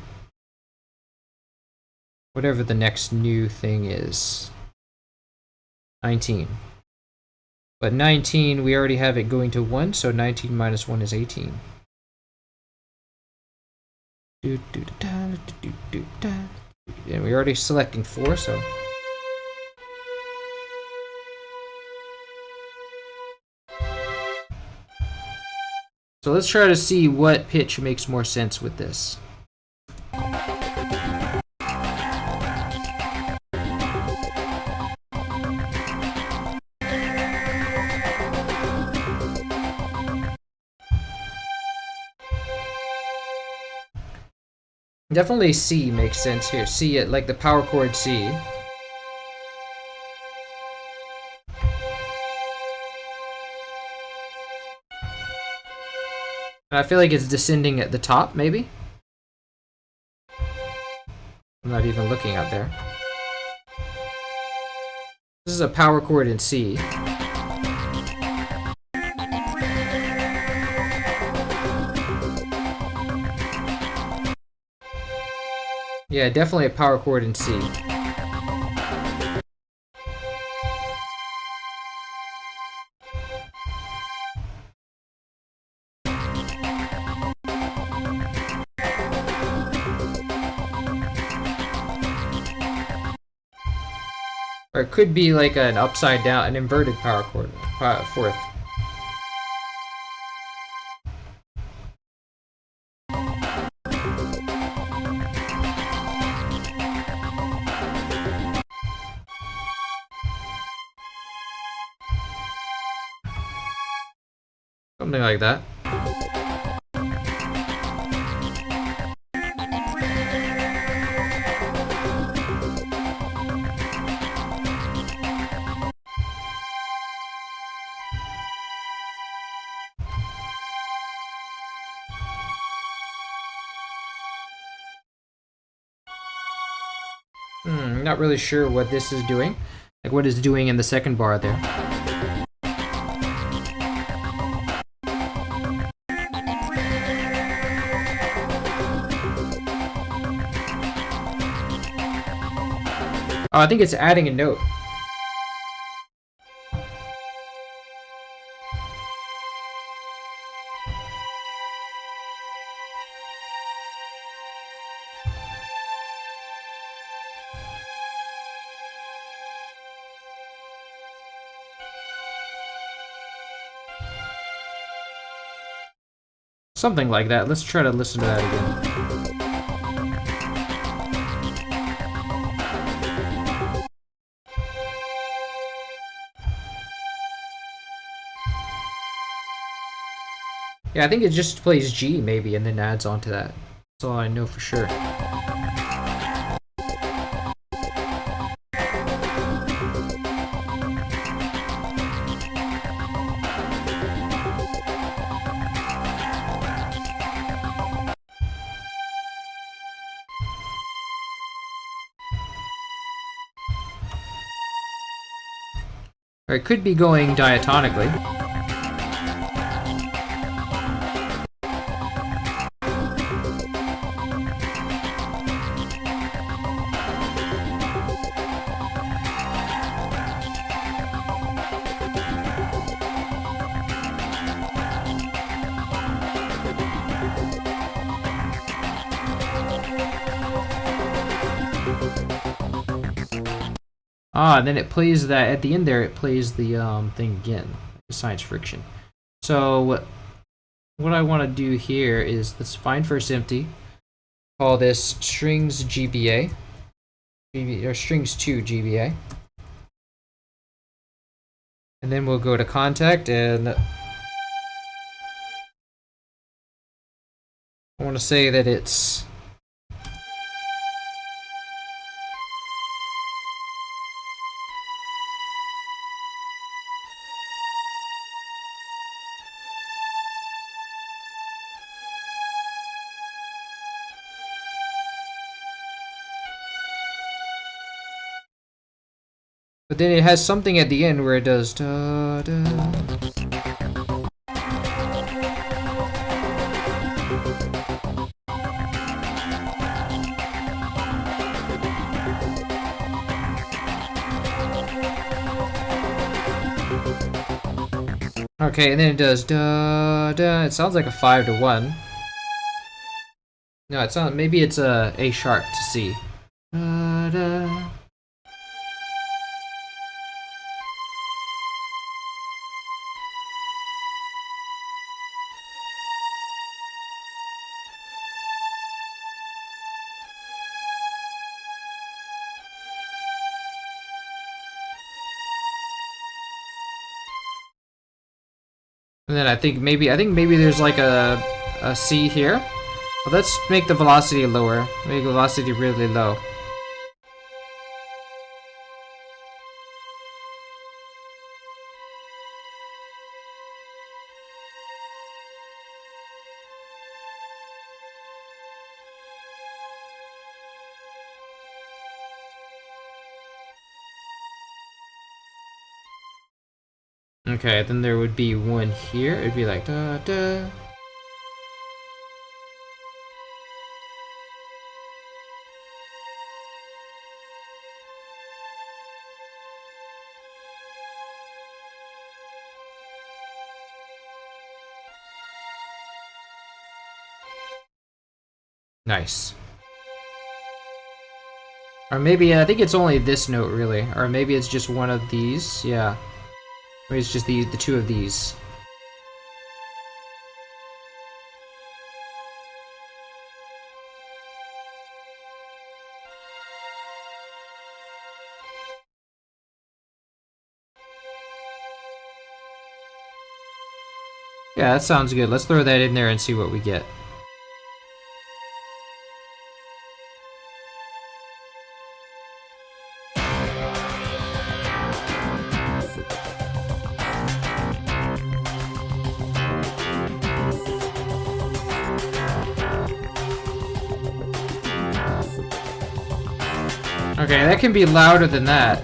whatever the next new thing is. 19. But 19, we already have it going to 1, so 19 minus 1 is 18. And we're already selecting 4, so. So let's try to see what pitch makes more sense with this. Definitely C makes sense here. C, like the power chord C. And I feel like it's descending at the top, maybe? I'm not even looking out there. This is a power chord in C. Yeah, definitely a power chord in C. Or it could be like an upside down, an inverted power chord, fourth. Something like that. Not really sure what this is doing. Like what it's doing in the second bar there. Oh, I think it's adding a note. Something like that. Let's try to listen to that again. Yeah, I think it just plays G maybe and then adds on to that. That's all I know for sure. Or it could be going diatonically. Ah, and then it plays that at the end there. It plays the thing again, the science friction. So what I want to do here is let's find first empty. Call this strings GBA, or strings 2 GBA, and then we'll go to contact and I want to say that it's but then it has something at the end where it does da da. Okay, and then it does da da. It sounds like a 5 to 1. No, it sounds maybe it's A sharp to C. Da da. And then I think maybe there's like a C here. Well, let's make the velocity lower. Make the velocity really low. Okay, then there would be one here. It'd be like da da. Nice. Or maybe, I think it's only this note, really. Or maybe it's just one of these. Yeah. Maybe it's just the two of these. Yeah, that sounds good. Let's throw that in there and see what we get. Okay, that can be louder than that.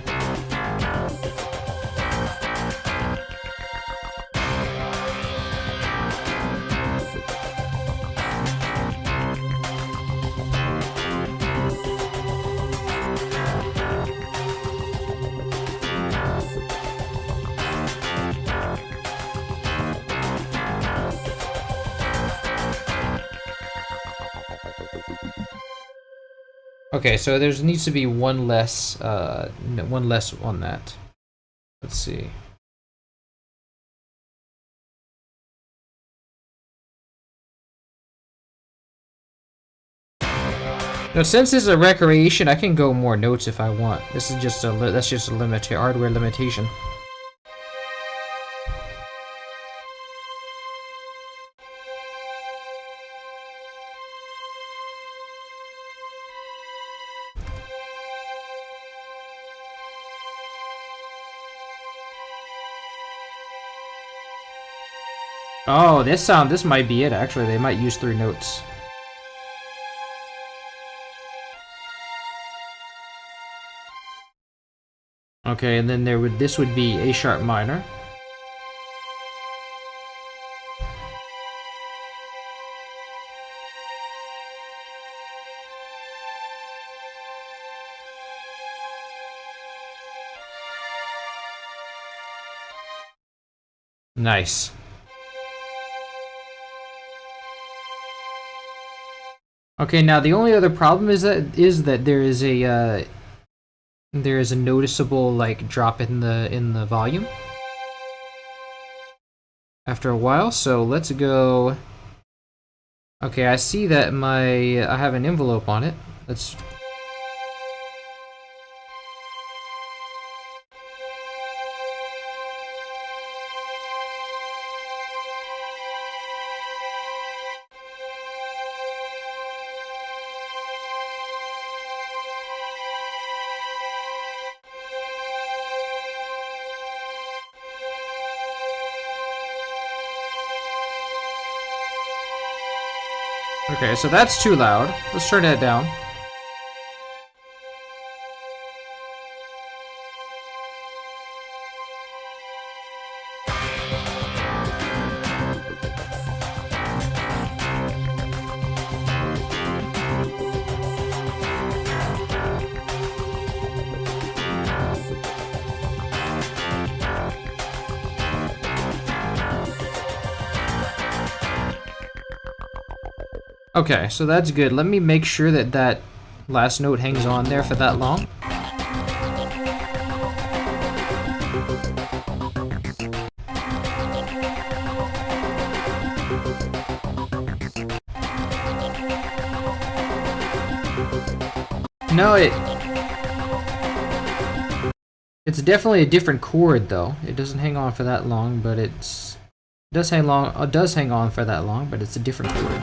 Okay, so there needs to be one less on that. Let's see. Now, since this is a recreation, I can go more notes if I want. This is just that's just a hardware limitation. Oh, this might be it, actually. They might use 3 notes. Okay, and then this would be A sharp minor. Nice. Okay, now the only other problem is that there is a noticeable like drop in the volume after a while. So let's go. Okay, I see that I have an envelope on it. Let's. Okay, so that's too loud. Let's turn that down. Okay, so that's good. Let me make sure that that last note hangs on there for that long. No, it's definitely a different chord though. It doesn't hang on for that long, but it does hang on for that long, but it's a different chord.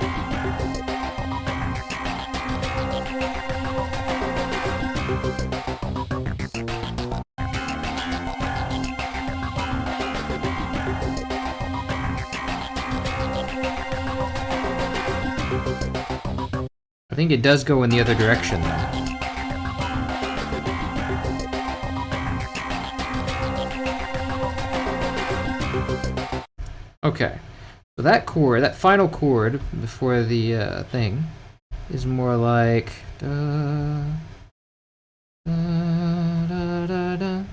I think it does go in the other direction though. Okay, so that chord, that final chord before the thing, is more like da, da, da, da, da.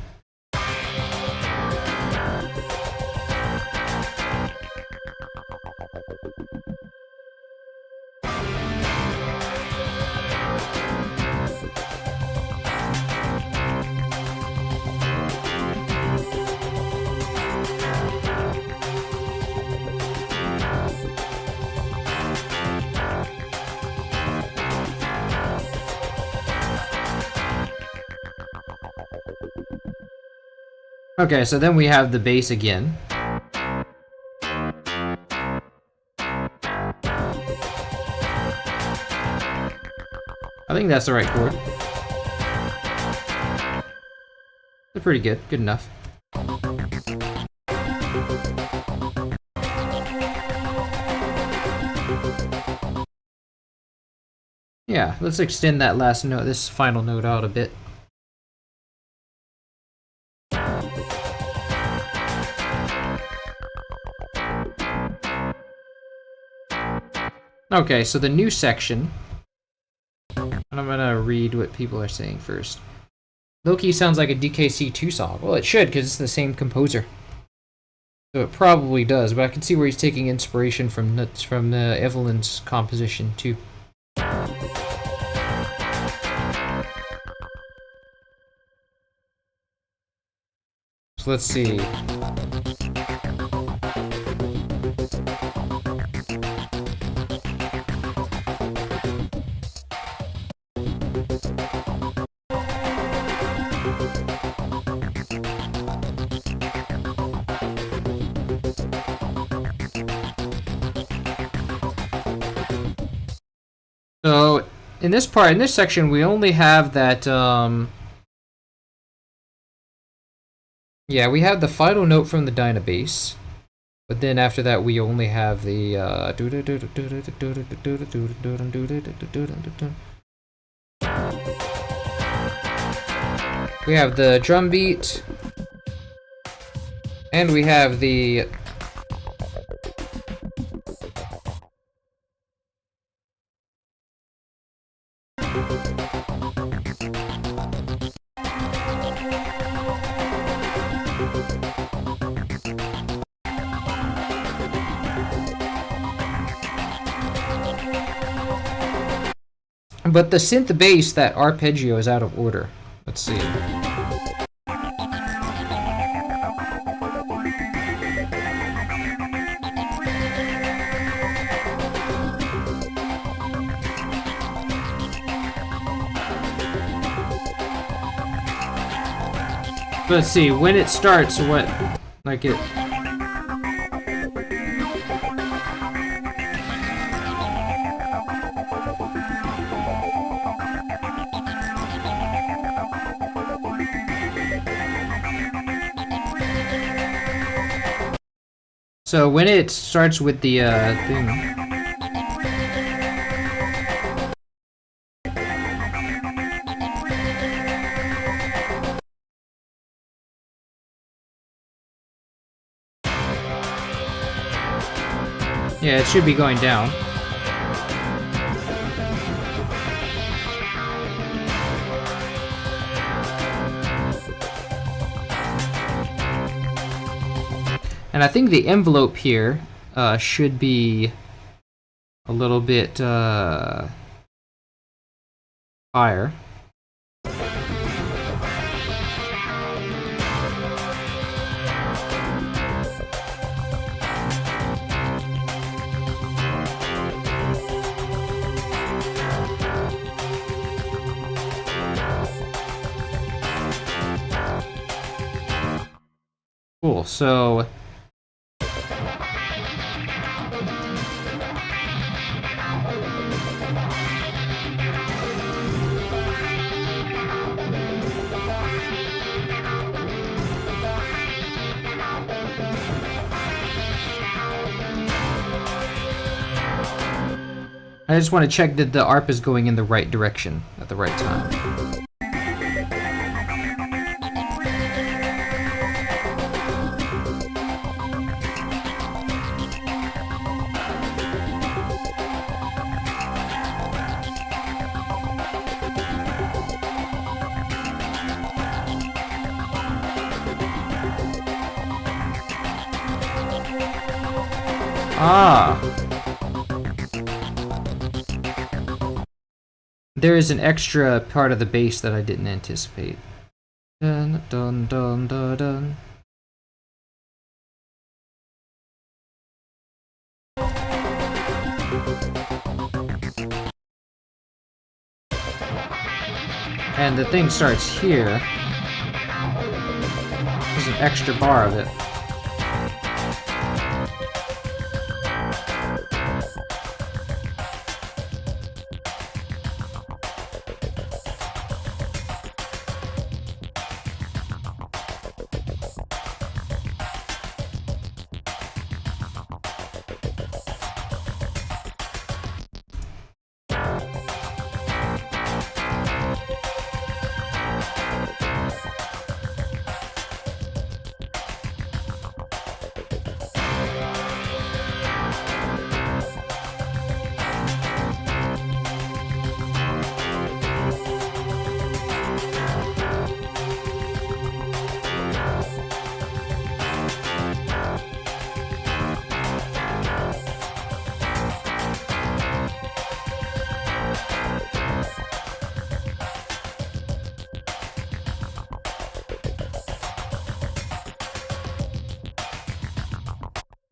Okay, so then we have the bass again. I think that's the right chord. They're pretty good. Good enough. Yeah, let's extend that last note, this final note out a bit. Okay, so the new section, and I'm gonna read what people are saying first. Low-key sounds like a DKC2 song. Well, it should, because it's the same composer. So it probably does, but I can see where he's taking inspiration from Evelyn's composition, too. So let's see. So in this part, in this section, we only have that, yeah, we have the final note from the Dynabass, but then after that we only have the, we have the drum beat, and we have the but the synth bass, that arpeggio is out of order. Let's see. Let's see, when it starts, what, like it... So when it starts with the thing, yeah, it should be going down. And I think the envelope here should be a little bit higher. Cool, so... I just want to check that the ARP is going in the right direction at the right time. Ah! There is an extra part of the bass that I didn't anticipate. Dun dun dun dun dun. And the thing starts here. There's extra bar of it.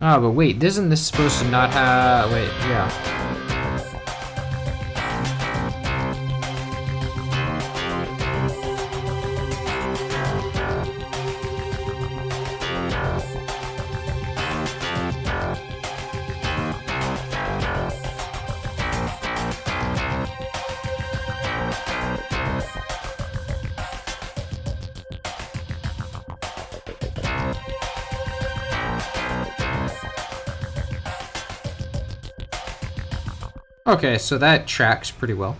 Oh, but wait, isn't this supposed to not have... Wait, yeah. Okay, so that tracks pretty well.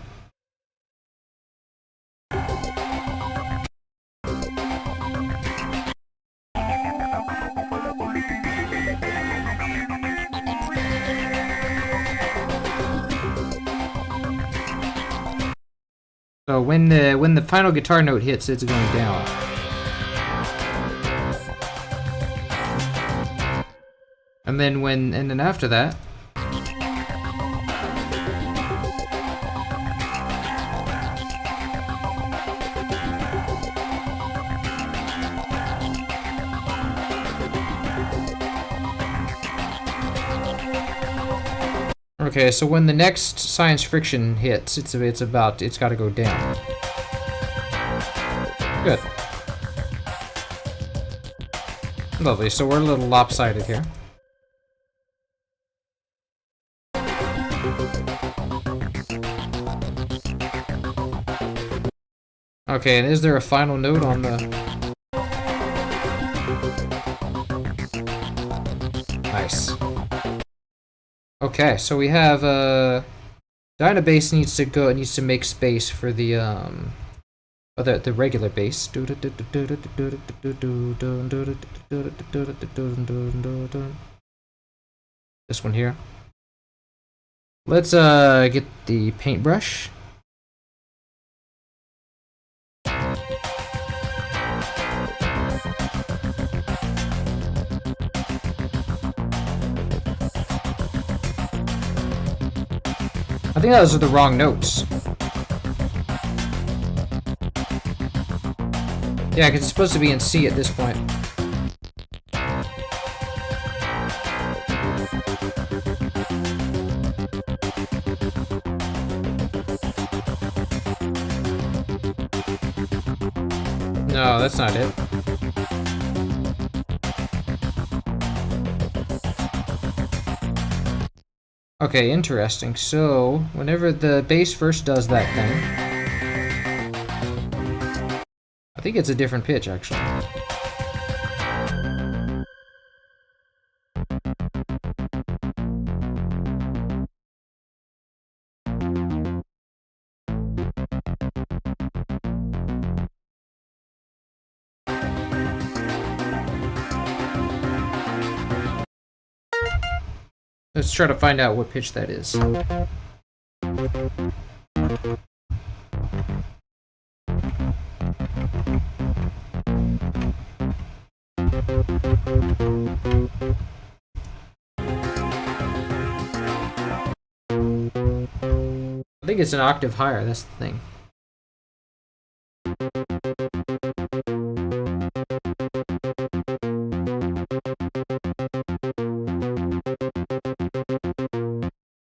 So when the final guitar note hits, it's going down. And then after that, okay, so when the next science friction hits, it's got to go down. Good. Lovely. So we're a little lopsided here. Okay, and is there a final note on the... Nice. Okay, so we have Dynabass needs to make space for the the regular bass. This one here. Let's get the paintbrush. I think those are the wrong notes. Yeah, because it's supposed to be in C at this point. No, that's not it. Okay, interesting. So, whenever the bass first does that thing, I think it's a different pitch, actually. Let's try to find out what pitch that is. I think it's an octave higher, that's the thing.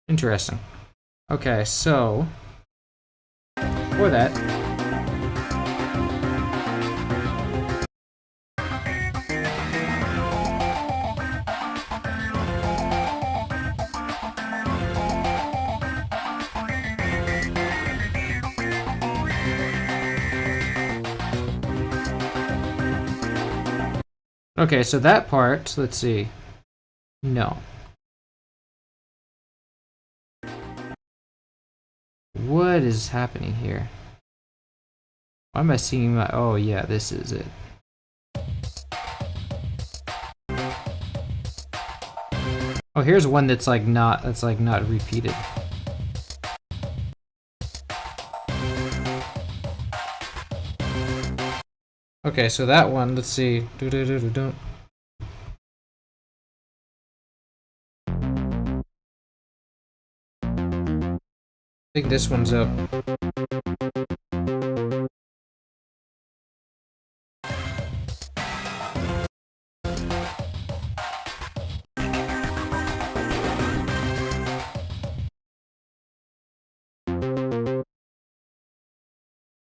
Interesting. Okay, so for that, Okay, so that part, let's see. No. What is happening here? Why am I seeing my... Oh, yeah, this is it. Oh, here's one that's like not repeated. Okay, so that one, let's see. Do. I think this one's up.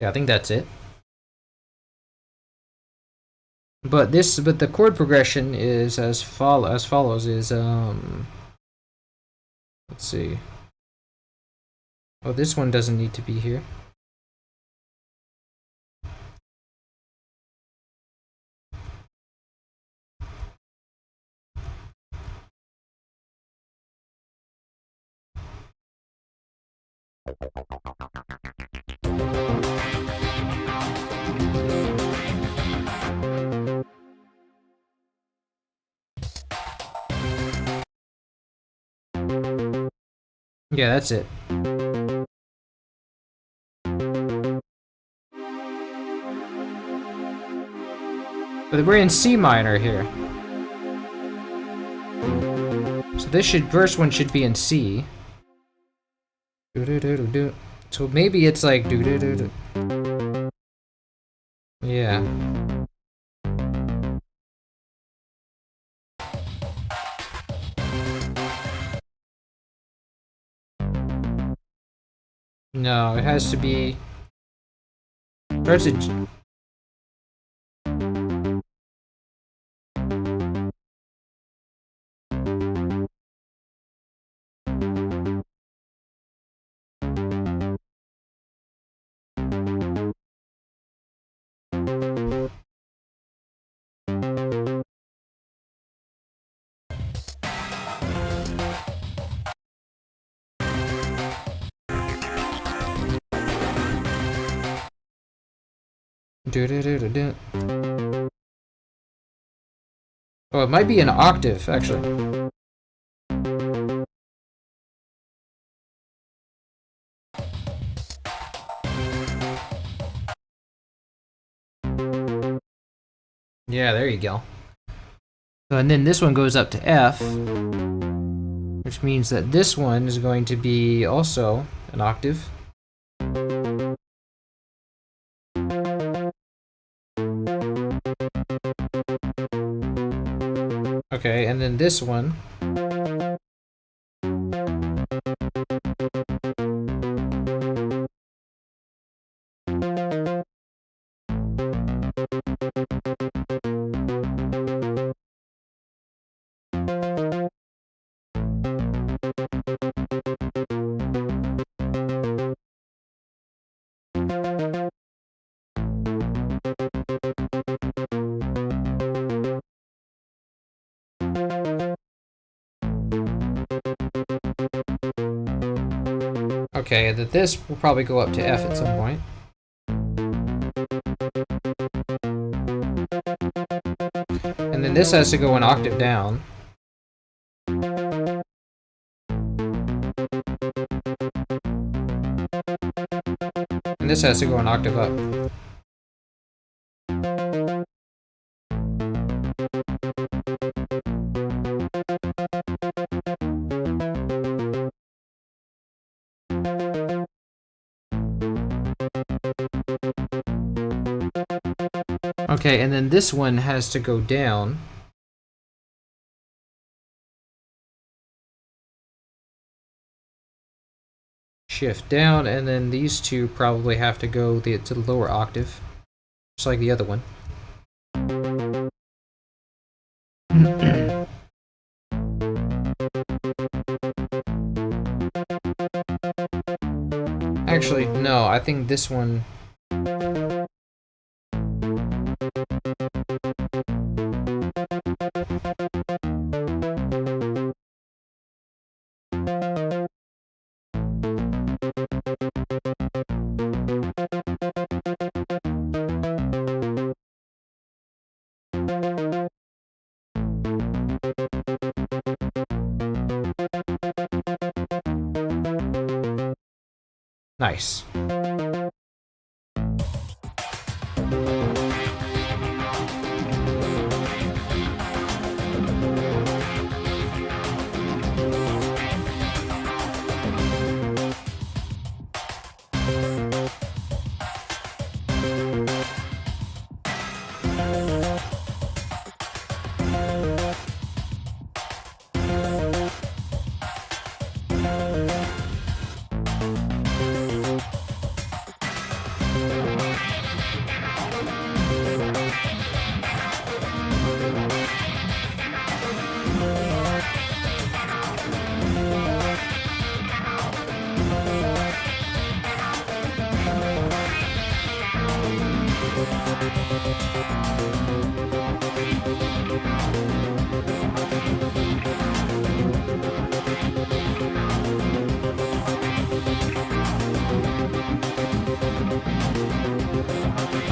Yeah, I think that's it. But the chord progression is as follows is let's see. Oh, this one doesn't need to be here. Yeah, that's it. But we're in C minor here. So first one should be in C. So maybe it's like Yeah. No, it has to be. Starts at G. Oh, it might be an octave, actually. Yeah, there you go. So, and then this one goes up to F, which means that this one is going to be also an octave. Okay, and then this one. Okay, that this will probably go up to F at some point. And then this has to go an octave down. And this has to go an octave up. Okay, and then this one has to go down. Shift down, and then these two probably have to go to the lower octave, just like the other one. Actually, no, I think this one... Nice.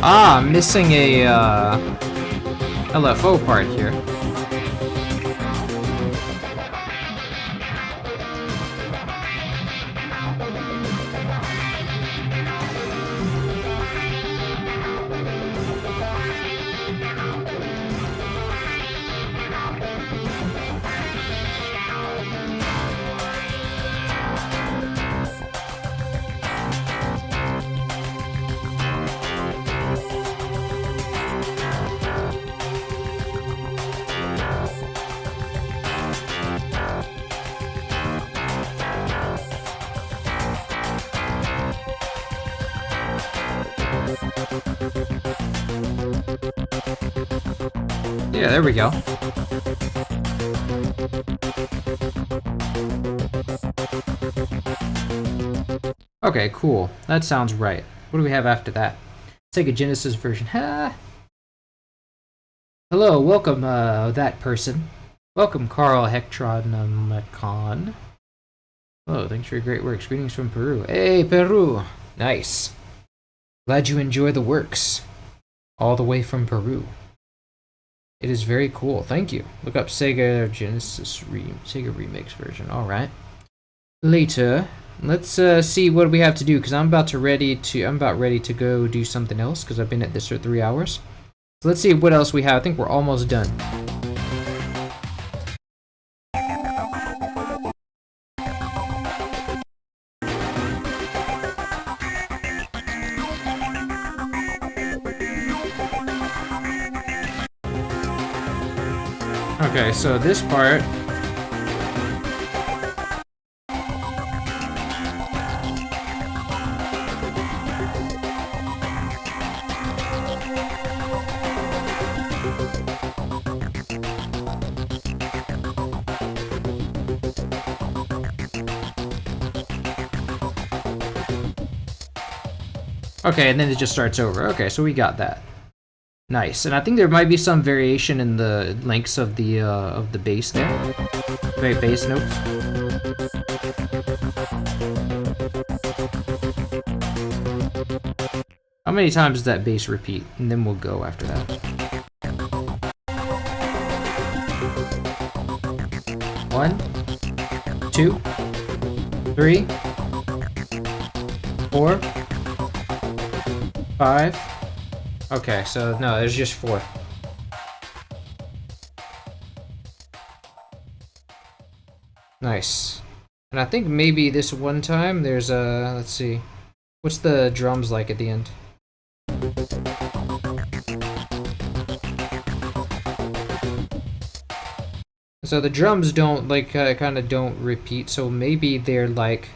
Ah, I'm missing a LFO part here. Yeah, there we go. Okay, cool. That sounds right. What do we have after that? Sega Genesis version. Ha! Hello, welcome, that person. Welcome, Carl Hectronomicon. Oh, thanks for your great works. Greetings from Peru. Hey, Peru! Nice. Glad you enjoy the works. All the way from Peru. It is very cool. Thank you. Look up Sega Genesis Sega Remix version. All right. Later, let's see what we have to do because I'm about ready to go do something else because I've been at this for 3 hours. So let's see what else we have. I think we're almost done. Okay, so this part. Okay, and then it just starts over. Okay, so we got that. Nice, and I think there might be some variation in the lengths of the bass there. Right, bass notes. How many times does that bass repeat? And then we'll go after that. 1, 2, 3, 4, 5. Okay, so no, there's just 4. Nice. And I think maybe this one time there's a, let's see. What's the drums like at the end? So the drums don't, like, kind of don't repeat, so maybe they're like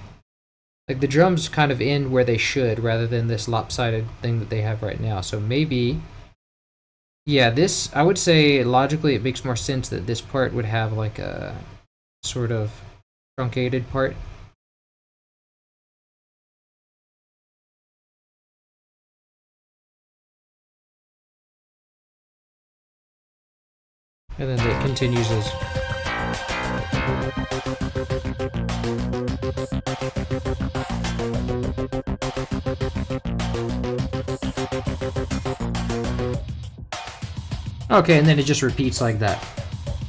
the drums kind of end where they should rather than this lopsided thing that they have right now. So maybe, yeah, this, I would say logically it makes more sense that this part would have like a sort of truncated part. And then it continues as... Okay, and then it just repeats like that.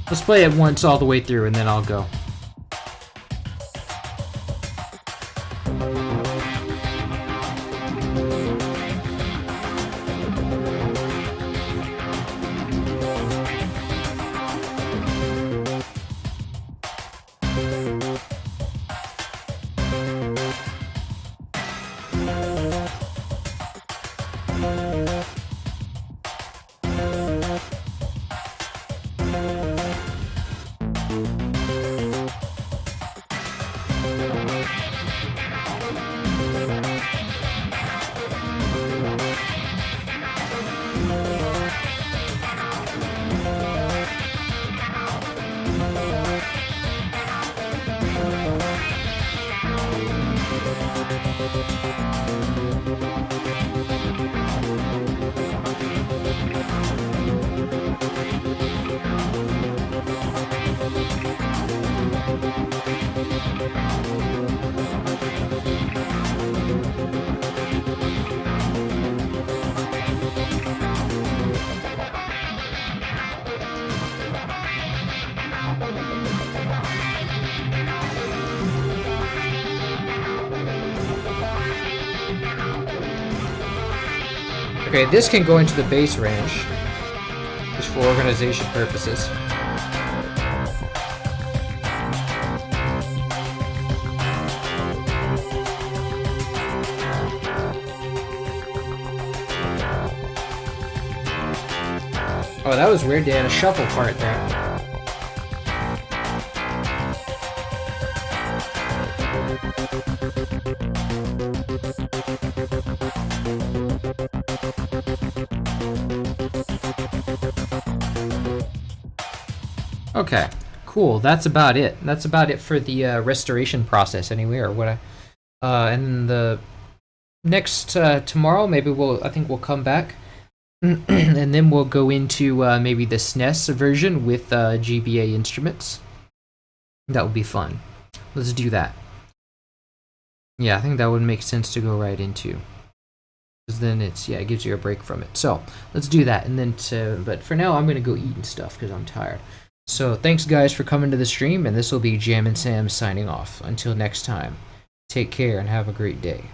Let's play it once all the way through and then I'll go. Okay, this can go into the bass range, just for organization purposes. Oh, that was weird. They had a shuffle part there. Okay, cool. That's about it. That's about it for the restoration process, anyway, or what and the next tomorrow, maybe I think we'll come back, and then we'll go into maybe the SNES version with GBA instruments. That would be fun. Let's do that. Yeah, I think that would make sense to go right into, because then it gives you a break from it. So let's do that, and then but for now, I'm gonna go eat and stuff because I'm tired. So thanks guys for coming to the stream, and this will be Jam and Sam signing off. Until next time, take care and have a great day.